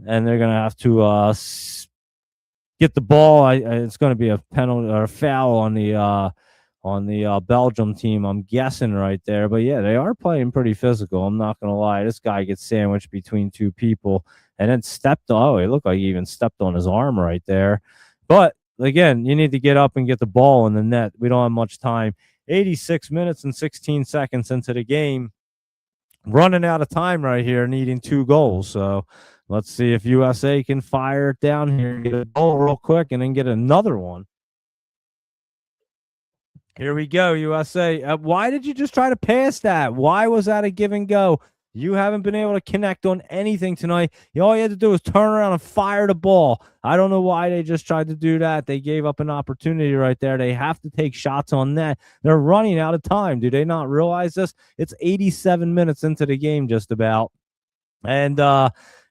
they're going to have to get the ball. It's going to be a penalty or a foul on the Belgium team, I'm guessing right there. But yeah, they are playing pretty physical. I'm not going to lie. This guy gets sandwiched between 2 people and then stepped. Oh, it looked like he even stepped on his arm right there. But again, you need to get up and get the ball in the net. We don't have much time. 86 minutes and 16 seconds into the game. Running out of time right here, needing 2 goals. So let's see if USA can fire it down here and get a goal real quick and then get another one. Here we go, USA. Why did you just try to pass that? Why was that a give and go? You haven't been able to connect on anything tonight. All you had to do was turn around and fire the ball. I don't know why they just tried to do that. They gave up an opportunity right there. They have to take shots on net. They're running out of time. Do they not realize this? It's 87 minutes into the game just about.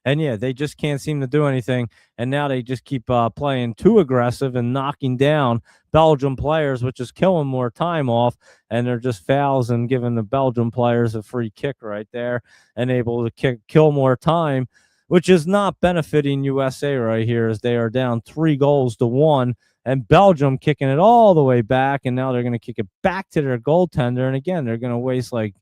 And yeah, they just can't seem to do anything. And now they just keep playing too aggressive and knocking down Belgium players, which is killing more time off. And they're just fouls and giving the Belgium players a free kick right there and able to kill more time, which is not benefiting USA right here as they are down 3-1. And Belgium kicking it all the way back. And now they're going to kick it back to their goaltender. And again, they're going to waste like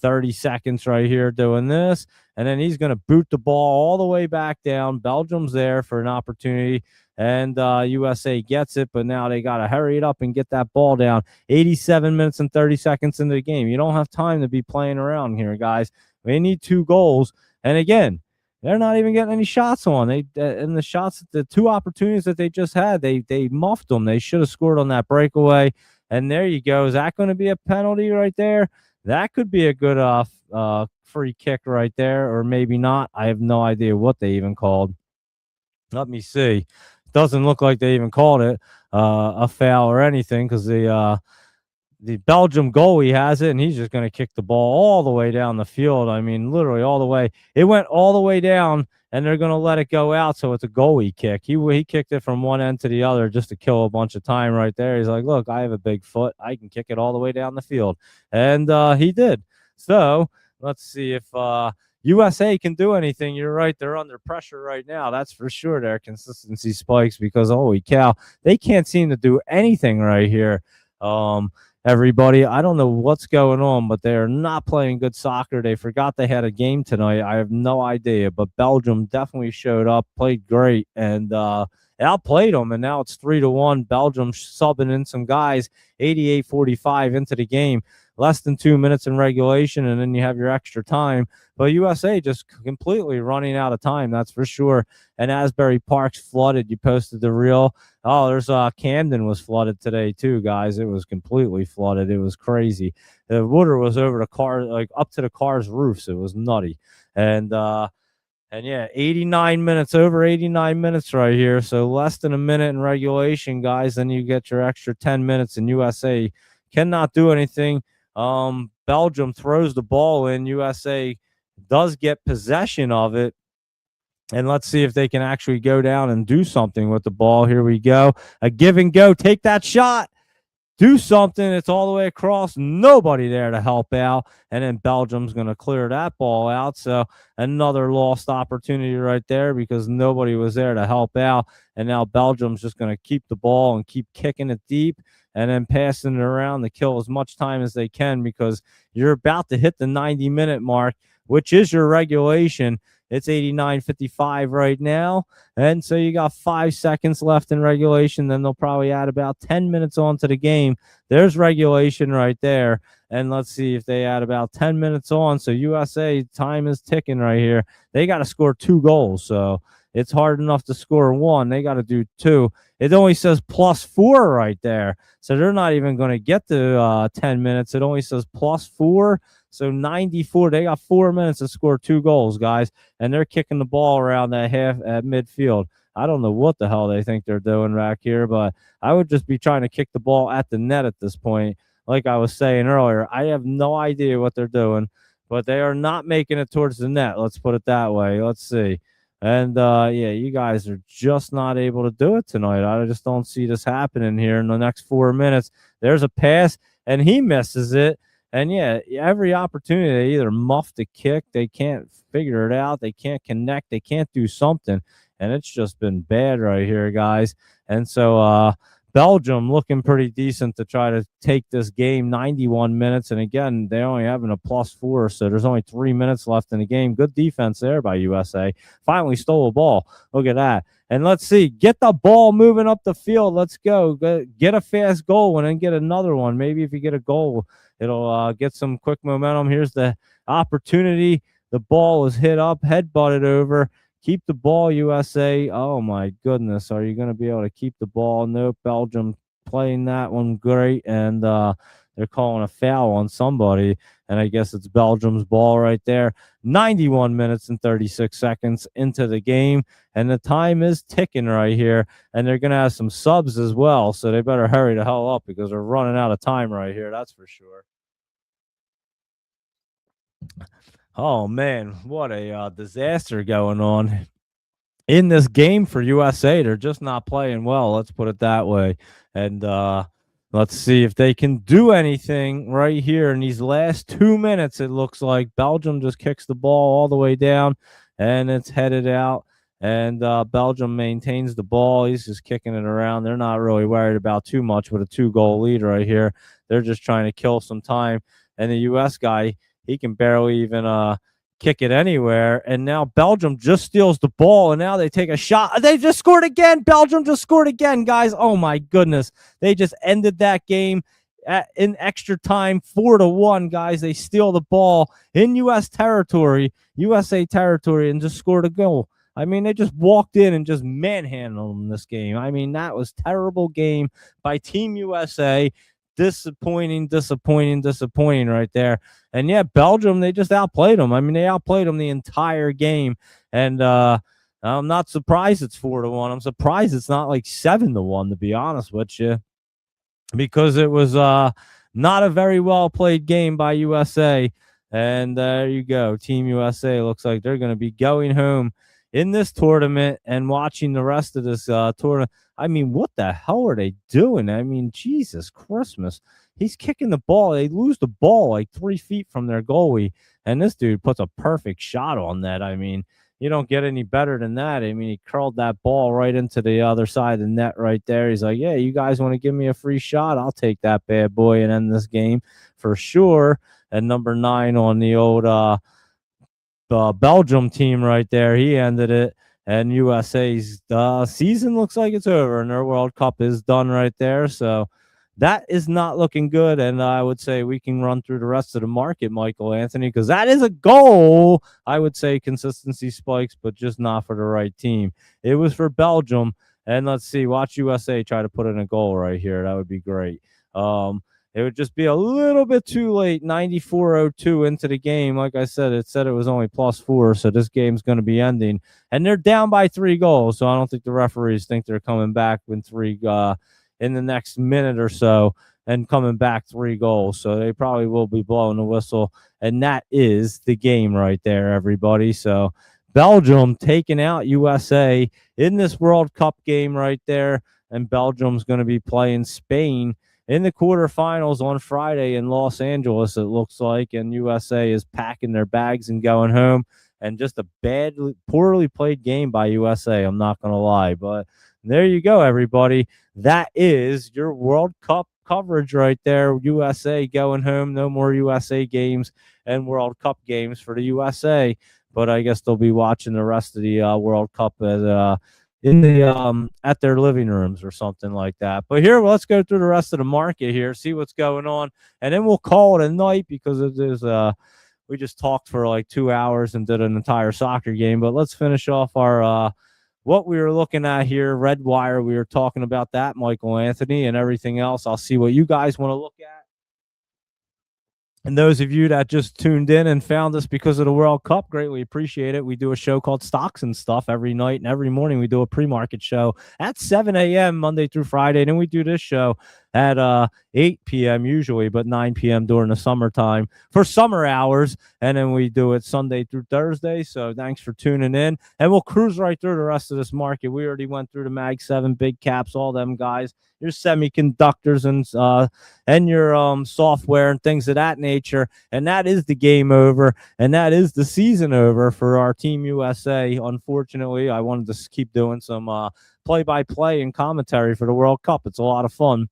30 seconds right here doing this, and then he's going to boot the ball all the way back down. Belgium's there for an opportunity, and USA gets it, but now they got to hurry it up and get that ball down. 87 minutes and 30 seconds into the game. You don't have time to be playing around here, guys. They need 2 goals, and again, they're not even getting any shots on. And the shots, the 2 opportunities that they just had, they muffed them. They should have scored on that breakaway, and there you go. Is that going to be a penalty right there? That could be a good free kick right there, or maybe not. I have no idea what they even called. Let me see. Doesn't look like they even called it a foul or anything because the Belgium goalie has it, and he's just going to kick the ball all the way down the field. I mean, literally all the way. It went all the way down, and they're going to let it go out, so it's a goalie kick. He kicked it from one end to the other just to kill a bunch of time right there. He's like, look, I have a big foot. I can kick it all the way down the field. And he did. So let's see if USA can do anything. You're right. They're under pressure right now. That's for sure. Their consistency spikes because, holy cow, they can't seem to do anything right here. everybody. I don't know what's going on, but they are not playing good soccer. They forgot they had a game tonight. I have no idea, but Belgium definitely showed up, played great, and outplayed them. And now it's 3-1. Belgium subbing in some guys, 88-45 into the game. Less than 2 minutes in regulation, and then you have your extra time. But USA just completely running out of time, that's for sure. And Asbury Park's flooded. You posted the reel. Oh, there's Camden was flooded today too, guys. It was completely flooded. It was crazy. The water was over the car, like up to the car's roofs. It was nutty. And yeah, 89 minutes, over 89 minutes right here. So less than a minute in regulation, guys. Then you get your extra 10 minutes, and USA cannot do anything. Belgium throws the ball in. USA does get possession of it. And let's see if they can actually go down and do something with the ball. Here we go. A give and go. Take that shot. Do something. It's all the way across. Nobody there to help out. And then Belgium's going to clear that ball out. So another lost opportunity right there because nobody was there to help out. And now Belgium's just going to keep the ball and keep kicking it deep and then passing it around to kill as much time as they can because you're about to hit the 90-minute mark, which is your regulation. It's 89-55 right now. And so you got 5 seconds left in regulation. Then they'll probably add about 10 minutes onto the game. There's regulation right there. And let's see if they add about 10 minutes on. So USA, time is ticking right here. They got to score 2 goals. So it's hard enough to score 1. They got to do 2. It only says +4 right there. So they're not even going to get to 10 minutes. It only says +4. So 94, they got 4 minutes to score 2 goals, guys, and they're kicking the ball around that half at midfield. I don't know what the hell they think they're doing back here, but I would just be trying to kick the ball at the net at this point. Like I was saying earlier, I have no idea what they're doing, but they are not making it towards the net. Let's put it that way. Let's see. And, yeah, you guys are just not able to do it tonight. I just don't see this happening here in the next 4 minutes. There's a pass, and he misses it. And yeah, every opportunity they either muff the kick, they can't figure it out, they can't connect, they can't do something, and it's just been bad right here, guys. And so Belgium looking pretty decent to try to take this game, 91 minutes, and again, they're only having a +4, so there's only 3 minutes left in the game. Good defense there by USA. Finally stole a ball. Look at that. And let's see, get the ball moving up the field. Let's go. Get a fast goal and then get another one. Maybe if you get a goal, it'll get some quick momentum. Here's the opportunity. The ball is hit up, head butted over. Keep the ball, USA. Oh, my goodness. Are you going to be able to keep the ball? Nope. Belgium playing that one great. And they're calling a foul on somebody. And I guess it's Belgium's ball right there. 91 minutes and 36 seconds into the game. And the time is ticking right here. And they're going to have some subs as well. So they better hurry the hell up because they're running out of time right here. That's for sure. Oh, man, what a disaster going on in this game for USA. They're just not playing well. Let's put it that way. And let's see if they can do anything right here in these last 2 minutes. It looks like Belgium just kicks the ball all the way down, and it's headed out. And Belgium maintains the ball. He's just kicking it around. They're not really worried about too much with a 2-goal lead right here. They're just trying to kill some time. And the U.S. guy, he can barely even kick it anywhere. And now Belgium just steals the ball, and now they take a shot. They just scored again. Belgium just scored again, guys. Oh, my goodness. They just ended that game in extra time, 4-1, guys. They steal the ball in U.S. territory, USA territory, and just scored a goal. I mean, they just walked in and just manhandled them this game. I mean, that was terrible game by Team USA. Disappointing right there. And yeah, Belgium, they just outplayed them. I mean, they outplayed them the entire game. And I'm not surprised it's 4-1. I'm surprised it's not like 7-1, to be honest with you, because it was not a very well played game by USA. And there you go. Team USA looks like they're going to be going home in this tournament and watching the rest of this tournament. I mean, what the hell are they doing? I mean, Jesus Christmas. He's kicking the ball. They lose the ball like 3 feet from their goalie, and this dude puts a perfect shot on that. I mean, you don't get any better than that. I mean, he curled that ball right into the other side of the net right there. He's like, yeah, you guys want to give me a free shot? I'll take that bad boy and end this game for sure. And number 9 on the old Belgium team right there, he ended it. And USA's season looks like it's over, and their World Cup is done right there. So that is not looking good. And I would say we can run through the rest of the market, Michael Anthony, because that is a goal. I would say consistency spikes, but just not for the right team. It was for Belgium. And let's see, watch USA try to put in a goal right here. That would be great. It would just be a little bit too late. 94:02 into the game. Like I said, it said it was only +4, so this game's going to be ending. And they're down by 3 goals, so I don't think the referees think they're coming back with 3 in the next minute or so and coming back 3 goals. So they probably will be blowing the whistle. And that is the game right there, everybody. So Belgium taking out USA in this World Cup game right there. And Belgium's going to be playing Spain in the quarterfinals on Friday in Los Angeles, it looks like. And USA is packing their bags and going home. And just a poorly played game by USA, I'm not going to lie. But there you go, everybody. That is your World Cup coverage right there. USA going home. No more USA games and World Cup games for the USA. But I guess they'll be watching the rest of the World Cup in the at their living rooms or something like that. But here, let's go through the rest of the market here, see what's going on, and then we'll call it a night because it is we just talked for like 2 hours and did an entire soccer game. But let's finish off our what we were looking at here. Red Wire, we were talking about that, Michael Anthony, and everything else. I'll see what you guys want to look at. And those of you that just tuned in and found us because of the World Cup, greatly appreciate it. We do a show called Stocks and Stuff every night, and every morning we do a pre-market show at 7 a.m. Monday through Friday. And then we do this show at 8 p.m. usually, but 9 p.m. during the summertime for summer hours. And then we do it Sunday through Thursday. So thanks for tuning in. And we'll cruise right through the rest of this market. We already went through the Mag 7, big caps, all them guys, your semiconductors and your software and things of that nature. And that is the game over. And that is the season over for our Team USA. Unfortunately, I wanted to keep doing some play-by-play and commentary for the World Cup. It's a lot of fun.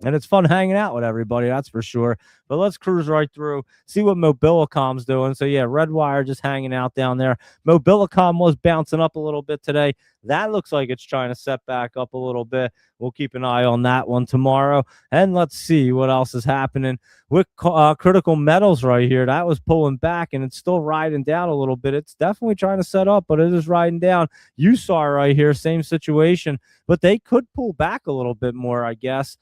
And it's fun hanging out with everybody, that's for sure. But let's cruise right through, see what Mobilicom's doing. So, yeah, Redwire just hanging out down there. Mobilicom was bouncing up a little bit today. That looks like it's trying to set back up a little bit. We'll keep an eye on that one tomorrow. And let's see what else is happening with critical metals right here. That was pulling back, and it's still riding down a little bit. It's definitely trying to set up, but it is riding down. You saw right here, same situation. But they could pull back a little bit more, I guess.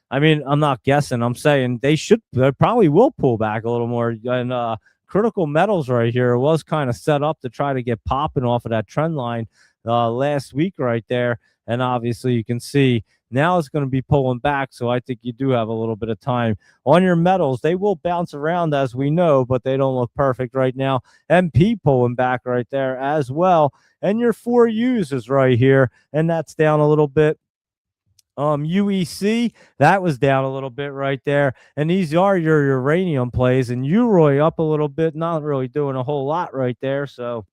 I mean, I'm not guessing. I'm saying they probably will pull back a little more. And critical metals right here was kind of set up to try to get popping off of that trend line last week right there. And obviously you can see now it's going to be pulling back. So I think you do have a little bit of time on your metals. They will bounce around, as we know, but they don't look perfect right now. MP pulling back right there as well. And your 4Us is right here. And that's down a little bit. UEC, that was down a little bit right there. And these are your uranium plays. And UROY up a little bit, not really doing a whole lot right there. So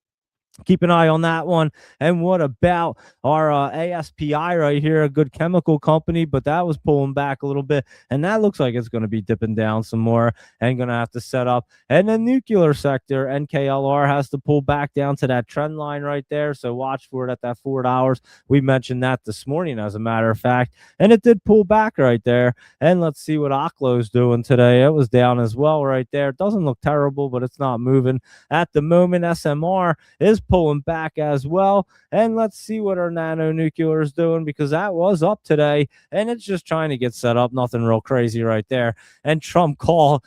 keep an eye on that one. And what about our ASPI right here, a good chemical company, but that was pulling back a little bit. And that looks like it's going to be dipping down some more and going to have to set up. And the nuclear sector, NKLR, has to pull back down to that trend line right there. So watch for it at that $4. We mentioned that this morning, as a matter of fact. And it did pull back right there. And let's see what Oklo's doing today. It was down as well right there. It doesn't look terrible, but it's not moving at the moment. SMR is pulling back as well. And let's see what our nano nuclear is doing, because that was up today and it's just trying to get set up. Nothing real crazy right there. And Trump call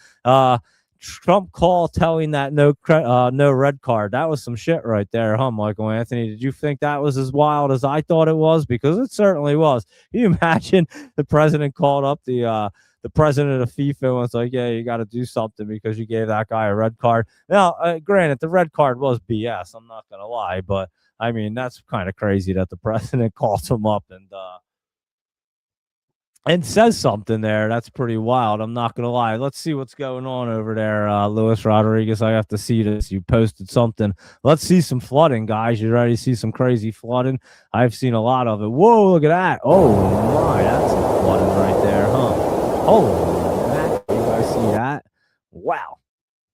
telling that no red card. That was some shit right there, huh, Michael Anthony? Did you think that was as wild as I thought it was? Because it certainly was. Can you imagine the president called up the president of FIFA and was like, yeah, you got to do something because you gave that guy a red card. Now, granted, the red card was BS. I'm not going to lie, but I mean, that's kind of crazy that the president calls him up and says something there. That's pretty wild. I'm not gonna lie. Let's see what's going on over there, Luis Rodriguez. I have to see this. You posted something. Let's see some flooding, guys. You ready to see some crazy flooding? I've seen a lot of it. Whoa, look at that. Oh my, that's some flooding right there, huh? Holy mackerel. You guys see that? Wow.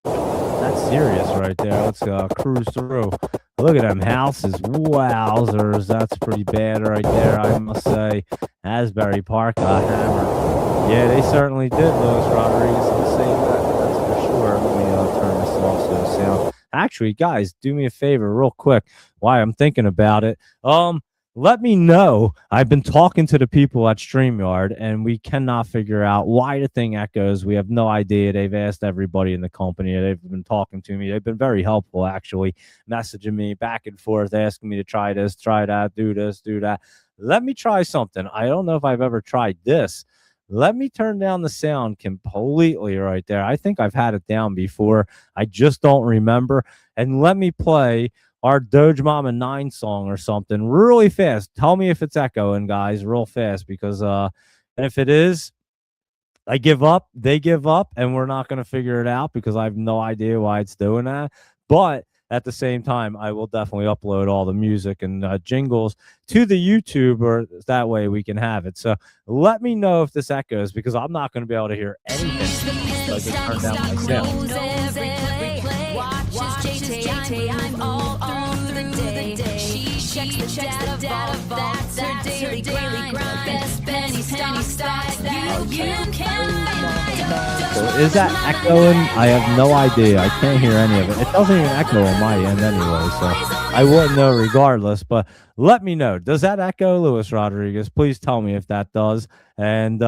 That's serious right there. Let's cruise through. Look at them houses. Wowzers. That's pretty bad right there, I must say. Asbury Park got hammered. Yeah, they certainly did, Louis Rodriguez. I'm saying that's for sure. Let me turn this off so the sound. Actually, guys, do me a favor real quick while I'm thinking about it. Let me know. I've been talking to the people at StreamYard, and we cannot figure out why the thing echoes. We have no idea. They've asked everybody in the company. They've been talking to me. They've been very helpful, actually, messaging me back and forth, asking me to try this, try that, do this, do that. Let me try something. I don't know if I've ever tried this. Let me turn down the sound completely right there. I think I've had it down before. I just don't remember. And let me play our Doge Mama 9 song or something really fast. Tell me if it's echoing, guys, real fast, because and if it is, I give up, they give up, and we're not going to figure it out because I have no idea why it's doing that. But at the same time, I will definitely upload all the music and jingles to the YouTube, or that way we can have it. So let me know if this echoes, because I'm not going to be able to hear anything. So I just turn down my sound. Checks the data vault, that's her daily grind. Best penny stocks that you can. So is that echoing? I have no idea. I can't hear any of it. It doesn't even echo on my end anyway, so I wouldn't know regardless. But let me know. Does that echo, Luis Rodriguez? Please tell me if that does, and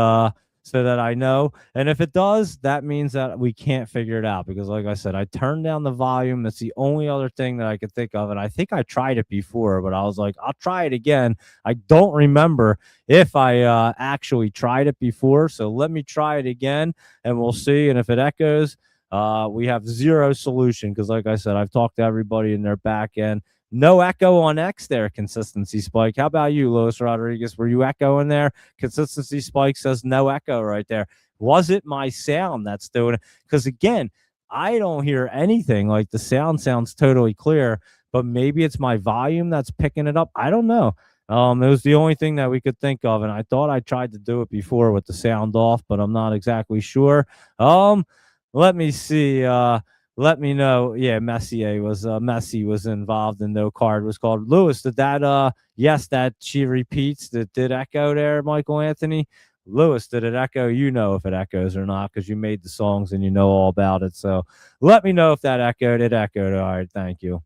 so that I know. And if it does, that means that we can't figure it out, because like I said, I turned down the volume. That's the only other thing that I could think of. And I think I tried it before, but I was like, I'll try it again. I don't remember if I actually tried it before. So let me try it again and we'll see. And if it echoes, we have zero solution, because like I said, I've talked to everybody in their back end. No echo on X there, Consistency Spike. How about you, Luis Rodriguez? Were you echoing there? Consistency Spike says no echo right there. Was it my sound that's doing it? Because again, I don't hear anything. Like, the sound sounds totally clear, but maybe it's my volume that's picking it up. I don't know. It was the only thing that we could think of, and I thought I tried to do it before with the sound off, but I'm not exactly sure. Let me see. Let me know. Yeah, Messi was involved, and no card was called. Lewis, did that yes, that she repeats, that did echo there, Michael Anthony? Lewis, did it echo? You know if it echoes or not, because you made the songs and you know all about it. So let me know if that echoed. It echoed. All right, thank you.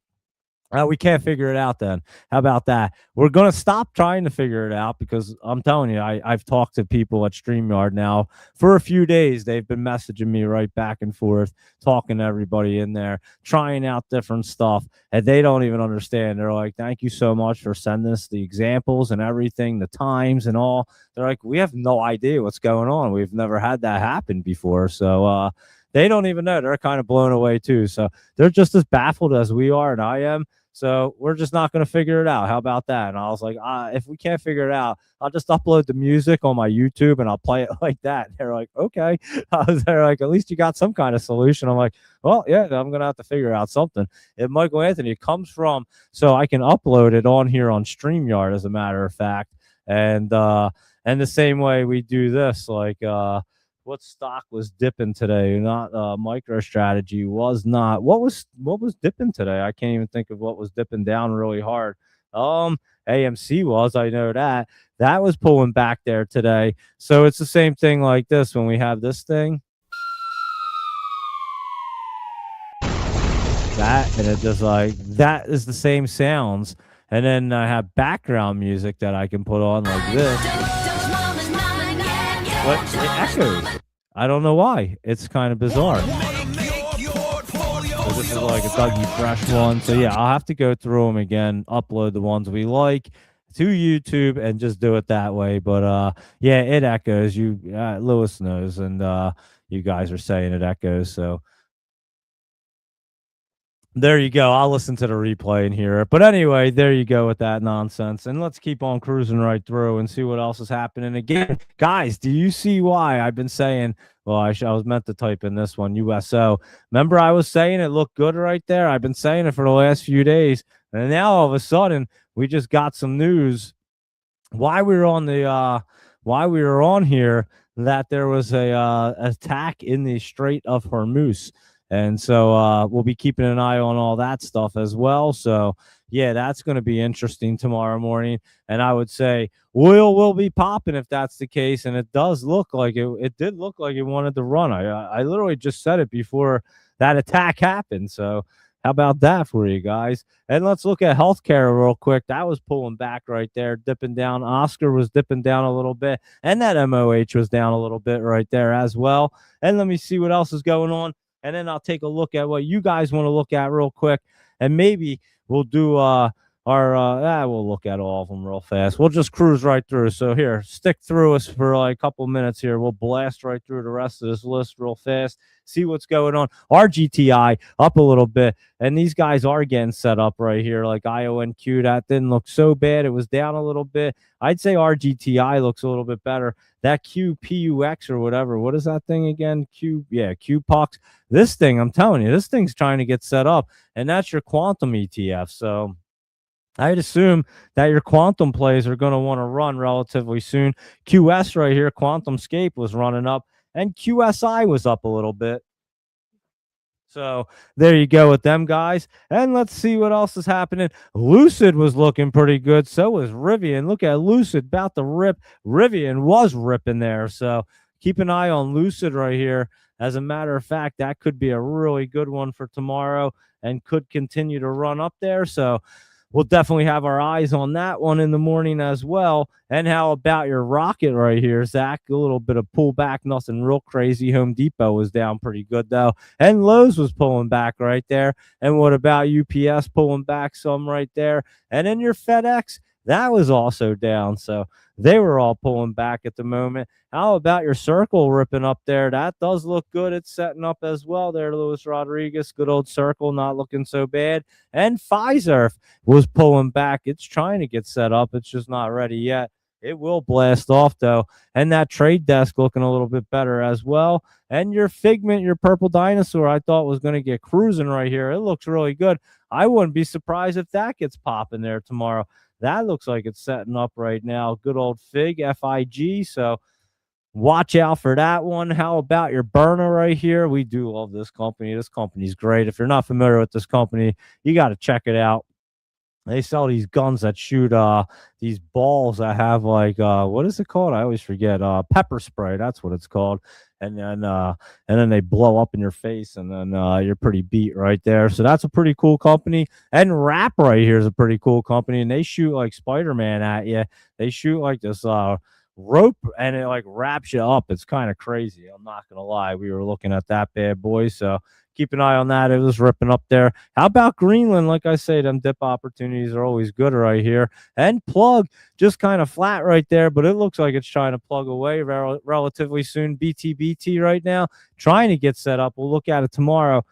We can't figure it out then. How about that? We're going to stop trying to figure it out, because I'm telling you, I've talked to people at StreamYard now for a few days. They've been messaging me right back and forth, talking to everybody in there, trying out different stuff, and they don't even understand. They're like, thank you so much for sending us the examples and everything, the times and all. They're like, we have no idea what's going on. We've never had that happen before. So they don't even know. They're kind of blown away too. So they're just as baffled as we are, and I am. So we're just not going to figure it out. How about that? And I was like, if we can't figure it out, I'll just upload the music on my YouTube and I'll play it like that. And they're like, okay. They're like, at least you got some kind of solution. I'm like, well, yeah, I'm going to have to figure out something. If Michael Anthony, it comes from, so I can upload it on here on StreamYard, as a matter of fact. And the same way we do this, like, what stock was dipping today? Not MicroStrategy was not. What was dipping today? I can't even think of what was dipping down really hard. AMC was, I know that. That was pulling back there today. So it's the same thing like this when we have this thing. That, and it just like, that is the same sounds. And then I have background music that I can put on like this. But it echoes. I don't know why. It's kind of bizarre. So this is like a Dougie Fresh one. So yeah, I'll have to go through them again, upload the ones we like to YouTube, and just do it that way. But yeah, it echoes. You Lewis knows, and you guys are saying it echoes. So There you go. I'll listen to the replay and hear it. But anyway, there you go with that nonsense. And let's keep on cruising right through and see what else is happening. Again, guys, do you see why I've been saying, well, I was meant to type in this one, USO. Remember, I was saying it looked good right there. I've been saying it for the last few days. And now all of a sudden, we just got some news why we were on here that there was a attack in the Strait of Hormuz. And so we'll be keeping an eye on all that stuff as well. So yeah, that's going to be interesting tomorrow morning. And I would say oil will be popping if that's the case. And it does look like it did look like it wanted to run. I literally just said it before that attack happened. So how about that for you guys? And let's look at healthcare real quick. That was pulling back right there, dipping down. Oscar was dipping down a little bit, and that MOH was down a little bit right there as well. And let me see what else is going on. And then I'll take a look at what you guys want to look at real quick. And maybe we'll do we'll look at all of them real fast. We'll just cruise right through. So here, stick through us for like a couple minutes here. We'll blast right through the rest of this list real fast. See what's going on. RGTI up a little bit, and these guys are getting set up right here. Like IONQ, that didn't look so bad. It was down a little bit. I'd say RGTI looks a little bit better. That QPUX or whatever. What is that thing again? QPUX. This thing, I'm telling you, this thing's trying to get set up, and that's your quantum ETF. So I'd assume that your quantum plays are going to want to run relatively soon. QS right here, QuantumScape was running up, and QSI was up a little bit. So there you go with them guys. And let's see what else is happening. Lucid was looking pretty good. So was Rivian. Look at Lucid about to rip. Rivian was ripping there. So keep an eye on Lucid right here. As a matter of fact, that could be a really good one for tomorrow and could continue to run up there. So we'll definitely have our eyes on that one in the morning as well. And how about your rocket right here, Zach? A little bit of pullback, nothing real crazy. Home Depot was down pretty good, though. And Lowe's was pulling back right there. And what about UPS pulling back some right there? And then your FedEx, that was also down. So they were all pulling back at the moment. How about your Circle ripping up there? That does look good. It's setting up as well there, Luis Rodriguez. Good old Circle, not looking so bad. And Pfizer was pulling back. It's trying to get set up. It's just not ready yet. It will blast off, though. And that Trade Desk looking a little bit better as well. And your Figment, your Purple Dinosaur, I thought was going to get cruising right here. It looks really good. I wouldn't be surprised if that gets popping there tomorrow. That looks like it's setting up right now. Good old Fig, FIG. So watch out for that one. How about your Burner right here? We do love this company. This company's great. If you're not familiar with this company, you got to check it out. They sell these guns that shoot these balls that have like what is it called? I always forget. Pepper spray. That's what it's called. And then they blow up in your face, and then you're pretty beat right there. So that's a pretty cool company. And Wrap right here is a pretty cool company, and they shoot like Spider-Man at you. They shoot like this rope, and it like wraps you up. It's kind of crazy. I'm not gonna lie. We were looking at that bad boy, so keep an eye on that. It was ripping up there. How about Greenland? Like I say, them dip opportunities are always good right here. And Plug just kind of flat right there, but it looks like it's trying to plug away relatively soon. BTBT right now, trying to get set up. We'll look at it tomorrow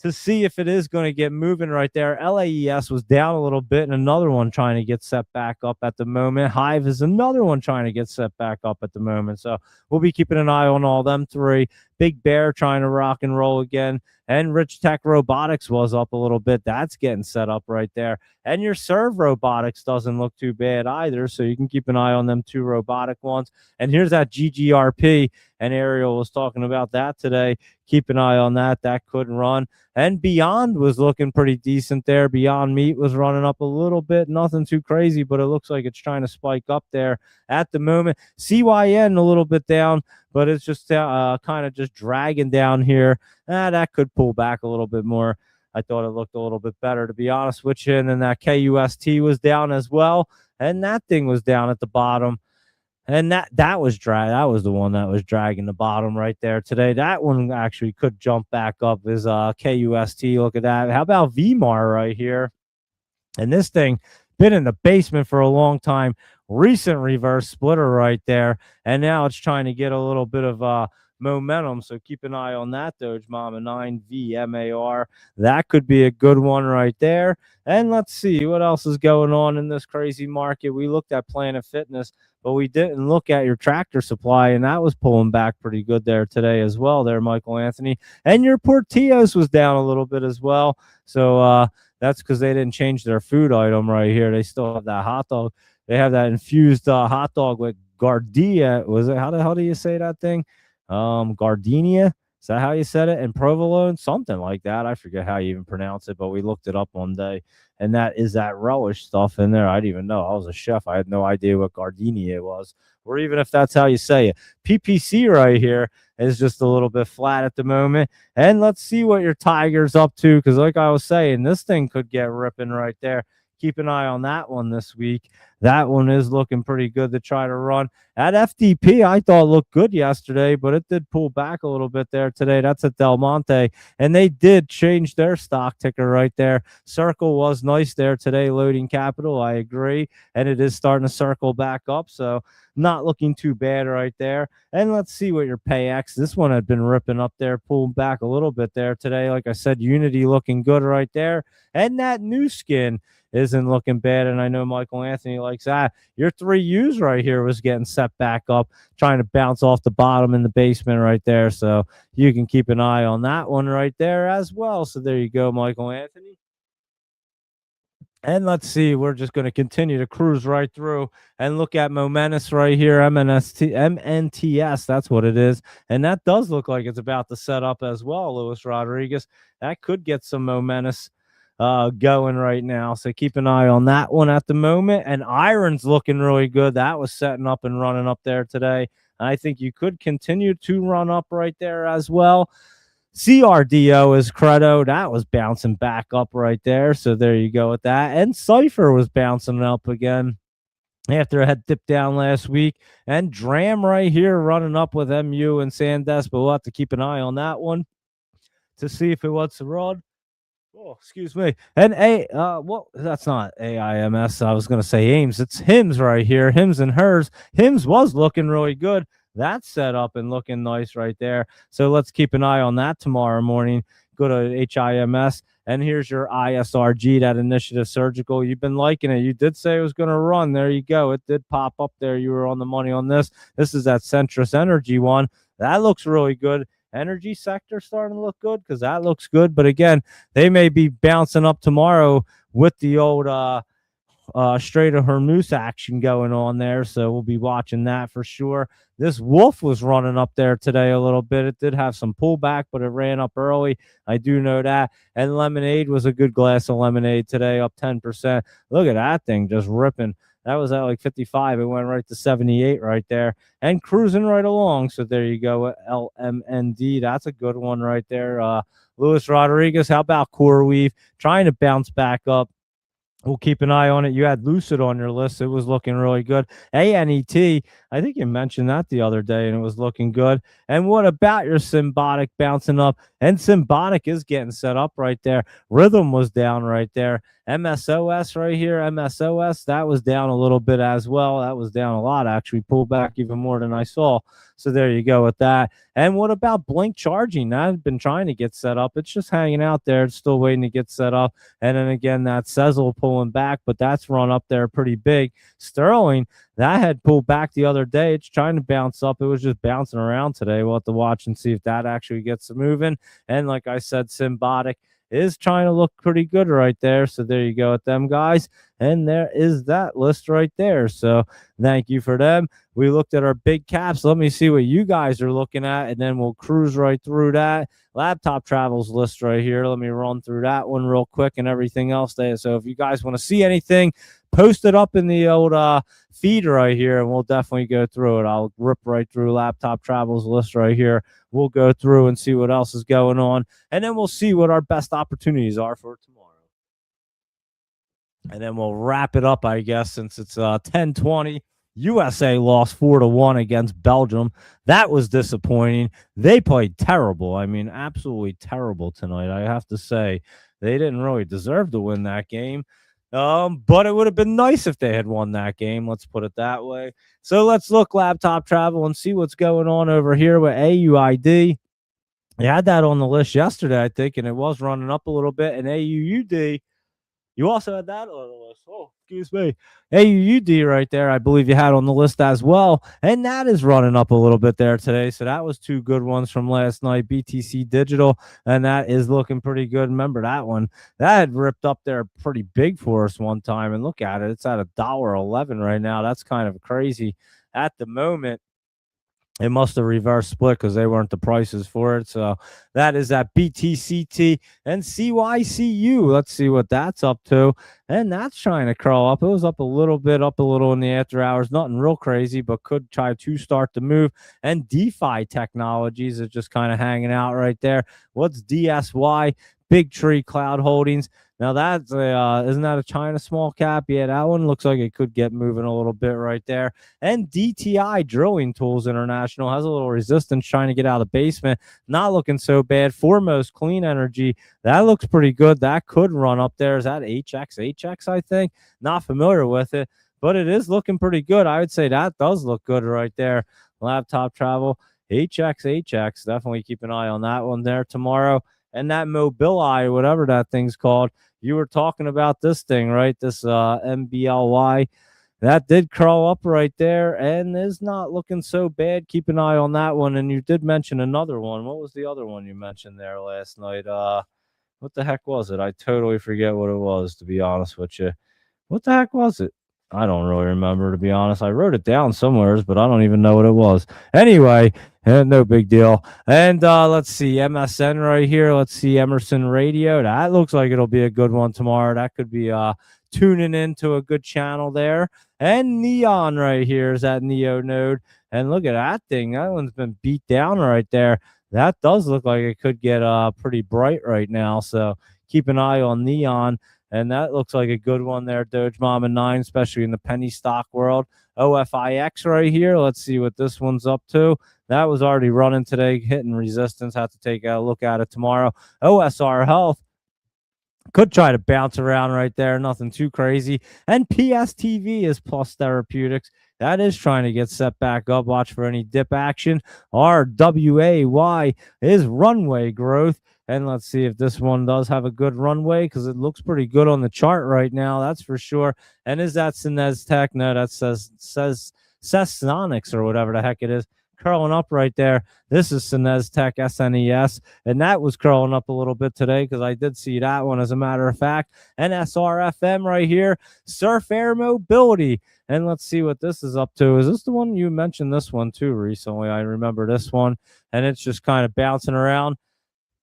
to see if it is going to get moving right there. LAES was down a little bit, and another one trying to get set back up at the moment. Hive is another one trying to get set back up at the moment. So we'll be keeping an eye on all them three. Big Bear trying to rock and roll again. And Rich Tech Robotics was up a little bit. That's getting set up right there. And your Serve Robotics doesn't look too bad either. So you can keep an eye on them two robotic ones. And here's that GGRP. And Ariel was talking about that today. Keep an eye on that. That could run. And Beyond was looking pretty decent there. Beyond Meat was running up a little bit. Nothing too crazy, but it looks like it's trying to spike up there at the moment. CYN a little bit down, but it's just kind of just dragging down here. That could pull back a little bit more. I thought it looked a little bit better, to be honest with you. And then that KUST was down as well. And that thing was down at the bottom. And that was that was the one that was dragging the bottom right there today. That one actually could jump back up is KUST. Look at that. How about VMAR right here? And this thing been in the basement for a long time. Recent reverse splitter right there. And now it's trying to get a little bit of momentum. So keep an eye on that Doge Mama 9VMAR. That could be a good one right there. And let's see what else is going on in this crazy market. We looked at Planet Fitness, but we didn't look at your Tractor Supply, and that was pulling back pretty good there today as well there, Michael Anthony. And your Portillo's was down a little bit as well. So that's because they didn't change their food item right here. They still have that hot dog. They have that infused hot dog with Gardenia. Was it, how the hell do you say that thing? Gardenia. Is that how you said it? And provolone, something like that. I forget how you even pronounce it, but we looked it up one day, and that is that relish stuff in there. I didn't even know. I was a chef. I had no idea what gardenia was, or even if that's how you say it. PPC right here is just a little bit flat at the moment. And let's see what your Tiger's up to, because like I was saying, this thing could get ripping right there. Keep an eye on that one this week. That one is looking pretty good to try to run. At FDP, I thought looked good yesterday, but it did pull back a little bit there today. That's at Del Monte, and they did change their stock ticker right there. Circle was nice there today, loading capital. I agree, and it is starting to circle back up, so not looking too bad right there. And let's see what your PayX. This one had been ripping up there, pulling back a little bit there today. Like I said, Unity looking good right there, and that new skin isn't looking bad, and I know Michael Anthony likes that. Your 3Us right here was getting set back up, trying to bounce off the bottom in the basement right there, so you can keep an eye on that one right there as well. So there you go, Michael Anthony. And let's see, we're just going to continue to cruise right through and look at Momentus right here, MNTS, that's what it is. And that does look like it's about to set up as well, Luis Rodriguez. That could get some Momentus going right now. So keep an eye on that one at the moment. And Iron's looking really good. That was setting up and running up there today. I think you could continue to run up right there as well. CRDO is Credo. That was bouncing back up right there. So there you go with that. And Cypher was bouncing up again after it had dipped down last week. And Dram right here running up with MU and Sandes. But we'll have to keep an eye on that one to see if it wants to run. Oh, excuse me. And that's not AIMS. I was going to say Ames. It's Hims right here. Hims and Hers. Hims was looking really good. That's set up and looking nice right there. So let's keep an eye on that tomorrow morning. Go to HIMS. And here's your ISRG, that Initiative Surgical. You've been liking it. You did say it was going to run. There you go. It did pop up there. You were on the money on this. This is that Centrus Energy one. That looks really good. Energy sector starting to look good because that looks good. But again, they may be bouncing up tomorrow with the old Strait of Hormuz action going on there. So we'll be watching that for sure. This Wolf was running up there today a little bit. It did have some pullback, but it ran up early. I do know that. And Lemonade was a good glass of lemonade today, up 10%. Look at that thing just ripping. That was at like 55. It went right to 78 right there and cruising right along. So there you go. LMND. That's a good one right there. Luis Rodriguez. How about CoreWeave? Trying to bounce back up. We'll keep an eye on it. You had Lucid on your list. It was looking really good. ANET, I think you mentioned that the other day, and it was looking good. And what about your Symbotic bouncing up? And Symbotic is getting set up right there. Rhythm was down right there. MSOS right here, MSOS, that was down a little bit as well. That was down a lot, actually. Pulled back even more than I saw. So there you go with that. And what about Blink Charging? I've been trying to get set up. It's just hanging out there. It's still waiting to get set up. And then again, that Sezzle pulling back, but that's run up there pretty big. Sterling, that had pulled back the other day. It's trying to bounce up. It was just bouncing around today. We'll have to watch and see if that actually gets moving. And like I said, Symbotic is trying to look pretty good right there. So there you go with them guys. And there is that list right there. So thank you for them. We looked at our big caps. Let me see what you guys are looking at, and then we'll cruise right through that. Laptop Travels list right here. Let me run through that one real quick and everything else there. So if you guys want to see anything, post it up in the old feed right here, and we'll definitely go through it. I'll rip right through Laptop Travels list right here. We'll go through and see what else is going on, and then we'll see what our best opportunities are for tomorrow. And then we'll wrap it up, I guess, since it's 10:20. USA lost 4-1 against Belgium. That was disappointing. They played terrible. I mean, absolutely terrible tonight. I have to say, they didn't really deserve to win that game. But it would have been nice if they had won that game. Let's put it that way. So let's look laptop travel and see what's going on over here with AUID. You had that on the list yesterday, I think, and it was running up a little bit. And AUUD, you also had that on the list. Oh, excuse me. AUUD right there, I believe you had on the list as well. And that is running up a little bit there today. So that was two good ones from last night. BTC Digital, and that is looking pretty good. Remember that one? That had ripped up there pretty big for us one time. And look at it. It's at $1.11 right now. That's kind of crazy at the moment. It must have reverse split because they weren't the prices for it. So that is at BTCT and CYCU. Let's see what that's up to. And that's trying to crawl up. It was up a little bit, up a little in the after hours. Nothing real crazy, but could try to start to move. And DeFi Technologies is just kind of hanging out right there. What's DSY? Big Tree Cloud Holdings. Now that's isn't that a China small cap? Yeah, that one looks like it could get moving a little bit right there. And DTI Drilling Tools International has a little resistance trying to get out of the basement. Not looking so bad. Foremost Clean Energy, that looks pretty good. That could run up there. Is that HX, I think? Not familiar with it, but it is looking pretty good. I would say that does look good right there. Laptop travel, HX. Definitely keep an eye on that one there tomorrow. And that Mobileye, whatever that thing's called, you were talking about this thing, right? This MBLY. That did crawl up right there and is not looking so bad. Keep an eye on that one. And you did mention another one. What was the other one you mentioned there last night? What the heck was it? I totally forget what it was, to be honest with you. What the heck was it? I don't really remember, to be honest. I wrote it down somewhere, but I don't even know what it was. Anyway, no big deal. And let's see, MSN right here. Let's see, Emerson Radio. That looks like it'll be a good one tomorrow. That could be tuning into a good channel there. And Neon right here is that Neo node. And look at that thing. That one's been beat down right there. That does look like it could get pretty bright right now. So keep an eye on Neon. And that looks like a good one there, Doge Mama 9, especially in the penny stock world. OFIX right here. Let's see what this one's up to. That was already running today, hitting resistance. Have to take a look at it tomorrow. OSR Health could try to bounce around right there. Nothing too crazy. And PSTV is Plus Therapeutics. That is trying to get set back up. Watch for any dip action. RWAY is Runway Growth. And let's see if this one does have a good runway because it looks pretty good on the chart right now. That's for sure. And is that Sinez Tech? No, that says Sonics or whatever the heck it is. Curling up right there. This is Sinez Tech SNES. And that was curling up a little bit today because I did see that one as a matter of fact. And SRFM right here. Surf Air Mobility. And let's see what this is up to. Is this the one you mentioned this one too recently? I remember this one. And it's just kind of bouncing around.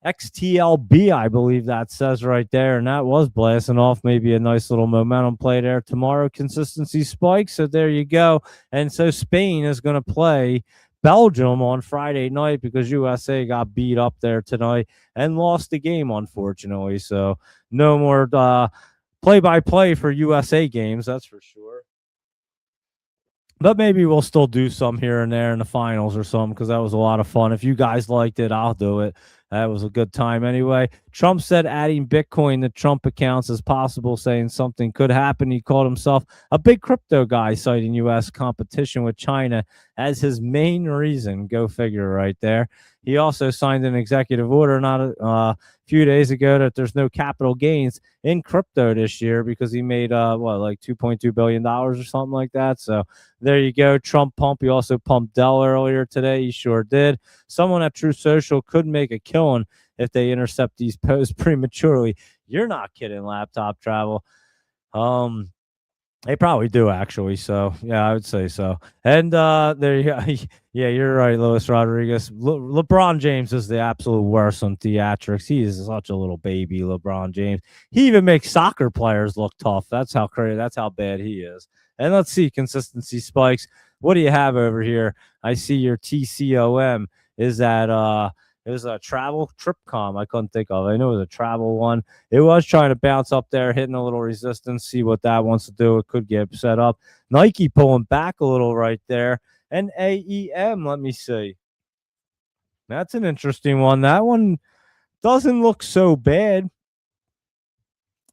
XTLB, I believe that says right there, and that was blasting off. Maybe a nice little momentum play there tomorrow. Consistency spike, so there you go. And so Spain is going to play Belgium on Friday night because USA got beat up there tonight and lost the game, unfortunately. So no more play-by-play for USA games, that's for sure. But maybe we'll still do some here and there in the finals or something because that was a lot of fun. If you guys liked it, I'll do it. That was a good time anyway. Trump said adding Bitcoin to Trump accounts is possible, saying something could happen. He called himself a big crypto guy, citing U.S. competition with China as his main reason. Go figure right there. He also signed an executive order not a few days ago that there's no capital gains in crypto this year because he made like $2.2 billion or something like that. So there you go. Trump pump. He also pumped Dell earlier today. He sure did. Someone at True Social could make a killing if they intercept these posts prematurely. You're not kidding, laptop travel. They probably do actually. So yeah, I would say so. And there you go. Yeah, you're right, Luis Rodriguez. LeBron James is the absolute worst on theatrics. He is such a little baby, LeBron James. He even makes soccer players look tough. That's how crazy. That's how bad he is. And let's see, consistency spikes. What do you have over here? I see your TCOM. Is that it was a travel Tripcom. I couldn't think of it. I know it was a travel one. It was trying to bounce up there, hitting a little resistance, see what that wants to do. It could get set up. Nike pulling back a little right there. And AEM, let me see. That's an interesting one. That one doesn't look so bad.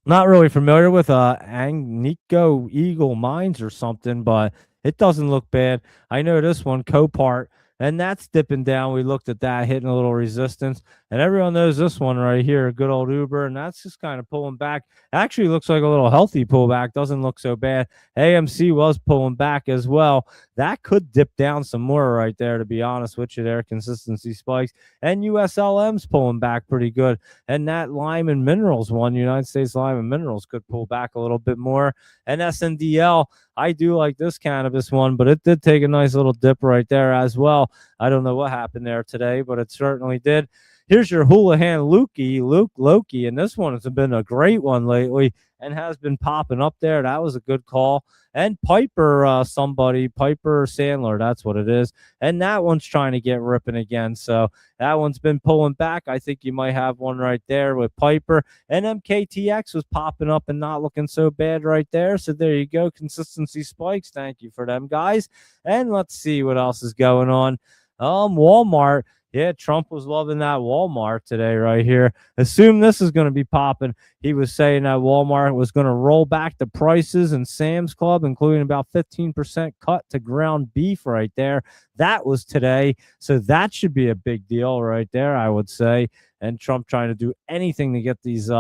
Not really familiar with Agnico Eagle Mines or something, but it doesn't look bad. I know this one, Copart, and that's dipping down. We looked at that, hitting a little resistance, and everyone knows this one right here, good old Uber, and that's just kind of pulling back. Actually, looks like a little healthy pullback. Doesn't look so bad. AMC was pulling back as well. That could dip down some more right there, to be honest with you. There, consistency spikes, and USLM's pulling back pretty good. And that lime and minerals one, United States Lime and Minerals, could pull back a little bit more. And SNDL, I do like this cannabis one, but it did take a nice little dip right there as well. I don't know what happened there today, but it certainly did. Here's your Houlihan Loki, and this one has been a great one lately and has been popping up there. That was a good call. And Piper Sandler, that's what it is. And that one's trying to get ripping again. So that one's been pulling back. I think you might have one right there with Piper. And MKTX was popping up and not looking so bad right there. So there you go. Consistency spikes. Thank you for them, guys. And let's see what else is going on. Walmart. Yeah, Trump was loving that Walmart today right here. Assume this is going to be popping. He was saying that Walmart was going to roll back the prices in Sam's Club, including about 15% cut to ground beef right there. That was today. So that should be a big deal right there, I would say. And Trump trying to do anything to get these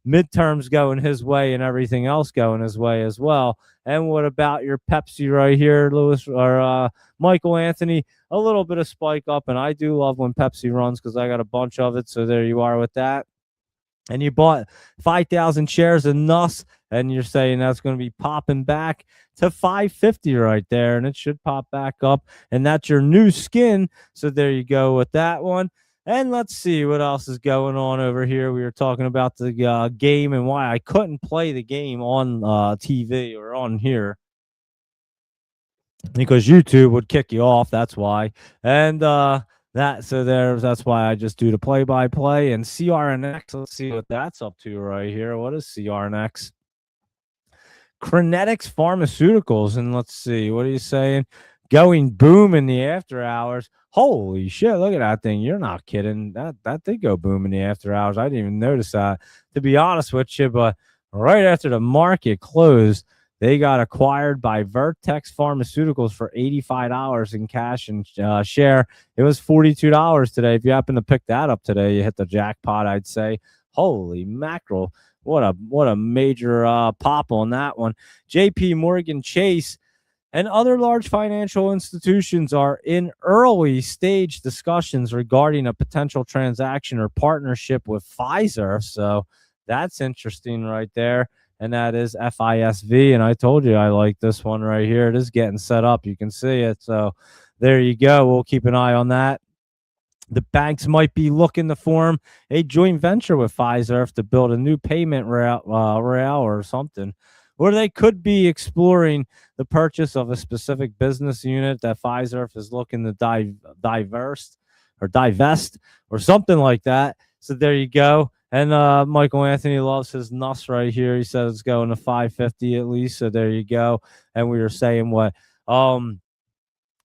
midterms going his way and everything else going his way as well. And what about your Pepsi right here, Lewis or Michael Anthony? A little bit of spike up, and I do love when Pepsi runs because I got a bunch of it. So there you are with that. And you bought 5,000 shares of NUS, and you're saying that's going to be popping back to 550 right there, and it should pop back up. And that's your new skin. So there you go with that one. And let's see what else is going on over here. We were talking about the game and why I couldn't play the game on TV or on here because YouTube would kick you off. That's why. And that's why I just do the play-by-play and CRNX. Let's see what that's up to right here. What is CRNX? Crinetics Pharmaceuticals, and let's see, what are you saying? Going boom in the after hours. Holy shit, look at that thing. You're not kidding. That did go boom in the after hours. I didn't even notice that, to be honest with you. But right after the market closed, they got acquired by Vertex Pharmaceuticals for $85 in cash and share. It was $42 today. If you happen to pick that up today, you hit the jackpot, I'd say. Holy mackerel. What a major pop on that one. JP Morgan Chase and other large financial institutions are in early stage discussions regarding a potential transaction or partnership with Pfizer. So that's interesting right there. And that is FISV. And I told you I like this one right here. It is getting set up. You can see it. So there you go. We'll keep an eye on that. The banks might be looking to form a joint venture with Pfizer to build a new payment rail or something. Or they could be exploring the purchase of a specific business unit that Pfizer is looking to divest or something like that. So there you go. And Michael Anthony loves his NUS right here. He says it's going to 550 at least. So there you go. And we were saying what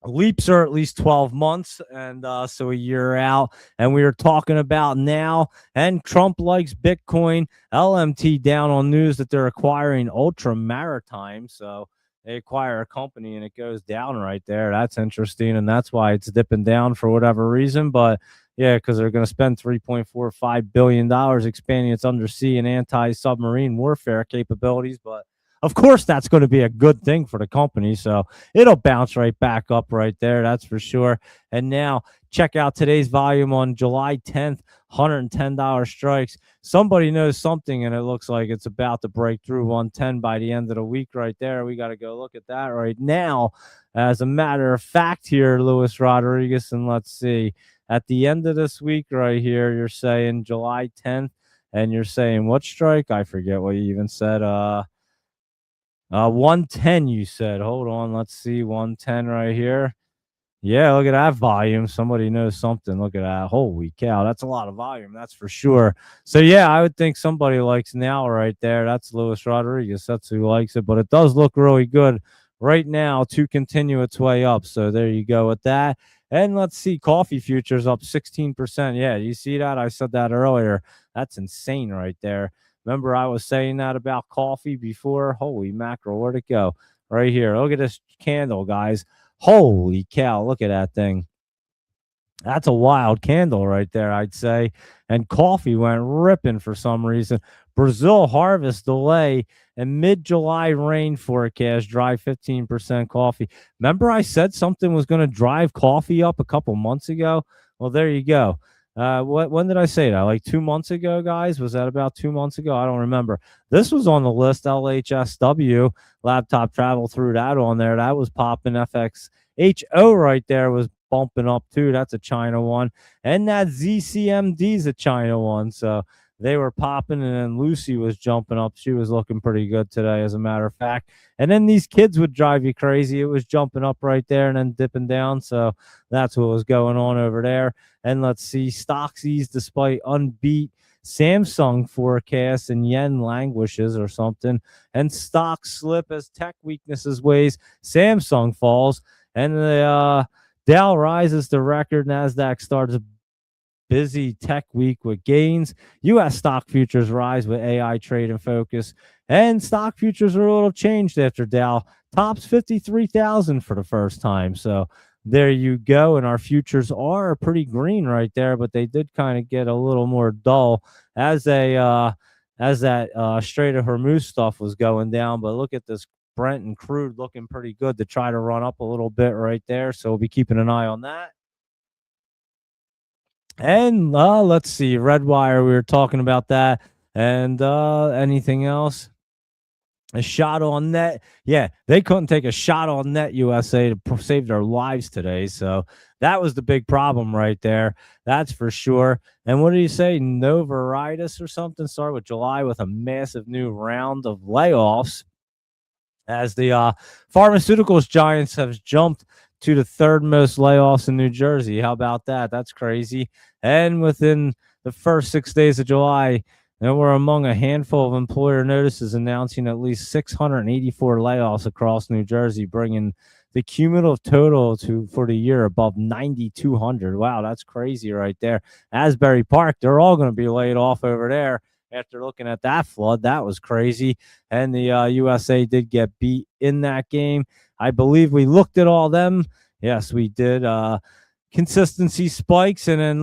leaps are at least 12 months, and so a year out. And we are talking about now, and Trump likes Bitcoin. LMT down on news that they're acquiring Ultra Maritime. So they acquire a company and it goes down right there. That's interesting, and that's why it's dipping down for whatever reason. But yeah, because they're going to spend $3.45 billion expanding its undersea and anti-submarine warfare capabilities. But of course, that's going to be a good thing for the company. So it'll bounce right back up right there. That's for sure. And now check out today's volume on July 10th, $110 strikes. Somebody knows something, and it looks like it's about to break through 110 by the end of the week right there. We got to go look at that right now. As a matter of fact here, Luis Rodriguez, and let's see. At the end of this week right here, you're saying July 10th, and you're saying what strike? I forget what you even said. 110, you said. Hold on. Let's see. 110 right here. Yeah, look at that volume. Somebody knows something. Look at that. Holy cow. That's a lot of volume. That's for sure. So, yeah, I would think somebody likes now right there. That's Luis Rodriguez. That's who likes it. But it does look really good right now to continue its way up. So, there you go with that. And let's see. Coffee futures up 16%. Yeah, you see that? I said that earlier. That's insane right there. Remember, I was saying that about coffee before? Holy mackerel, where'd it go? Right here. Look at this candle, guys. Holy cow, look at that thing. That's a wild candle right there, I'd say. And coffee went ripping for some reason. Brazil harvest delay and mid-July rain forecast drive 15% coffee. Remember I said something was going to drive coffee up a couple months ago? Well, there you go. When did I say that? Like 2 months ago, guys? Was that about 2 months ago? I don't remember. This was on the list. LHSW laptop travel threw that on there. That was popping. FXHO right there was bumping up too. That's a China one. And that ZCMD is a China one. So they were popping, and then Lucy was jumping up. She was looking pretty good today, as a matter of fact. And then these kids would drive you crazy. It was jumping up right there and then dipping down. So that's what was going on over there. And let's see, Stoxies, despite unbeat Samsung forecasts and yen languishes or something, and stocks slip as tech weaknesses weighs. Samsung falls, and the Dow rises to record. NASDAQ starts a busy tech week with gains. U.S. stock futures rise with AI trade in focus. And stock futures are a little changed after Dow tops 53,000 for the first time. So there you go. And our futures are pretty green right there, but they did kind of get a little more dull as that Strait of Hormuz stuff was going down. But look at this Brent and crude looking pretty good to try to run up a little bit right there. So we'll be keeping an eye on that. And let's see, Redwire, we were talking about that. And anything else? A shot on net. Yeah, they couldn't take a shot on net, USA, to save their lives today. So that was the big problem right there. That's for sure. And what do you say? Novaritis or something started with July with a massive new round of layoffs, as the pharmaceuticals giants have jumped to the third most layoffs in New Jersey. How about that? That's crazy. And within the first 6 days of July, they were among a handful of employer notices announcing at least 684 layoffs across New Jersey, bringing the cumulative total for the year above 9,200. Wow, that's crazy right there. Asbury Park, they're all going to be laid off over there. After looking at that flood, that was crazy. And the USA did get beat in that game. I believe we looked at all them. Yes, we did. Consistency spikes, and then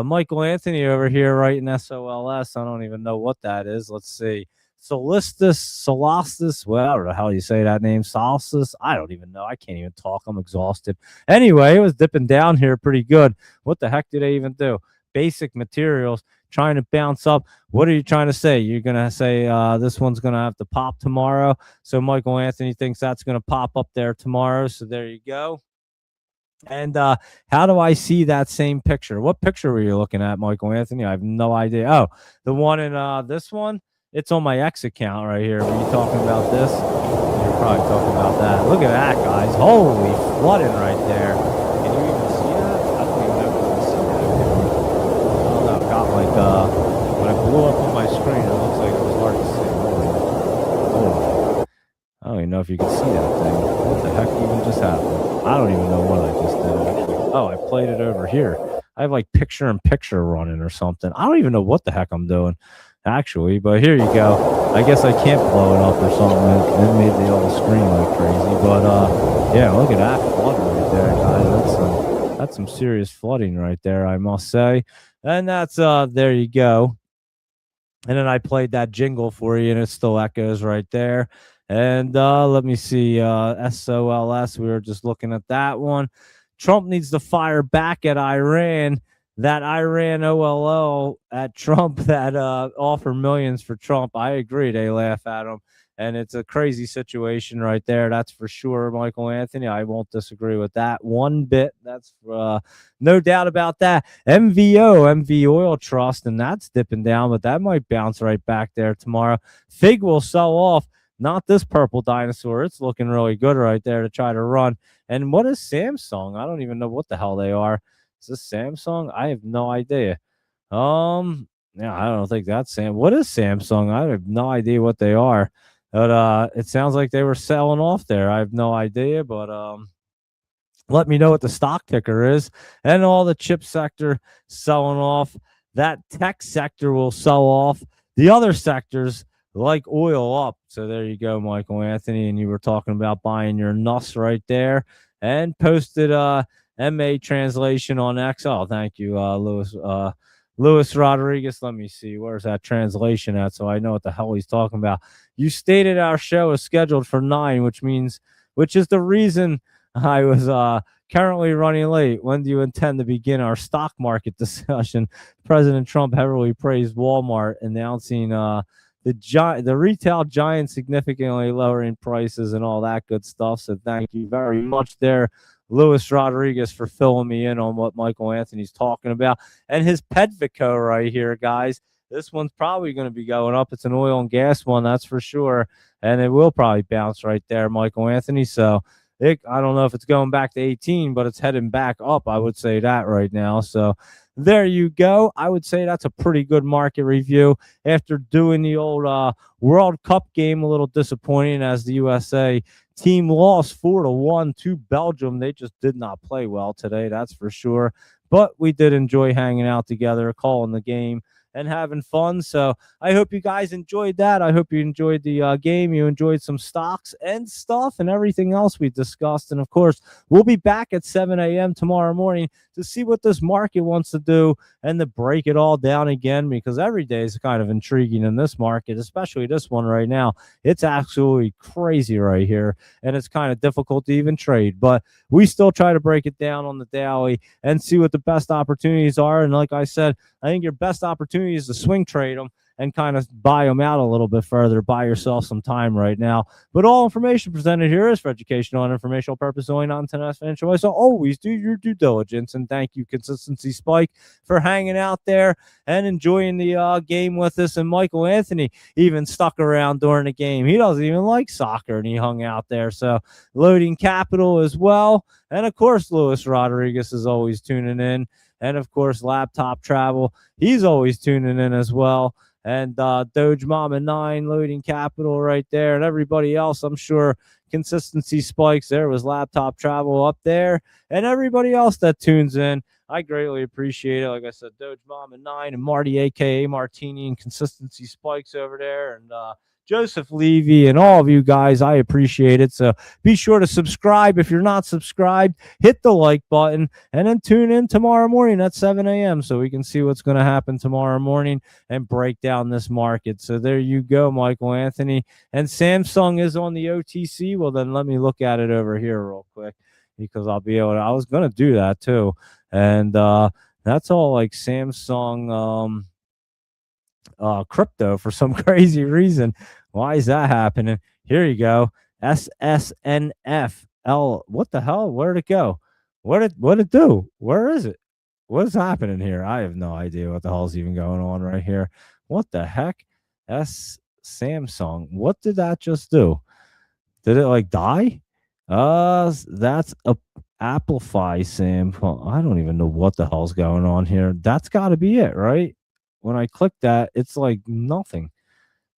Michael Anthony over here writing SOLS. I don't even know what that is. Let's see. Solstice, whatever the hell you say that name, Solstice. I don't even know. I can't even talk. I'm exhausted. Anyway, it was dipping down here pretty good. What the heck did they even do? Basic materials trying to bounce up. What are you trying to say? You're going to say this one's going to have to pop tomorrow. So Michael Anthony thinks that's going to pop up there tomorrow. So there you go. And how do I see that same picture? What picture were you looking at, Michael Anthony? I have no idea. Oh, the one in this one? It's on my X account right here. Were you talking about this? You're probably talking about that. Look at that, guys. Holy flooding right there. Can you even see that? I don't even know if you can see that. I don't know. It got like, when it blew up on my screen, it looks like it was hard to see. Holy. I don't even know if you can see that thing. What the heck even just happened? I don't even know what I just did, actually. Oh, I played it over here. I have like picture-in-picture running or something. I don't even know what the heck I'm doing, actually. But here you go. I guess I can't blow it up or something. It made the whole screen look crazy. But, yeah, look at that flooding right there, guys. That's some serious flooding right there, I must say. And that's, there you go. And then I played that jingle for you, and it still echoes right there. And let me see, SOLS, we were just looking at that one. Trump needs to fire back at Iran. That Iran OLO at Trump that offer millions for Trump. I agree. They laugh at him. And it's a crazy situation right there. That's for sure, Michael Anthony. I won't disagree with that one bit. That's no doubt about that. MV Oil Trust, and that's dipping down, but that might bounce right back there tomorrow. FIG will sell off. Not this purple dinosaur. It's looking really good right there to try to run. And what is Samsung? I don't even know what the hell they are. Is this Samsung? I have no idea. Yeah, I don't think that's Sam. What is Samsung? I have no idea what they are. But it sounds like they were selling off there. I have no idea, but let me know what the stock ticker is. And all the chip sector selling off. That tech sector will sell off. the other sectors like oil up. So there you go, Michael Anthony. And you were talking about buying your nuss right there and posted MA translation on XL. Thank you, Luis Rodriguez. Let me see. Where's that translation at? So I know what the hell he's talking about. You stated our show is scheduled for 9, which is the reason I was currently running late. When do you intend to begin our stock market discussion? President Trump heavily praised Walmart, announcing the retail giant significantly lowering prices and all that good stuff. So thank you very much there, Luis Rodriguez, for filling me in on what Michael Anthony's talking about. And his Petvico right here, guys. This one's probably going to be going up. It's an oil and gas one, that's for sure. And it will probably bounce right there, Michael Anthony. So I don't know if it's going back to 18, but it's heading back up. I would say that right now. So there you go. I would say that's a pretty good market review after doing the old World Cup game. A little disappointing as the USA team lost 4-1 to Belgium. They just did not play well today, that's for sure. But we did enjoy hanging out together, calling the game, and having fun. So I hope you guys enjoyed that. I hope you enjoyed the game. You enjoyed some stocks and stuff and everything else we discussed. And of course, we'll be back at 7 a.m. tomorrow morning to see what this market wants to do and to break it all down again, because every day is kind of intriguing in this market, especially this one right now. It's absolutely crazy right here, and it's kind of difficult to even trade. But we still try to break it down on the daily and see what the best opportunities are. And like I said, I think your best opportunity is to swing trade them and kind of buy them out a little bit further. Buy yourself some time right now. But all information presented here is for educational and informational purposes only, not intended as financial advice. So always do your due diligence. And thank you, Consistency Spike, for hanging out there and enjoying the game with us. And Michael Anthony even stuck around during the game. He doesn't even like soccer, and he hung out there. So Loading Capital as well. And of course, Luis Rodriguez is always tuning in. And of course, Laptop Travel, he's always tuning in as well. And Doge Mama 9, Loading Capital right there. And everybody else, I'm sure, Consistency Spikes. There was Laptop Travel up there. And everybody else that tunes in, I greatly appreciate it. Like I said, Doge Mama 9 and Marty, a.k.a. Martini, and Consistency Spikes over there. And Joseph Levy and all of you guys, I appreciate it. So be sure to subscribe. If you're not subscribed, hit the like button and then tune in tomorrow morning at 7 a.m. so we can see what's going to happen tomorrow morning and break down this market. So there you go, Michael Anthony. And Samsung is on the OTC. Well, then let me look at it over here real quick, because I'll be able to. I was going to do that too. And that's all like Samsung crypto for some crazy reason. Why is that happening? Here you go. SSNFL. What the hell? Where'd it go? What it do? Where is it? What's happening here? I have no idea what the hell's even going on right here. What the heck? Samsung. What did that just do? Did it like die? That's a Applefy Sam. I don't even know what the hell's going on here. That's got to be it, right? When I click that, it's like nothing.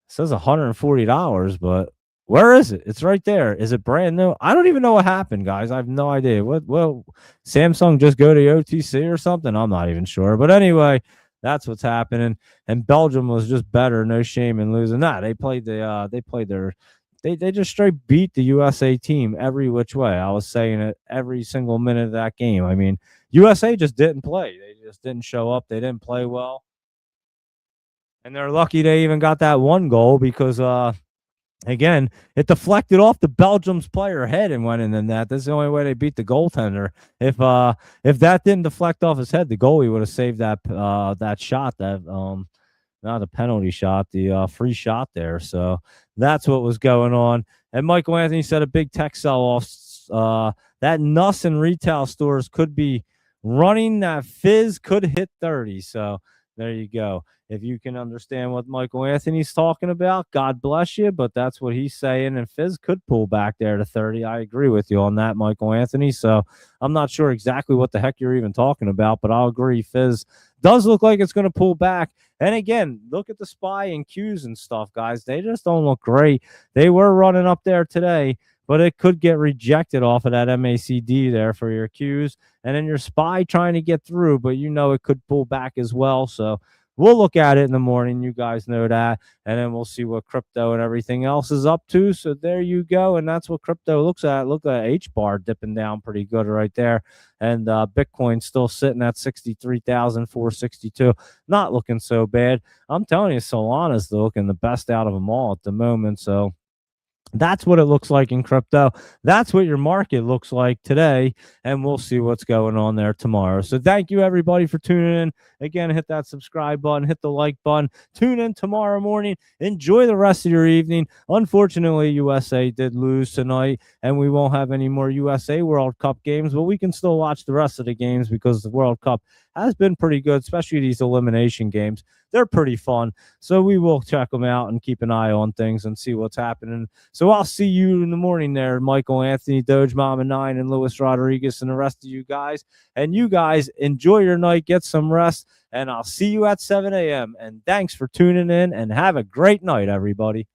It says $140, but where is it? It's right there. Is it brand new? I don't even know what happened, guys. I have no idea. Well, Samsung just go to OTC or something? I'm not even sure. But anyway, that's what's happening. And Belgium was just better. No shame in losing that. They just straight beat the USA team every which way. I was saying it every single minute of that game. I mean, USA just didn't play. They just didn't show up. They didn't play well. And they're lucky they even got that one goal, because, again, it deflected off the Belgium's player head and went in the net. That's the only way they beat the goaltender. If that didn't deflect off his head, the goalie would have saved that shot, that not a penalty shot, the free shot there. So that's what was going on. And Michael Anthony said a big tech sell-off. That Nuss and retail stores could be running. That Fizz could hit 30. So there you go. If you can understand what Michael Anthony's talking about, God bless you, but that's what he's saying. And Fizz could pull back there to 30. I agree with you on that, Michael Anthony. So I'm not sure exactly what the heck you're even talking about, but I'll agree. Fizz does look like it's going to pull back. And again, look at the SPY and Qs and stuff, guys. They just don't look great. They were running up there today, but it could get rejected off of that MACD there for your Qs. And then your SPY trying to get through, but you know it could pull back as well. So we'll look at it in the morning. You guys know that. And then we'll see what crypto and everything else is up to. So there you go. And that's what crypto looks at. Look at H bar dipping down pretty good right there. And Bitcoin still sitting at 63,462. Not looking so bad. I'm telling you, Solana's looking the best out of them all at the moment. So that's what it looks like in crypto. That's what your market looks like today. And we'll see what's going on there tomorrow. So thank you, everybody, for tuning in. Again, hit that subscribe button, hit the like button. Tune in tomorrow morning. Enjoy the rest of your evening. Unfortunately, USA did lose tonight, and we won't have any more USA World Cup games, but we can still watch the rest of the games because the World Cup has been pretty good, especially these elimination games. They're pretty fun. So we will check them out and keep an eye on things and see what's happening. So I'll see you in the morning there, Michael, Anthony, Doge, Mama 9, and Luis Rodriguez, and the rest of you guys. And you guys enjoy your night, get some rest, and I'll see you at 7 a.m. And thanks for tuning in, and have a great night, everybody.